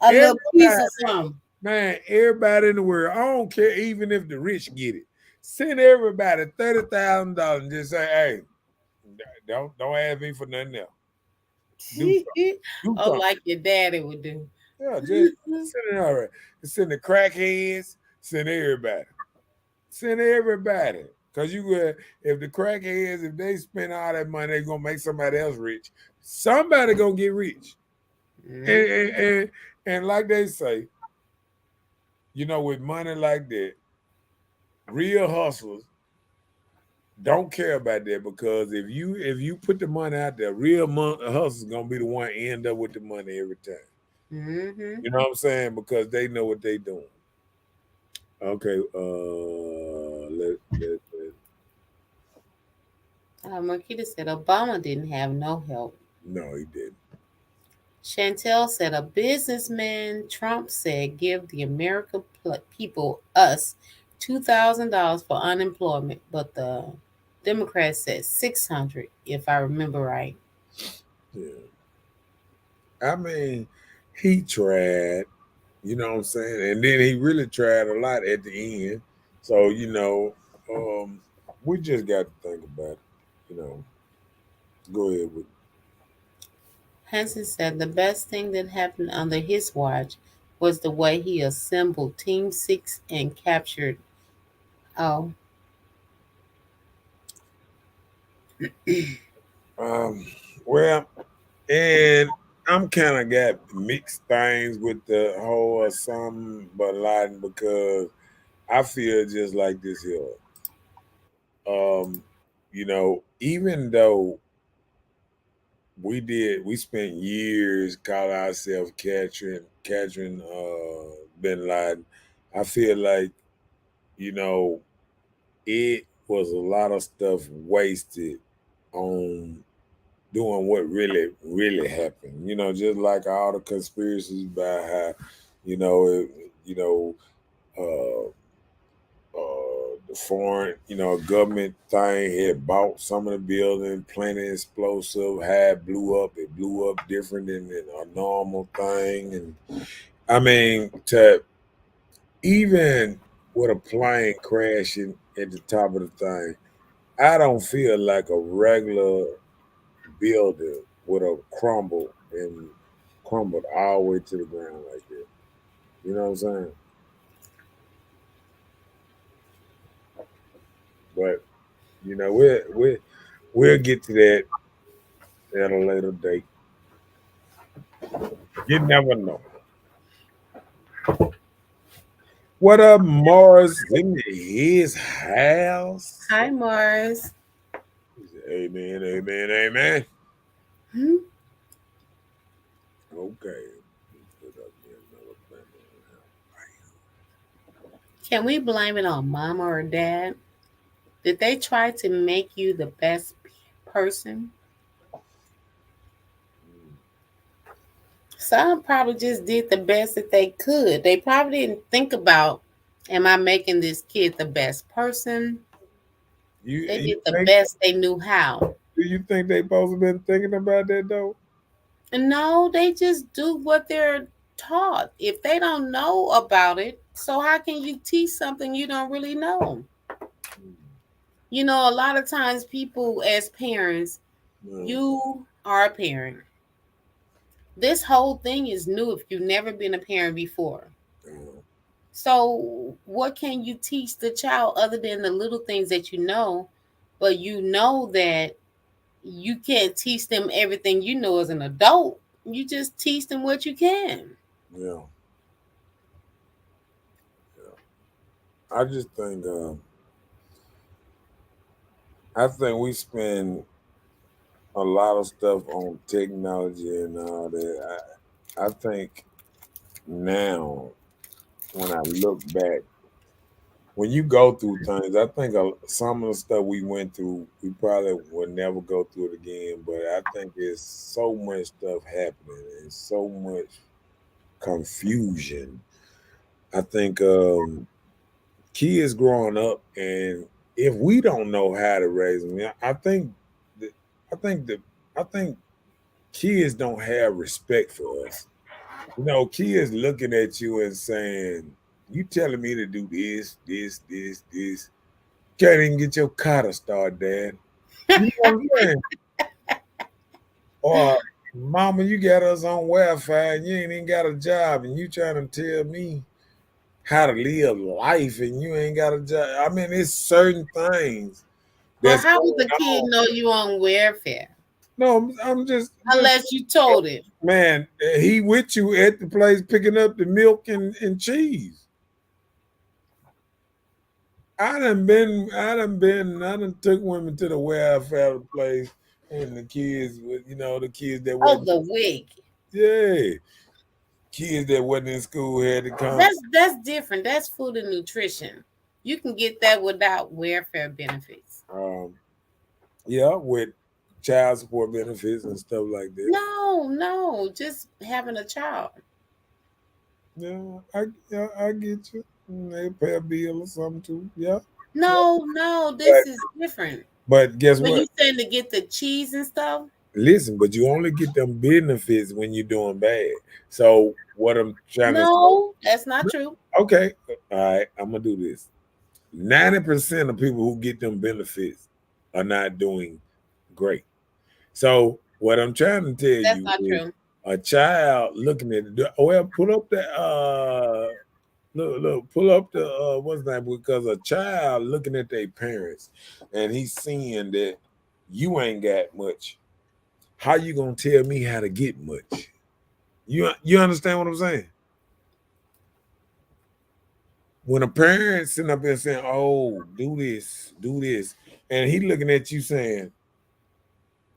A little piece everybody. of something. Man, everybody in the world, I don't care even if the rich get it. Send everybody $30,000 and just say, hey, don't ask me for nothing else. Do something. Do Oh, something. like your daddy would do. Yeah, just send it all right. Send the crackheads, send everybody. Send everybody. Cause if the crackheads, if they spend all that money, they're gonna make somebody else rich. Somebody gonna get rich. And Mhm. and, and, and like they say, with money like that, real hustlers don't care about that, because if you put the money out there, real hustlers gonna be the one end up with the money every time. Mhm. You know what I'm saying? Because they know what they doing. Okay, let Marquita said Obama didn't have no help. No, he didn't. Chantel said a businessman. Trump said give the American people us $2,000 for unemployment, but the Democrats said 600, if I remember right. Yeah. I mean, he tried, you know what I'm saying? And then he really tried a lot at the end. So, um, we just got to think about it. You know, go ahead with Hansen said the best thing that happened under his watch was the way he assembled Team Six and captured. Oh, well, and I'm kind of got mixed things with the whole Osama bin Laden because I feel just like this here. Um, even though we spent years calling ourselves catching bin Laden. I feel like, you know, it was a lot of stuff wasted on doing what really, really happened. Just like all the conspiracies about how, you know, it, you know, uh, the foreign, government thing had bought some of the building, planted explosive, had blew up. It blew up different than a normal thing, and I mean, to even with a plane crashing at the top of the thing, I don't feel like a regular building would have crumbled all the way to the ground like that. You know what I'm saying? But we'll get to that at a later date. You never know. What up, Morris? In his house. hi Mars. He said, amen, amen, amen. Hmm? Okay. Let's put up here another thing. Can we blame it on mama or dad? Did they try to make you the best person? Some probably just did the best that they could. They probably didn't think about, am I making this kid the best person? You They you did the think best they knew how. do you think they supposed to been thinking about that though? No, they just do what they're taught. If they don't know about it, so how can you teach something you don't really know? You know, a lot of times people as parents, No. you are a parent. This whole thing is new if you've never been a parent before. Uh, So, what can you teach the child other than the little things that you know? But you know that you can't teach them everything you know as an adult. You just teach them what you can. yeah, yeah. I just think I think we spend a lot of stuff on technology and all that. I think now when I look back, when you go through things, I think some of the stuff we went through, we probably will never go through it again. But I think there's so much stuff happening and so much confusion. I think kids growing up, and if we don't know how to raise them, that, I think that I think kids don't have respect for us. Kids looking at you and saying, "You telling me to do this, this, this, this." Can't even get your car to start, Dad. You know what I'm saying? Or, Mama, you got us on Wi-Fi and you ain't even got a job, and you trying to tell me how to live life, and you ain't got a job. I mean, it's certain things Well, that's how would the going kid on. know you on welfare No, I'm just unless you told him? man. He with you at the place picking up the milk and cheese. I done took women to the welfare place, and the kids, the kids that Oh, wasn't, the wig. yeah, kids that wasn't in school had to come. That's different. That's food and nutrition. You can get that without welfare benefits. Um, Yeah, with child support benefits and stuff like that. No, just having a child. Yeah, I get you. They pay a bill or something too. Yeah, yeah. No, But this is different. guess When what? you saying to get the cheese and stuff, Listen, but you only get them benefits when you're doing bad. So what I'm trying to say, no, that's not true. okay, all right, I'm gonna do this. 90% of people who get them benefits are not doing great. So what I'm trying to tell That's you not is true. a child looking at well, pull up that look, pull up the what's that? Because a child looking at their parents and he's seeing that you ain't got much. How you gonna tell me how to get much? You understand what I'm saying? When a parent sitting up there saying, "Oh, do this," and he looking at you saying,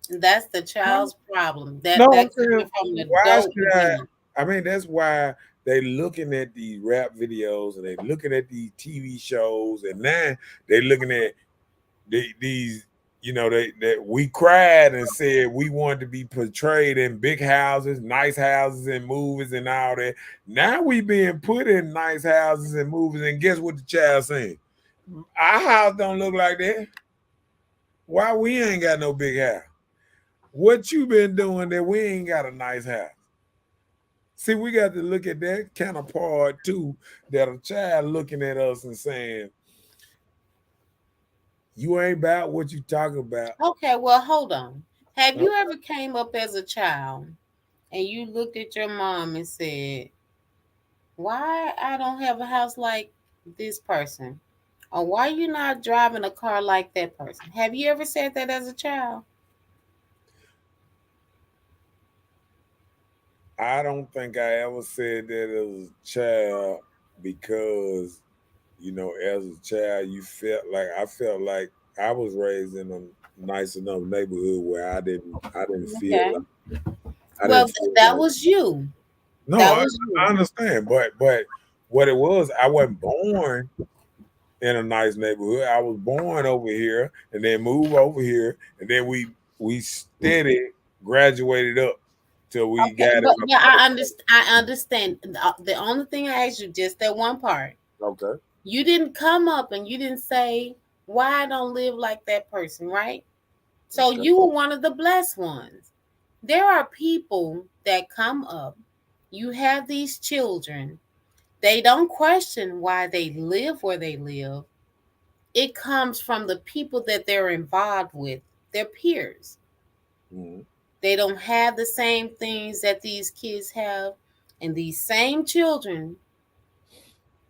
That's the "Huh?" child's problem. No, That I'm saying, coming from an why adult should I? beginning. I mean, that's why they looking at these rap videos and they looking at these TV shows, and now they looking at these. You know, that we cried and said we wanted to be portrayed in big houses, nice houses, and movies and all that. Now we being put in nice houses and movies, and guess what the child saying? Our house don't look like that. Why we ain't got no big house? What you been doing that we ain't got a nice house? See, we got to look at that kind of part too. That a child looking at us and saying, "You ain't about what you talking about." Okay, well, hold on. Have No, you ever came up as a child and you looked at your mom and said, "Why I don't have a house like this person?" Or why you not driving a car like that person? Have you ever said that as a child? I don't think I ever said that as a child because as a child, I felt like I was raised in a nice enough neighborhood where I didn't feel Okay. like I Well, didn't feel that like was you. no, That I, was I you. understand, but what it was, I wasn't born in a nice neighborhood. I was born over here and then moved over here, and then we steady graduated up till we Okay, got in but a yeah, place. I understand. The only thing I asked you just that one part. Okay, You didn't come up and you didn't say why I don't live like that person, right? So okay. you were one of the blessed ones. There are people that come up. You have these children. They don't question why they live where they live. It comes from the people that they're involved with, their peers. Mhm. They don't have the same things that these kids have. And these same children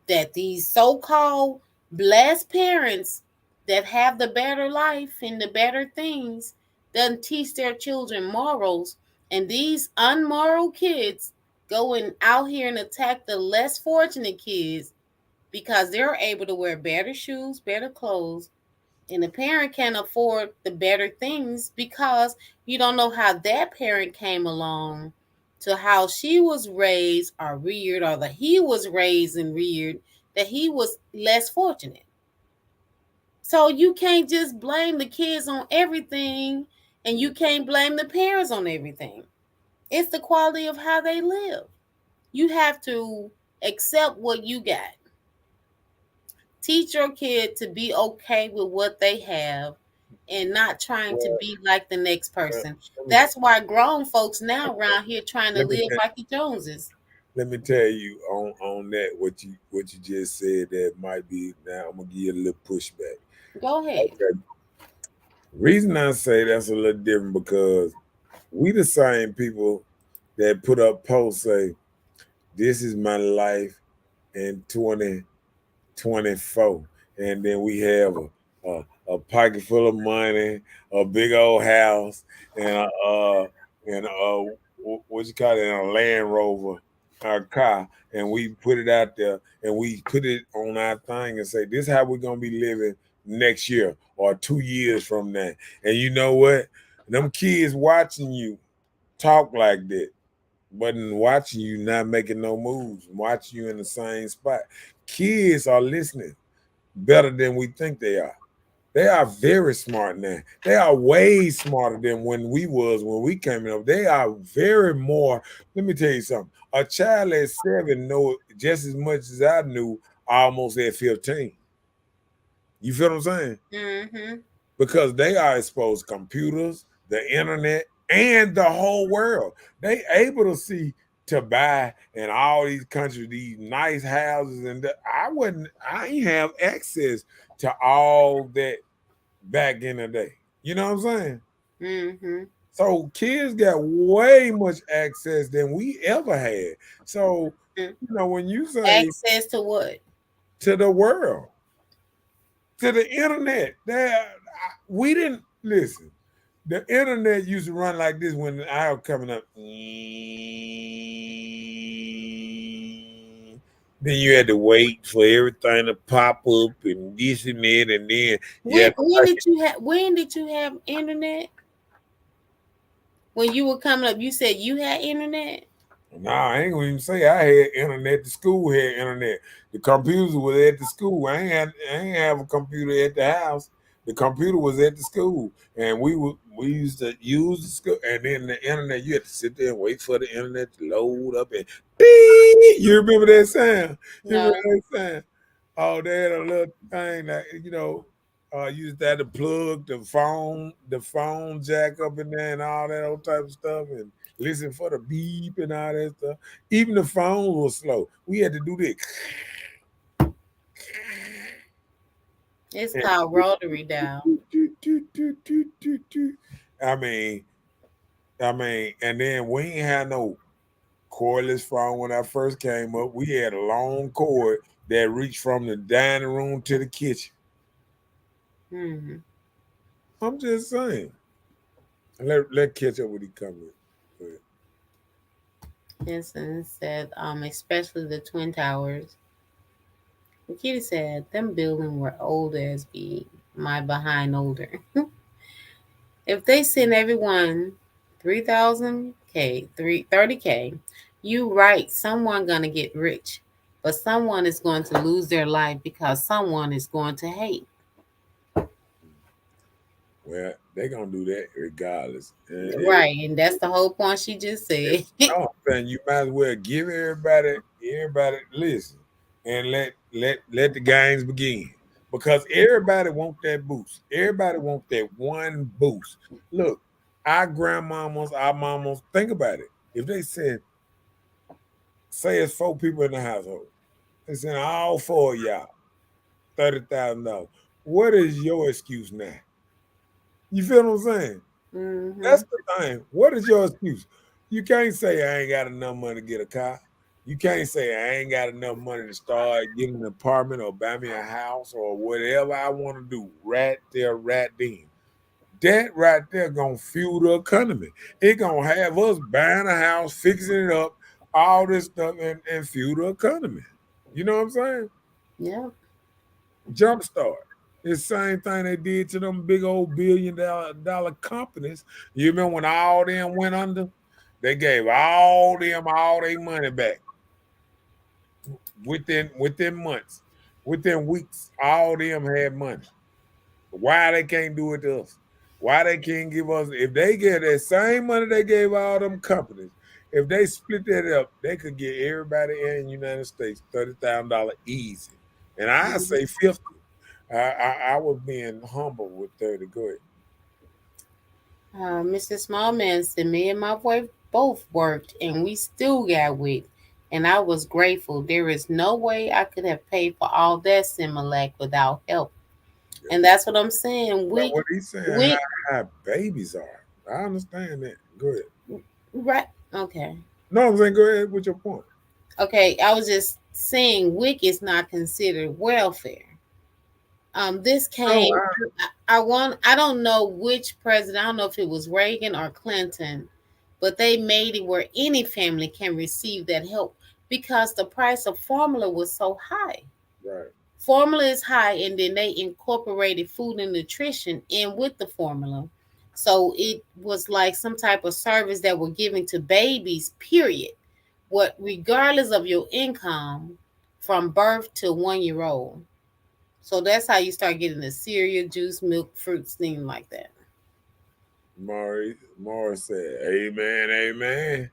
that these so-called blessed parents that have the better life and the better things doesn't teach their children morals, and these unmoral kids going out here and attack the less fortunate kids because they're able to wear better shoes, better clothes, and the parent can't afford the better things because you don't know how that parent came along to how she was raised or reared, or that he was raised and reared, that he was less fortunate. So you can't just blame the kids on everything, and you can't blame the parents on everything. It's the quality of how they live. You have to accept what you got. Teach your kid to be okay with what they have and not trying to Well, be like the next uh, person. let me That's why grown folks now around here trying to let me live tell, like the Joneses. let me tell you on that what you just said that might be. Now I'm gonna give you a little pushback. Go ahead. Okay, reason I say that's a little different because we the same people that put up posts say this is my life in 2024, and then we have a pocket full of money, a big old house, and what you call it, a Land Rover, our car, and we put it out there and we put it on our thing and say this is how we're gonna be living next year or 2 years from now. And you know what? Them kids watching you talk like that, but in watching you not making no moves, watching you in the same spot. Kids are listening better than we think they are. They are very smart now. They are way smarter than when we was when we came up. They are very more. Let me tell you something. A child at 7 know just as much as I knew almost at 15. You feel what I'm saying? Mm-hmm. Because they are exposed to computers, the internet, and the whole world. They able to see to buy in all these countries these nice houses, and I ain't have access to all that back in the day. You know what I'm saying? Mm-hmm. So kids got way much access than we ever had. So, when you say Access to what? to the world, to the internet, we didn't listen. The internet used to run like this when I was coming up. Then you had to wait for everything to pop up and this and that, and then yeah, When did you have internet? When you were coming up, you said you had internet? nah, I ain't gonna even say I had internet. The school had internet. The computers was at the school. I ain't have a computer at the house. The computer was at the school, and we used to use the school, and then the internet. You had to sit there and wait for the internet to load up and beep. You remember that sound? You No. remember that sound? Oh, they had a little thing that used to have to plug the phone jack up in there and all that old type of stuff, and listen for the beep and all that stuff. Even the phone was slow. We had to do this. It's called rotary dial. I mean, and then we ain't had no cordless phone when I first came up. We had a long cord that reached from the dining room to the kitchen. Mm-hmm. I'm just saying. Let catch up with you coming. Yes, and it said, especially the Twin Towers. Kitty said, them buildings were old as my behind older. If they send everyone 3,000 K, 30K, you right, someone gonna get rich. But someone is going to lose their life because someone is going to hate. Well, they're gonna do that regardless. Right, and that's the whole point she just said. No, I'm saying you might as well give everybody listen and let the games begin. Because everybody want that boost. Everybody want that one boost. Look, our grandmamas, our mamas, think about it. If they said, say it's 4 people in the household, they said all 4 of y'all, $30,000. What is your excuse now? You feel what I'm saying? Hmm. That's the thing. What is your excuse? You can't say I ain't got enough money to get a car. You can't say I ain't got enough money to start getting an apartment or buy me a house or whatever I want to do right there, right then. That right there gonna fuel the economy. It gonna have us buying a house, fixing it up, all this stuff, and fuel the economy. You know what I'm saying? Yeah. Jumpstart. It's the same thing they did to them big old billion dollar companies. You remember when all them went under? They gave all them all their money back within months, within weeks. All them had money. Why they can't do it to us? Why they can't give us? If they get that same money they gave all them companies, if they split that up, they could get everybody in the United States $30,000 easy. And I say 50. I was being humble with 30. Go ahead. Mr. Smallman said, me and my wife both worked and we still got weak. And I was grateful. There is no way I could have paid for all that Similac without help. And that's what I'm saying. But what he's saying, We, how babies are. I understand that. Go ahead. right. Okay. No, I'm saying go ahead with your point. Okay. I was just saying WIC is not considered welfare. This No, came, I don't know which president, I don't know if it was Reagan or Clinton, but they made it where any family can receive that help because the price of formula was so high. right. Formula is high, and then they incorporated food and nutrition in with the formula. So it was like some type of service that were given to babies, period. What regardless of your income from birth to 1 year old. So that's how you start getting the cereal, juice, milk, fruits, things like that. Morris said, "Amen, amen."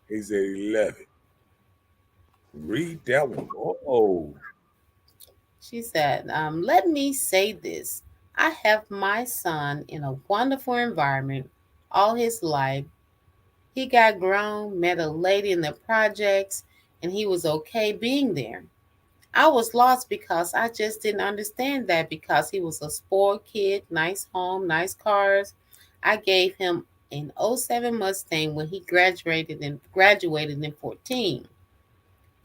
He said he left it. Read that one. Oh, She said, let me say this. I have my son in a wonderful environment all his life. He got grown, met a lady in the projects, and he was okay being there. I was lost because I just didn't understand that because he was a spoiled kid, nice home, nice cars. I gave him an '07 Mustang when he graduated in 14.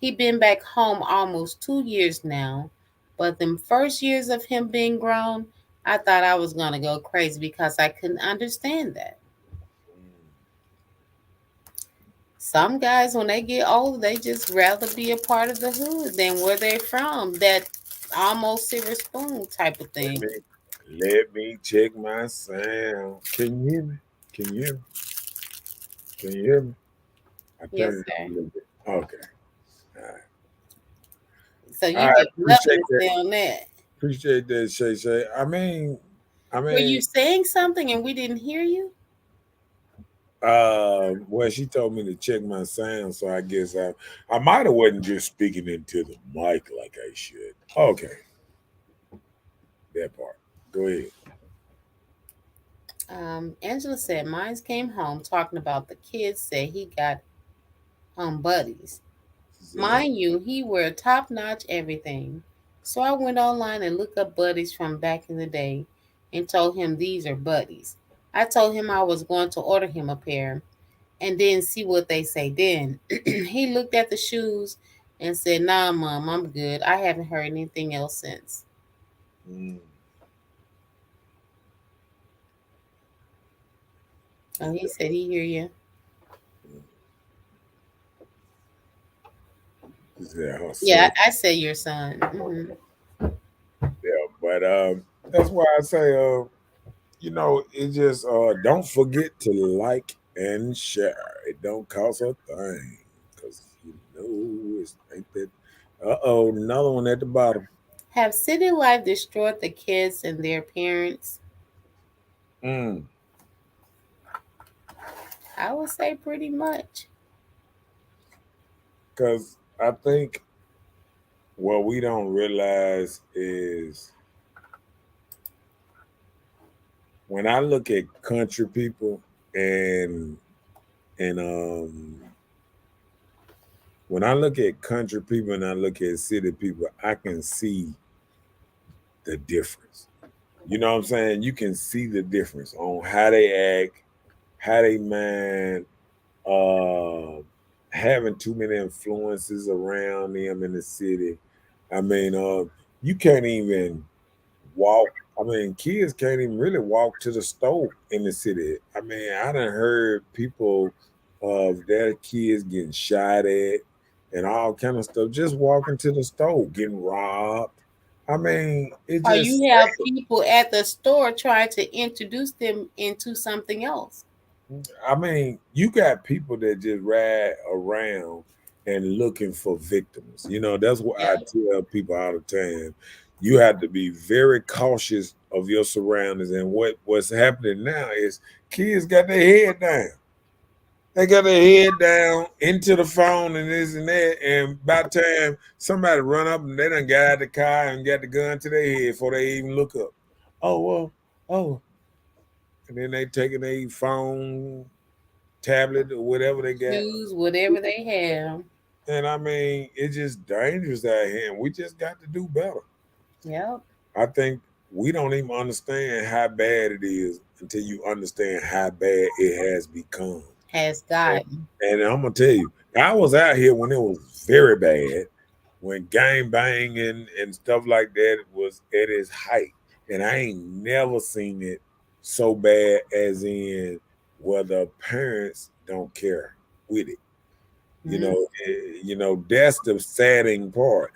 He been back home almost 2 years now, but them first years of him being grown, I thought I was gonna go crazy because I couldn't understand that. Some guys, when they get older, they just rather be a part of the hood than where they're from. That almost silver spoon type of let thing. me let me check my sound. Can you hear me? Can you hear me? Can you hear me? I Yes, turned it up sir. a little bit. Okay. All right. So All you right. just loving Appreciate to that. stay on that. Appreciate that, Shay Shay. I Were you mean, saying something and we didn't hear you? well, she told me to check my sound, so I guess I might have wasn't just speaking into the mic like I should. Okay, that part. Go ahead. Angela said, mine came home talking about the kids said he got buddies. She said, Mind you, he wear top notch everything. So I went online and looked up buddies from back in the day and told him these are buddies. I told him I was going to order him a pair and then see what they say then. He looked at the shoes and said, nah, mom, I'm good. I haven't heard anything else since. mm, Oh, he said he hear you. she said her Yeah, son. I said your son. Yeah, but that's why I say, it just don't forget to like and share. It don't cost a thing, cause it's ain't that. Another one at the bottom. Have city life destroyed the kids and their parents? Mm, I would say pretty much. cause I think what we don't realize is when I look at country people and and when I look at country people and I look at city people, I can see the difference. You know what I'm saying? You can see the difference on how they act, how they mind, uh, having too many influences around them in the city. I mean, you can't even walk. I mean, kids can't even really walk to the store in the city. I mean, I done heard people of their kids getting shot at and all kind of stuff just walking to the store, getting robbed. I mean, it Or just you have people at the store trying to introduce them into something else. I mean, you got people that just ride around and looking for victims. That's what I Yeah. tell people all the time. You have to be very cautious of your surroundings. And what's happening now is kids got their head down. They got their head down into the phone and this and that. And by the time somebody run up and they done got out the car and got the gun to their head before they even look up. Oh, well, oh. And then they taking their phone tablet or whatever they got. Shoes, whatever they have. And I mean, it's just dangerous out here. And we just got to do better. Yep. I think we don't even understand how bad it is until you understand how bad it has become. Has And, gotten. and I'm gonna tell you, I was out here when it was very bad, when gang banging and stuff like that was at its height. And I ain't never seen it so bad as in where the parents don't care with it. Mm. That's the saddening part.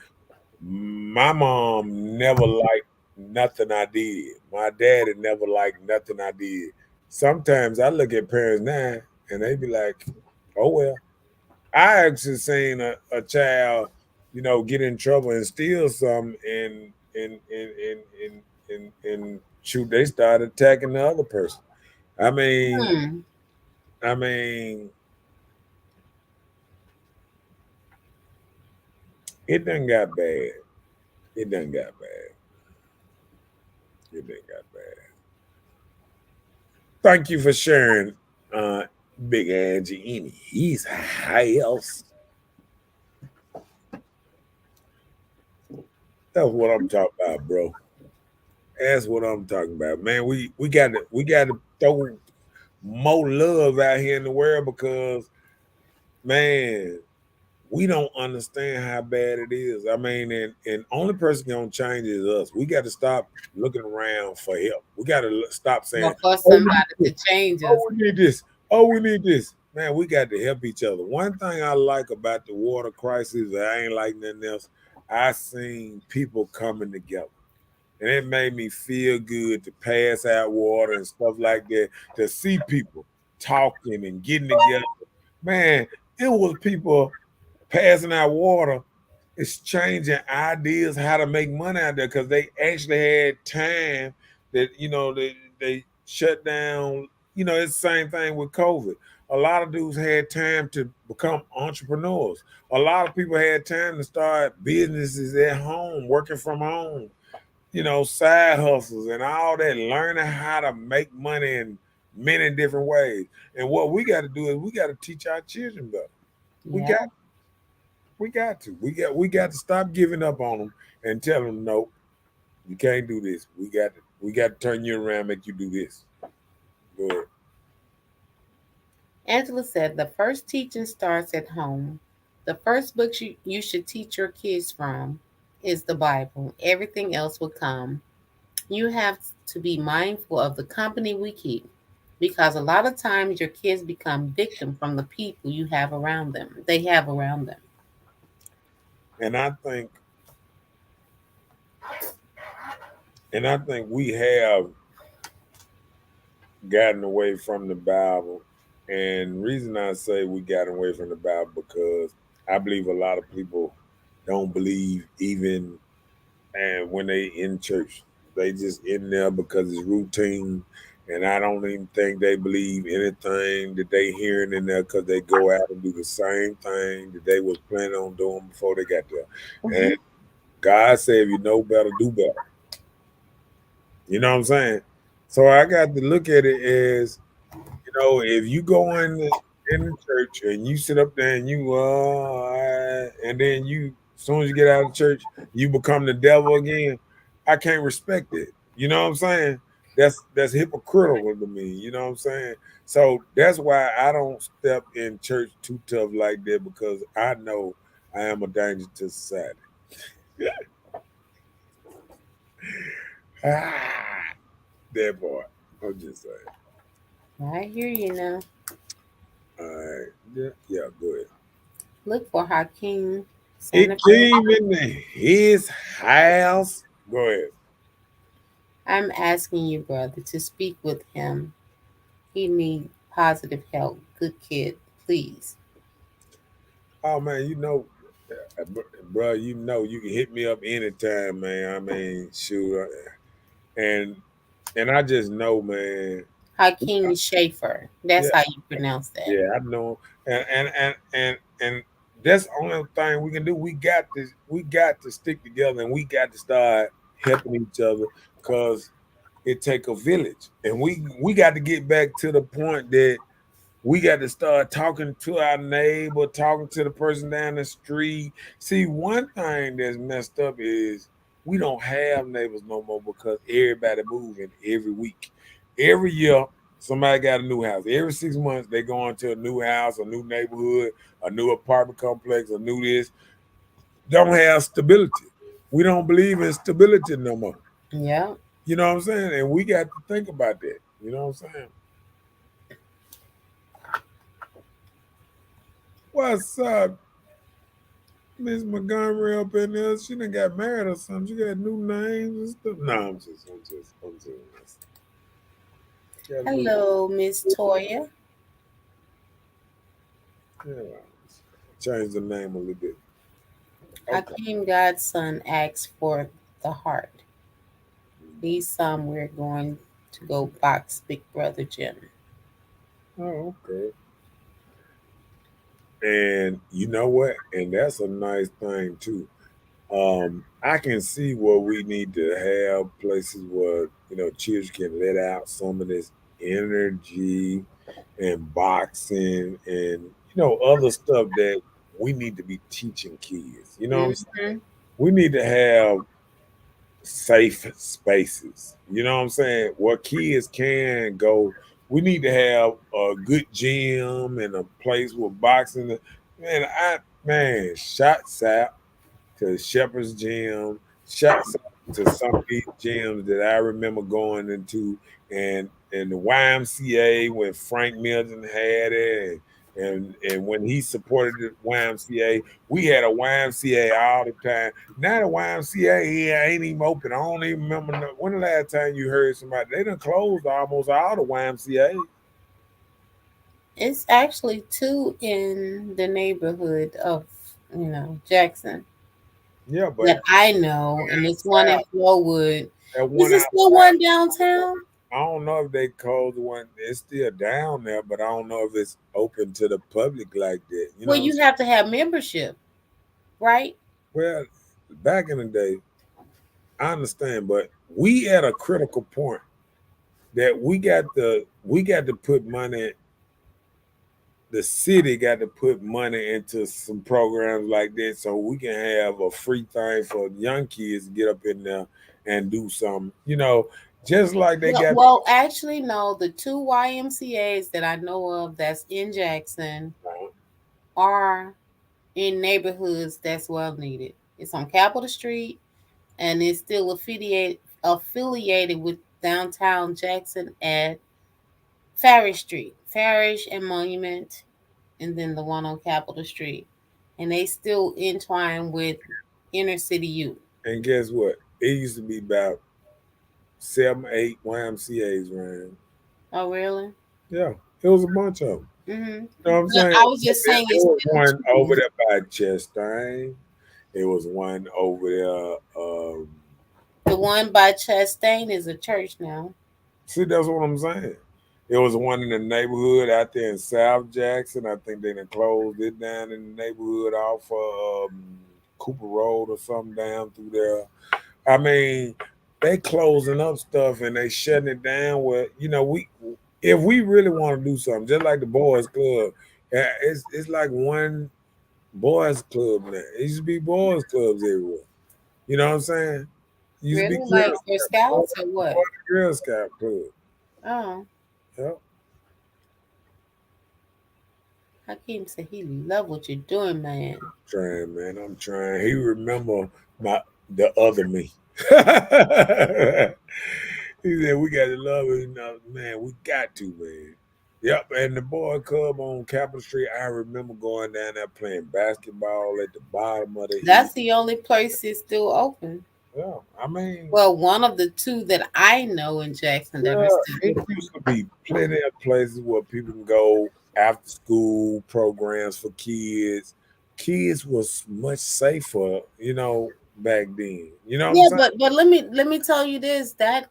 My mom never liked nothing I did. My daddy never liked nothing I did. Sometimes I look at parents now and they be like, oh well. I actually seen a child, get in trouble and steal something, and and shoot, they started attacking the other person. I mean, Hmm. I mean, it done got bad. It done got bad. It done got bad. Thank you for sharing, uh, Big Angie in his house. That's what I'm talking about, bro. That's what I'm talking about, man. We got to throw more love out here in the world because, man, we don't understand how bad it is. I mean, and only person gonna change is us. We got to stop looking around for help. We got to stop saying, Well, for "Oh, we need somebody this. to change Oh, us. we need this. Oh, we need this." Man, we got to help each other. One thing I like about the water crisis, I ain't like nothing else. I seen people coming together, and it made me feel good to pass out water and stuff like that. To see people talking and getting together, man, it was people passing out water, exchanging ideas how to make money out there because they actually had time that they shut down. It's the same thing with COVID. A lot of dudes had time to become entrepreneurs. A lot of people had time to start businesses at home, working from home. Side hustles and all that, learning how to make money in many different ways. And what we got to do is we got to teach our children better. We Yeah. got we got to. We got to stop giving up on them and tell them no, you can't do this. We got to turn you around, make you do this. Go ahead. Angela said the first teaching starts at home. The first book you should teach your kids from is the Bible. Everything else will come. You have to be mindful of the company we keep because a lot of times your kids become victim from the people you have around them. They have around them. And I think we have gotten away from the Bible. And the reason I say we got away from the Bible because I believe a lot of people don't believe even and when they in church. They just in there because it's routine. And I don't even think they believe anything that they hearing in there because they go out and do the same thing that they was planning on doing before they got there. And Hmm. God said, if you know better, do better. You know what I'm saying? So I got to look at it as, if you go in the church and you sit up there and and then as soon as you get out of church, you become the devil again. I can't respect it. You know what I'm saying? That's hypocritical to me. You know what I'm saying? So that's why I don't step in church too tough like that because I know I am a danger to society. Ah, that part. I'm just saying. I hear you now. All right. Yeah, yeah, go ahead. Look for Hakeem It Santa Fe. came into his house. Go ahead. I'm asking you, brother, to speak with him. He need positive help. Good kid, please. Oh man, bro, you can hit me up anytime, man. I mean, shoot, and I just know, man. Hakeem Schaefer. That's Yeah, how you pronounce that. yeah, I know, and that's the only thing we can do. We got to stick together, and we got to start helping each other, cause it take a village, and we got to get back to the point that we got to start talking to our neighbor, talking to the person down the street. See, one thing that's messed up is we don't have neighbors no more because everybody moving every week. Every year, somebody got a new house. Every 6 months, they go into a new house, a new neighborhood, a new apartment complex, a new this. Don't have stability. We don't believe in stability no more. Yeah. You know what I'm saying? And we got to think about that. You know what I'm saying? What's up, Miss Montgomery up in there? She done got married or something. She got new names and stuff. No, I'm just. Got a new, Hello, Miss Toya. yeah. Change the name a little bit. Okay. Hakeem Godson asked for the heart. He's somewhere going to go box Big Brother Jim. Oh, okay. And you know what? And that's a nice thing too. I can see where we need to have places where children can let out some of this energy and boxing and other stuff that we need to be teaching kids. You know what I'm saying? Hmm. We need to have safe spaces. You know what I'm saying? Where kids can go. We need to have a good gym and a place with boxing. Man, shots out to Shepherd's Gym. Shouts out to some of these gyms that I remember going into, and the YMCA when Frank Milton had it, and when he supported the YMCA, we had a YMCA all the time. Now the YMCA ain't even open. I don't even remember when the last time you heard somebody. They done closed almost all the YMCA. It's actually two in the neighborhood of, Jackson Yeah, but that I know, and it's one in Flowood. that Is one there still outside. one downtown? I don't know if they closed the one. It's still down there, but I don't know if it's open to the public like that. You know Well, what I'm you saying? have to have membership, right? Well, back in the day, I understand, but we at a critical point that we got to put money. The city got to put money into some programs like that so we can have a free thing for young kids to get up in there and do something. Just like they Well, got. well, actually, no. The two YMCA's that I know of that's in Jackson are in neighborhoods that's well needed. It's on Capitol Street, and it's still affiliated with downtown Jackson at Farish Street, Farish and Monument, and then the one on Capitol Street, and they still entwine with inner city youth. And guess what? It used to be about 7, 8 YMCA's around. Oh, really? Yeah, it was a bunch of them. Hmm. You know what I'm But saying? I was just saying There it's was still one over two. there by Chastain. There was one over there. The one by Chastain is a church now. See, that's what I'm saying. There was one in the neighborhood out there in South Jackson. I think they done closed it down in the neighborhood off of Cooper Road or something down through there. I mean, they closing up stuff and they shutting it down. Where we if we really want to do something, just like the boys club, it's like one boys club now. It used to be boys clubs everywhere. You know what I'm saying? It used to be Really? Like for Boy, scouts or what? Girl Scout club. Oh, Yep. Hakeem said he love what you're doing, man. Trying, man. I'm trying. He remember the other me. He said we got to love it, man. We got to, man. Yep, and the boy club on Capitol Street, I remember going down there playing basketball at the bottom of the hill. That's the only place it's still open. Yeah, I mean, Well, one of the two that I know in Jackson that are yeah, still it open. used to be plenty of places where people can go after school programs for kids. Kids was much safer, back then. You know what I'm Yeah, saying? but let me tell you this, that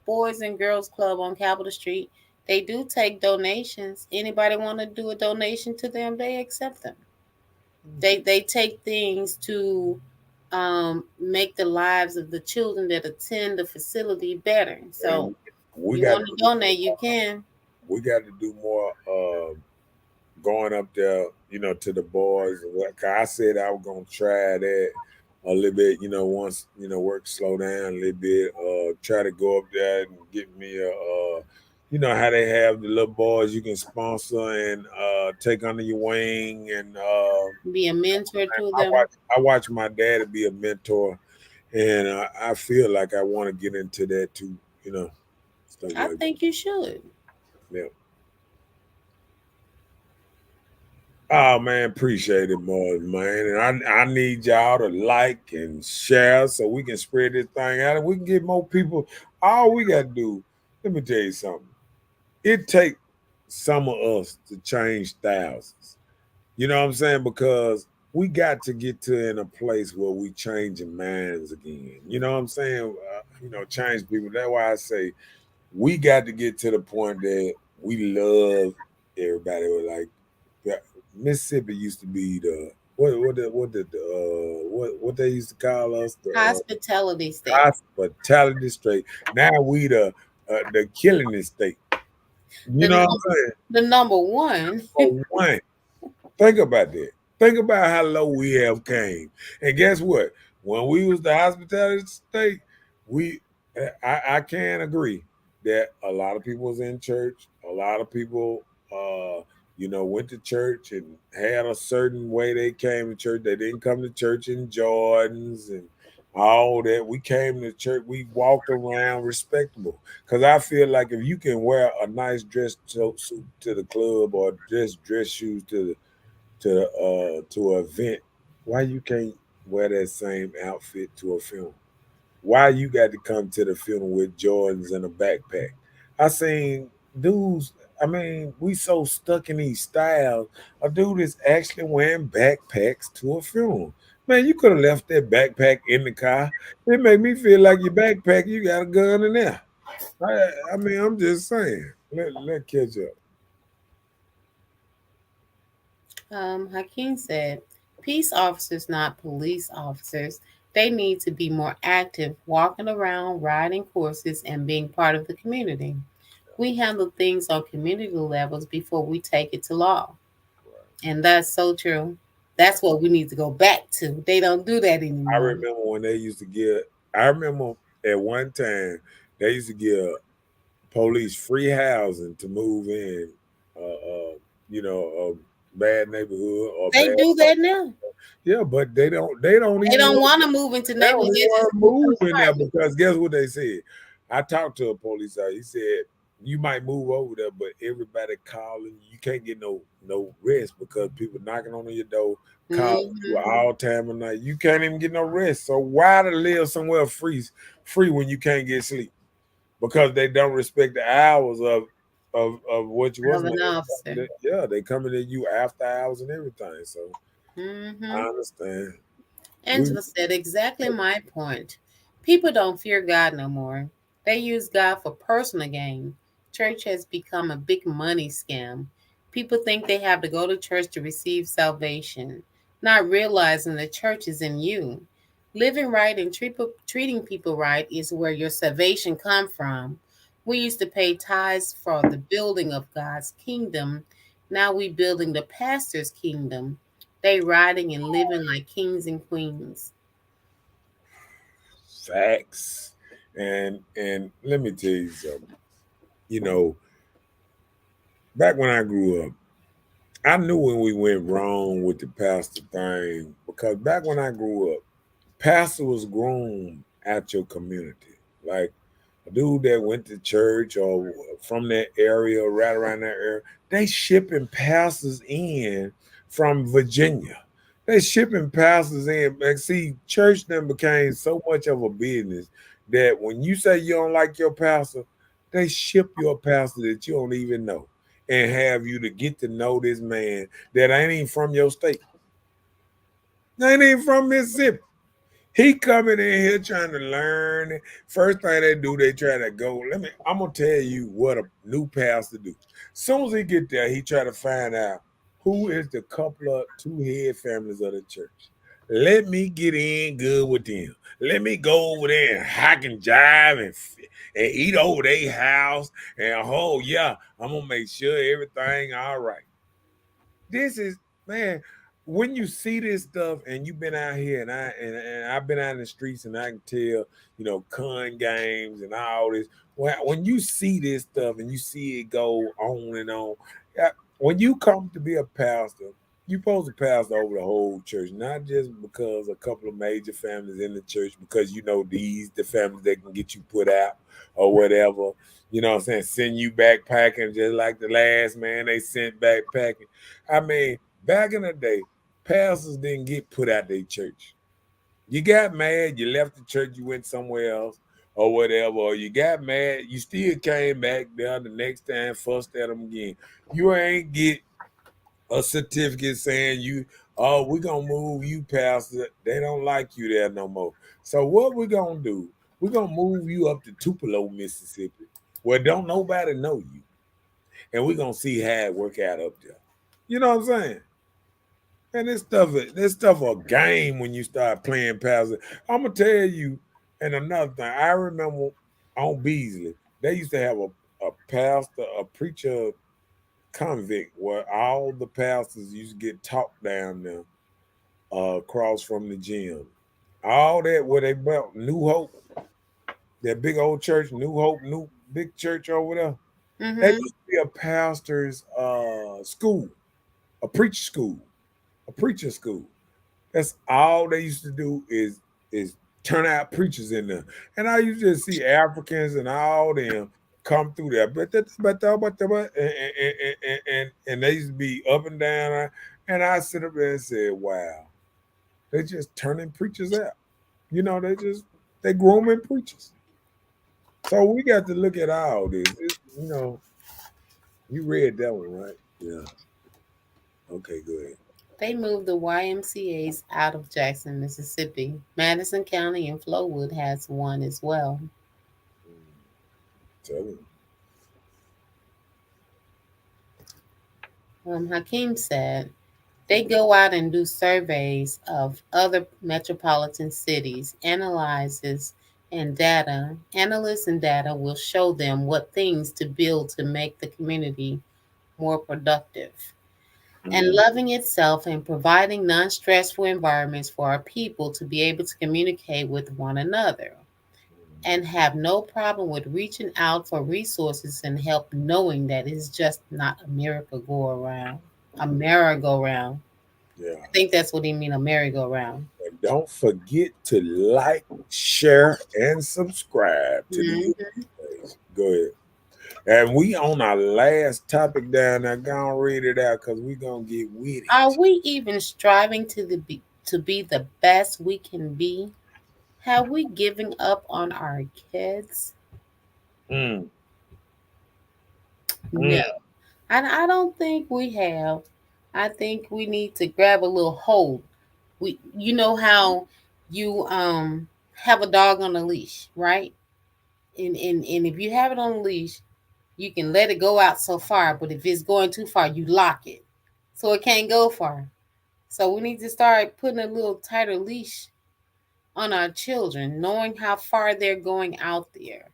Boys and Girls Club on Capitol Street, they do take donations. Anybody want to do a donation to them, they accept them. They take things to make the lives of the children that attend the facility better. So And we you got want to to do donate, you can. we got to do more going up there, to the boys. And 'cause I said I was gonna try that a little bit, once work slow down a little bit. Try to go up there and get me how they have the little boys you can sponsor and take under your wing. And Be a mentor to I them. watch I watch my dad be a mentor, and I feel like I want to get into that too. Stuff I like think you should. that. Oh man, appreciate it more, man. And I need y'all to like and share so we can spread this thing out and we can get more people. All we gotta do, let me tell you something. It take some of us to change thousands. You know what I'm saying? Because we got to get to in a place where we changing minds again. You know what I'm saying? Change people. That's why I say we got to get to the point that we love everybody. Yeah, Mississippi used to be the what they used to call us the Hospitality state. hospitality state. Now we the killing state. You The know what number I'm saying? the number one. For one. Think about that. Think about how low we have came. And guess what? When we was the hospitality state, we I can agree that a lot of people was in church. A lot of people went to church and had a certain way they came to church. They didn't come to church in Jordans and all that. We came to church, we walked around respectable. Cause I feel like if you can wear a nice suit to the club or just dress shoes to an event, why you can't wear that same outfit to a funeral? Why you got to come to the funeral with Jordans and a backpack? I seen dudes. I mean, we so stuck in these styles. A dude is actually wearing backpacks to a funeral. Man, you could have left that backpack in the car. It made me feel like your backpack, you got a gun in there. I mean, I'm just saying. Let catch up. Hakeem said, peace officers, not police officers. They need to be more active, walking around, riding courses, and being part of the community. We handle things on community levels before we take it to law. And that's so true. That's what we need to go back to. They don't do that I anymore. remember when they used to give. I remember at one time they used to give police free housing to move in, a bad neighborhood or They bad. do that now. Yeah, but they don't. They don't They even. don't want to move into They don't neighborhoods. even They want just to move to move in there apartments. because guess what they said? I talked to a police officer. He said you might move over there, but everybody calling you can't get no rest because people knocking on your door, calling you Hmm. all time of night. You can't even get no rest. So why to live somewhere free when you can't get sleep? Because they don't respect the hours of what you was Of an officer. yeah, they coming at you after hours and everything. So I Hmm. understand. We Angela said exactly my point. People don't fear God no more. They use God for personal gain. Church has become a big money scam. People think they have to go to church to receive salvation, not realizing the church is in you. Living right and treating people right is where your salvation comes from. We used to pay tithes for the building of God's kingdom. Now we building the pastor's kingdom. They riding and living like kings and queens. facts. And let me tell you something. You know, back when I grew up, I knew when we went wrong with the pastor thing because back when I grew up, pastor was grown at your community. Like a dude that went to church or from that area, right around that area, they shipping pastors in from Virginia. They shipping pastors in. Like, see, church then became so much of a business that when you say you don't like your pastor, they ship your pastor that you don't even know and have you to get to know this man that ain't even from your state. Ain't even from Mississippi. He coming in here trying to learn. First thing they do, they try to go. I'm gonna tell you what a new pastor do. Soon as he get there, he try to find out who is the couple of two head families of the church. Let me get in good with them. Let me go over there and hack and jive and eat over their house. And oh yeah, I'm gonna make sure everything all right. This is man. When you see this stuff and you've been out here and I've been out in the streets and I can tell, con games and all this. When you see this stuff and you see it go on and on, yeah, when you come to be a pastor, you're supposed to pastor over the whole church, not just because a couple of major families in the church, because these the families that can get you put out or whatever. You know what I'm saying? Send you backpacking just like the last man they sent backpacking. I mean, back in the day, pastors didn't get put out their church. You got mad, you left the church, you went somewhere else or whatever, or you got mad, you still came back there the next time, fussed at them again. You ain't get a certificate saying Oh, we're gonna move you past it. They don't like you there no more. So what we gonna do? We're gonna move you up to Tupelo, Mississippi, where don't nobody know you. And we're gonna see how it work out up there. You know what I'm saying? And this stuff a game when you start playing past it. I'm gonna tell you, and another thing, I remember on Beasley, they used to have a pastor, a preacher convict where all the pastors used to get talked down there across from the gym. All that where they built New Hope, that big old church, New Hope, new big church over there. That Mm-hmm. used to be a pastor's school, a preacher school, a preacher school. That's all they used to do is turn out preachers in there. And I used to see Africans and all them come through there. And they used to be up and down. And I sit up there and said, wow, they just turning preachers out. They grooming preachers. So we got to look at all this. You read that one, right? Yeah. Okay, go ahead. They moved the YMCA's out of Jackson, Mississippi. Madison County and Flowood has one as well. Mm, tell me. Hakeem said they go out and do surveys of other metropolitan cities, analyzes and data. Analysts and data will show them what things to build to make the community more productive and Mm, loving itself and providing non stressful environments for our people to be able to communicate with one another mm, and have no problem with reaching out for resources and help, knowing that it's just not a miracle go around, a merry-go-round. yeah. I think that's what he mean, a merry-go-round. And don't forget to like, share, and subscribe to the Mhm. YouTube page. Go ahead. And we on our last topic down there. Go and read it out because we gonna get with Are it. we even striving to be the best we can be? Have we given up on our kids? Mm, No. mm, I don't think we have. I think we need to grab a little hold. You know how you have a dog on a leash, right? And if you have it on a leash, you can let it go out so far, but if it's going too far, you lock it. So it can't go far. So we need to start putting a little tighter leash on our children, knowing how far they're going out there.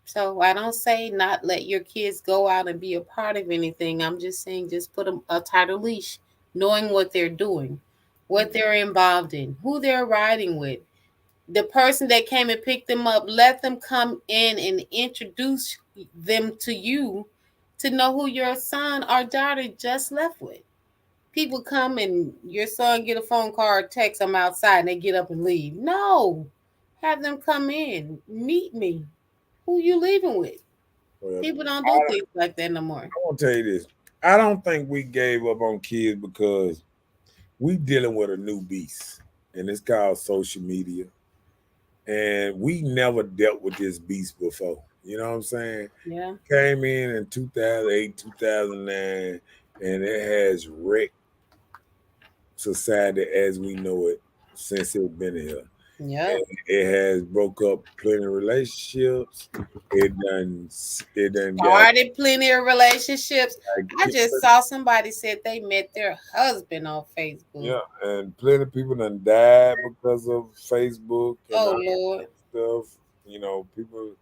So I don't say not let your kids go out and be a part of anything. I'm just saying just put a tighter leash, knowing what they're doing, what they're involved in, who they're riding with. The person that came and picked them up, let them come in and introduce them to you to know who your son or daughter just left with. People come and your son get a phone call or text, I'm outside, and they get up and leave. No, have them come in, meet me. Who you leaving with? well, People don't do I things like that no more. want to tell you this. I don't think we gave up on kids because we dealing with a new beast, and it's called social media. And we never dealt with this beast before. You know what I'm saying? Yeah. Came in 2008, 2009, and it has wrecked society as we know it since it's been here. Yep. It has broke up plenty of relationships. It done got Started plenty of relationships. like I just saw somebody said they met their husband on Facebook. yeah, and plenty of people done died because of Facebook and Oh all Lord. stuff. People,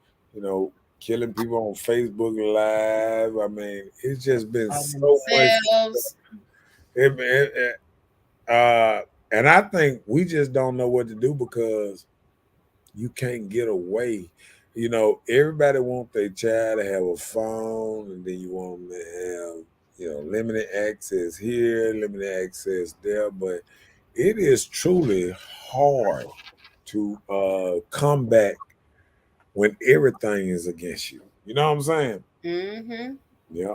killing people on Facebook Live. I mean, it's just been By so much. themselves. It, it, and I think we just don't know what to do because you can't get away. Everybody want their child to have a phone, and then you want them to have, limited access here, limited access there. But it is truly hard to come back when everything is against you. You know what I'm saying? Mm-hmm. Yeah.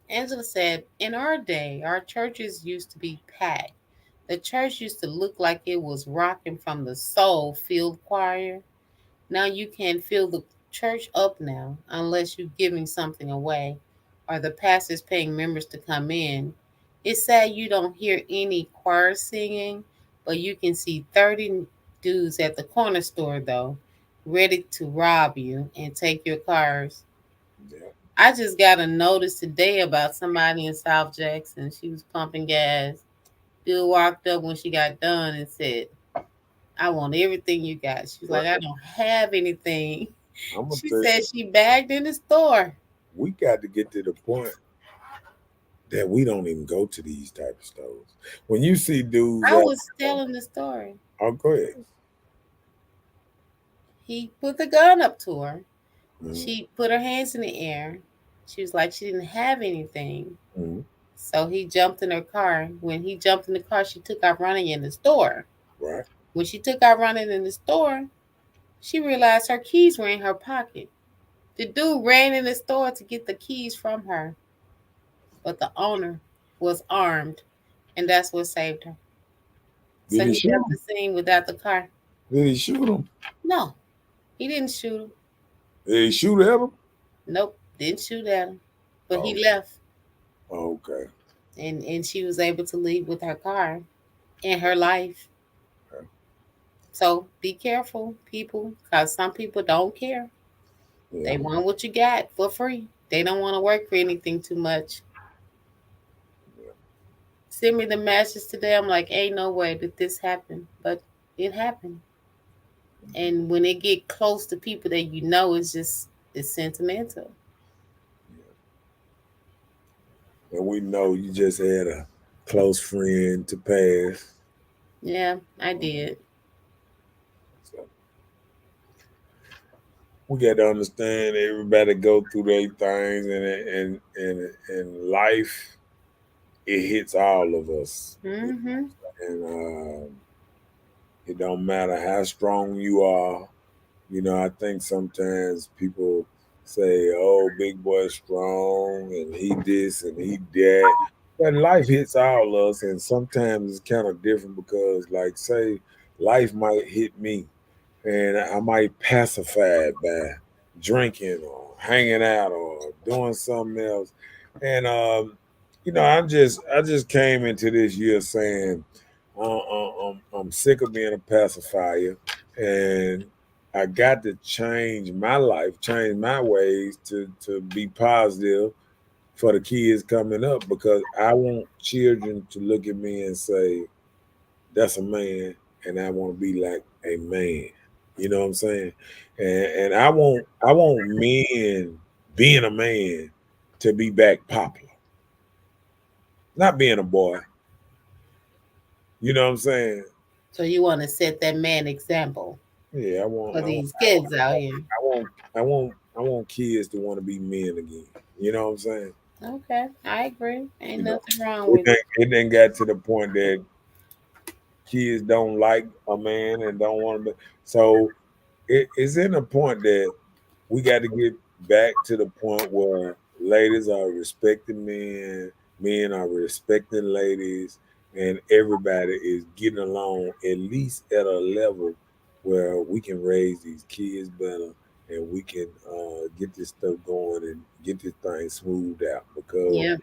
Angela said, in our day, our churches used to be packed. The church used to look like it was rocking from the soul filled choir. Now you can't fill the church up now unless you're giving something away or the pastor's paying members to come in. It's sad you don't hear any choir singing, but you can see 30 dudes at the corner store though, ready to rob you and take your cars. Yeah. I just got a notice today about somebody in South Jackson. She was pumping gas. Dude walked up when she got done and said, I want everything you got. She was like, I Right. don't have anything. I'm gonna She tell said you, she bagged in the store. we got to get to the point that we don't even go to these type of stores. When you see dudes I out, was telling the story. oh, go ahead. He put the gun up to her. Mhm, She put her hands in the air. She was like she didn't have anything. mhm. So he jumped in her car. When he jumped in the car, she took out running in the store. Right. When she took out running in the store, she realized her keys were in her pocket. The dude ran in the store to get the keys from her, but the owner was armed, and that's what saved her. Did So he he shoot left the him? scene without the car. Did he shoot him? No, he didn't shoot him. Did he shoot at him? Nope, didn't shoot at him. But Oh, he left, okay. and she was able to leave with her car and her life. Okay. So be careful, people, because some people don't care. Yeah. They want what you got for free. They don't want to work for anything too much. Yeah. Send me the message today. I'm like, ain't no way that this happened, but it happened. And when it get close to people that you know, it's sentimental. And we know you just had a close friend to pass. Yeah, I did. So we got to understand everybody go through their things, and life it hits all of us. Mm-hmm. And it don't matter how strong you are. I think sometimes people say, "Oh, big boy strong, and he this and he that." But life hits all of us, and sometimes it's kind of different because, like, say, life might hit me, and I might pacify it by drinking or hanging out or doing something else. And I just came into this year saying I'm sick of being a pacifier, and I got to change my life, change my ways to be positive for the kids coming up because I want children to look at me and say, "That's a man," and I want to be like a man. You know what I'm saying? And I want men being a man to be back popular, not being a boy. You know what I'm saying? So you want to set that man example Yeah, for these kids out here. I want, I want kids to want to be men again. You know what I'm saying? Okay, I agree. Ain't You know, nothing wrong it with it. didn't, it didn't get to the point that kids don't like a man and don't want to. So it's in a point that we got to get back to the point where ladies are respecting men, men are respecting ladies, and everybody is getting along at least at a level where we can raise these kids better and we can get this stuff going and get this thing smoothed out because Yeah,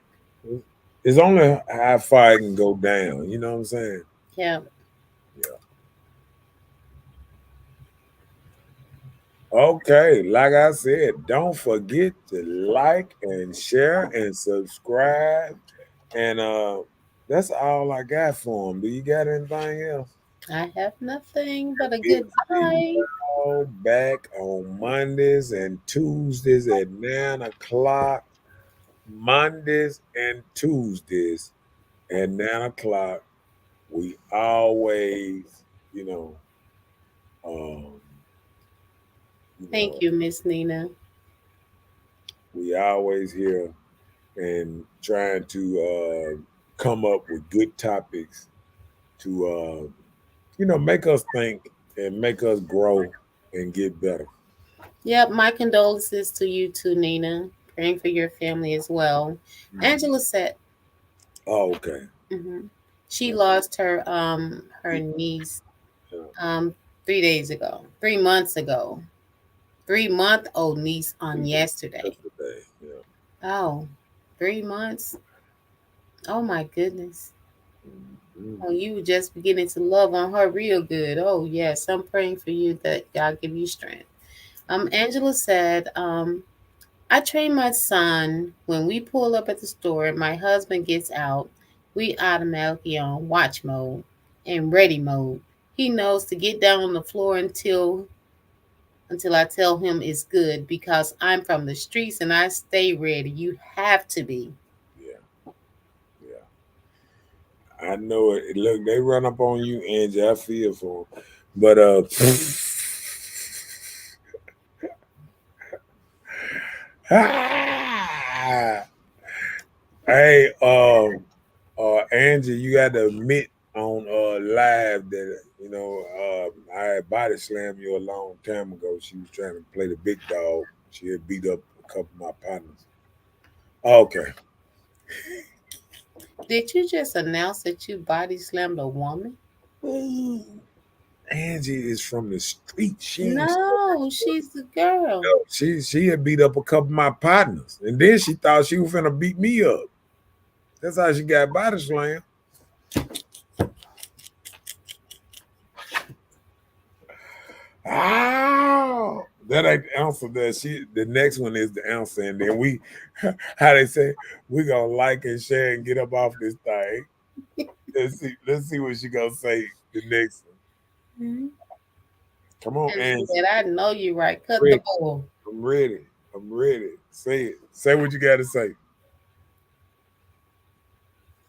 it's only how far it can go down. You know what I'm saying? yeah. Yeah. Okay, like I said, don't forget to like and share and subscribe. And that's all I got for them. Do you got anything else? I have nothing but a We'll good see night. y'all back on Mondays and Tuesdays at 9 o'clock. Mondays and Tuesdays at 9 o'clock. We always, you know, um, you Thank know, you, Miss Nina. we always here and trying to come up with good topics to make us think and make us grow and get better. Yep, my condolences to you too, Nina. Praying for your family as well. Mhm. Angela said, Oh, okay. she lost her niece Yeah. um 3 days ago, 3 months ago, 3 month old niece on yesterday. Yesterday. Yeah. Oh, 3 months. Oh my goodness. Mm. Oh, you were just beginning to love on her real good. Oh yes, I'm praying for you that God give you strength. Angela said, I train my son when we pull up at the store and my husband gets out, we automatically on watch mode and ready mode. He knows to get down on the floor until I tell him it's good because I'm from the streets and I stay ready. You have to be. Yeah, yeah. I know it. Look, they run up on you, Angie. I feel for them. But hey, Angie, you got to admit on live that I had body slammed you a long time ago. She was trying to play the big dog. She had beat up a couple of my partners. Okay. Did you just announce that you body slammed a woman? Ooh, Angie is from the street. She ain't No, she's the girl. she had beat up a couple of my partners, and then she thought she was finna beat me up. That's how she got body slammed. Oh, that ain't the answer. That the next one is the answer, and then we, how they say, we gonna like and share and get up off this thing. Let's see what she gonna say the next one. Mhm. Come on, And Angie. said, I know you right. Cut the Ready. bull. I'm ready. I'm ready. Say it. Say what you gotta say.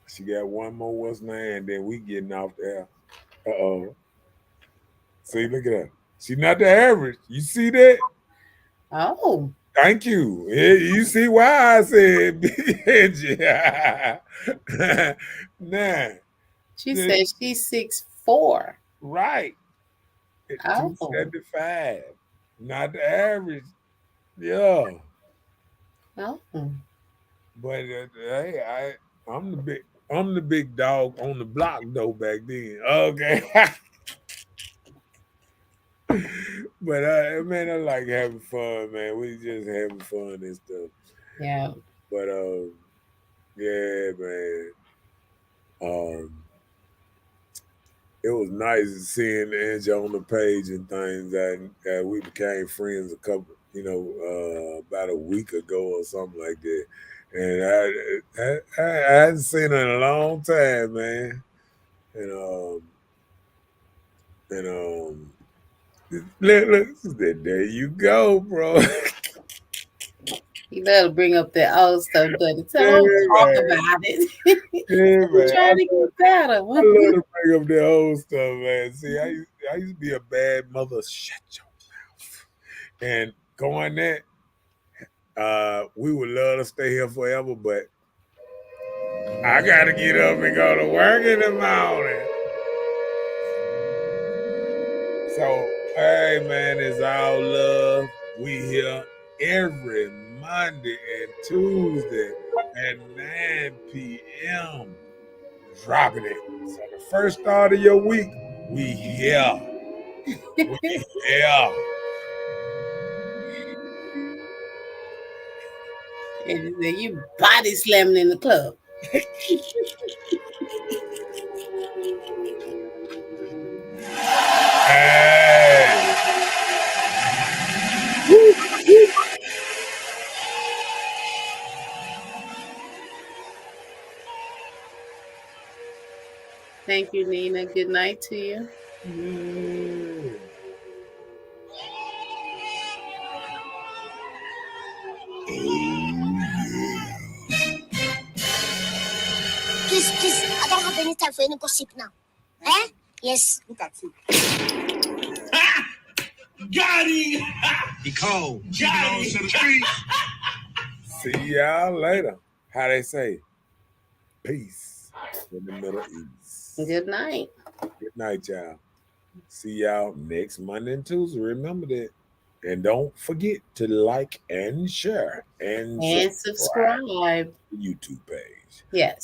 She got one more what's name, and then we getting off there. Uh-oh. See, look at her. She's not the average. You see that? Oh, Thank you. You see why I said Angie. Nah. she said she's 6'4". Right. Oh, 275. Not the average. Yeah. oh. But hey, I'm the big dog on the block though back then. Okay. But man, I like having fun, man. We just having fun and stuff. Yeah. But yeah, man. Um, it was nice seeing Angie on the page and things, and we became friends a couple, about a week ago or something like that. And I hadn't seen her in a long time, man. And and look, there you go, bro. You better bring up that old stuff, buddy. Tell Yeah, don't talk man. about it. Yeah, We're man. trying to get better. I love to bring up the old stuff, man. See, I used to be a bad mother. Shut your mouth. And going that, we would love to stay here forever, but I gotta get up and go to work in the morning. So, hey, man, it's all love. We here every Monday and Tuesday at 9 p.m. dropping it. So the first start of your week, we here. We here. And then you body slamming in the club. Hey. Woo, woo. Thank you, Nina. Good night to you. Mm. Please, I don't have any time for any gossip now. Eh? Yes. Look at you. Got him! He cold. Got him! To the street. See y'all later. How they say? Peace in the Middle East. Good night. Good night, y'all. See y'all next Monday and Tuesday. Remember that. And don't forget to like and share and And subscribe subscribe. to the YouTube page. Yes.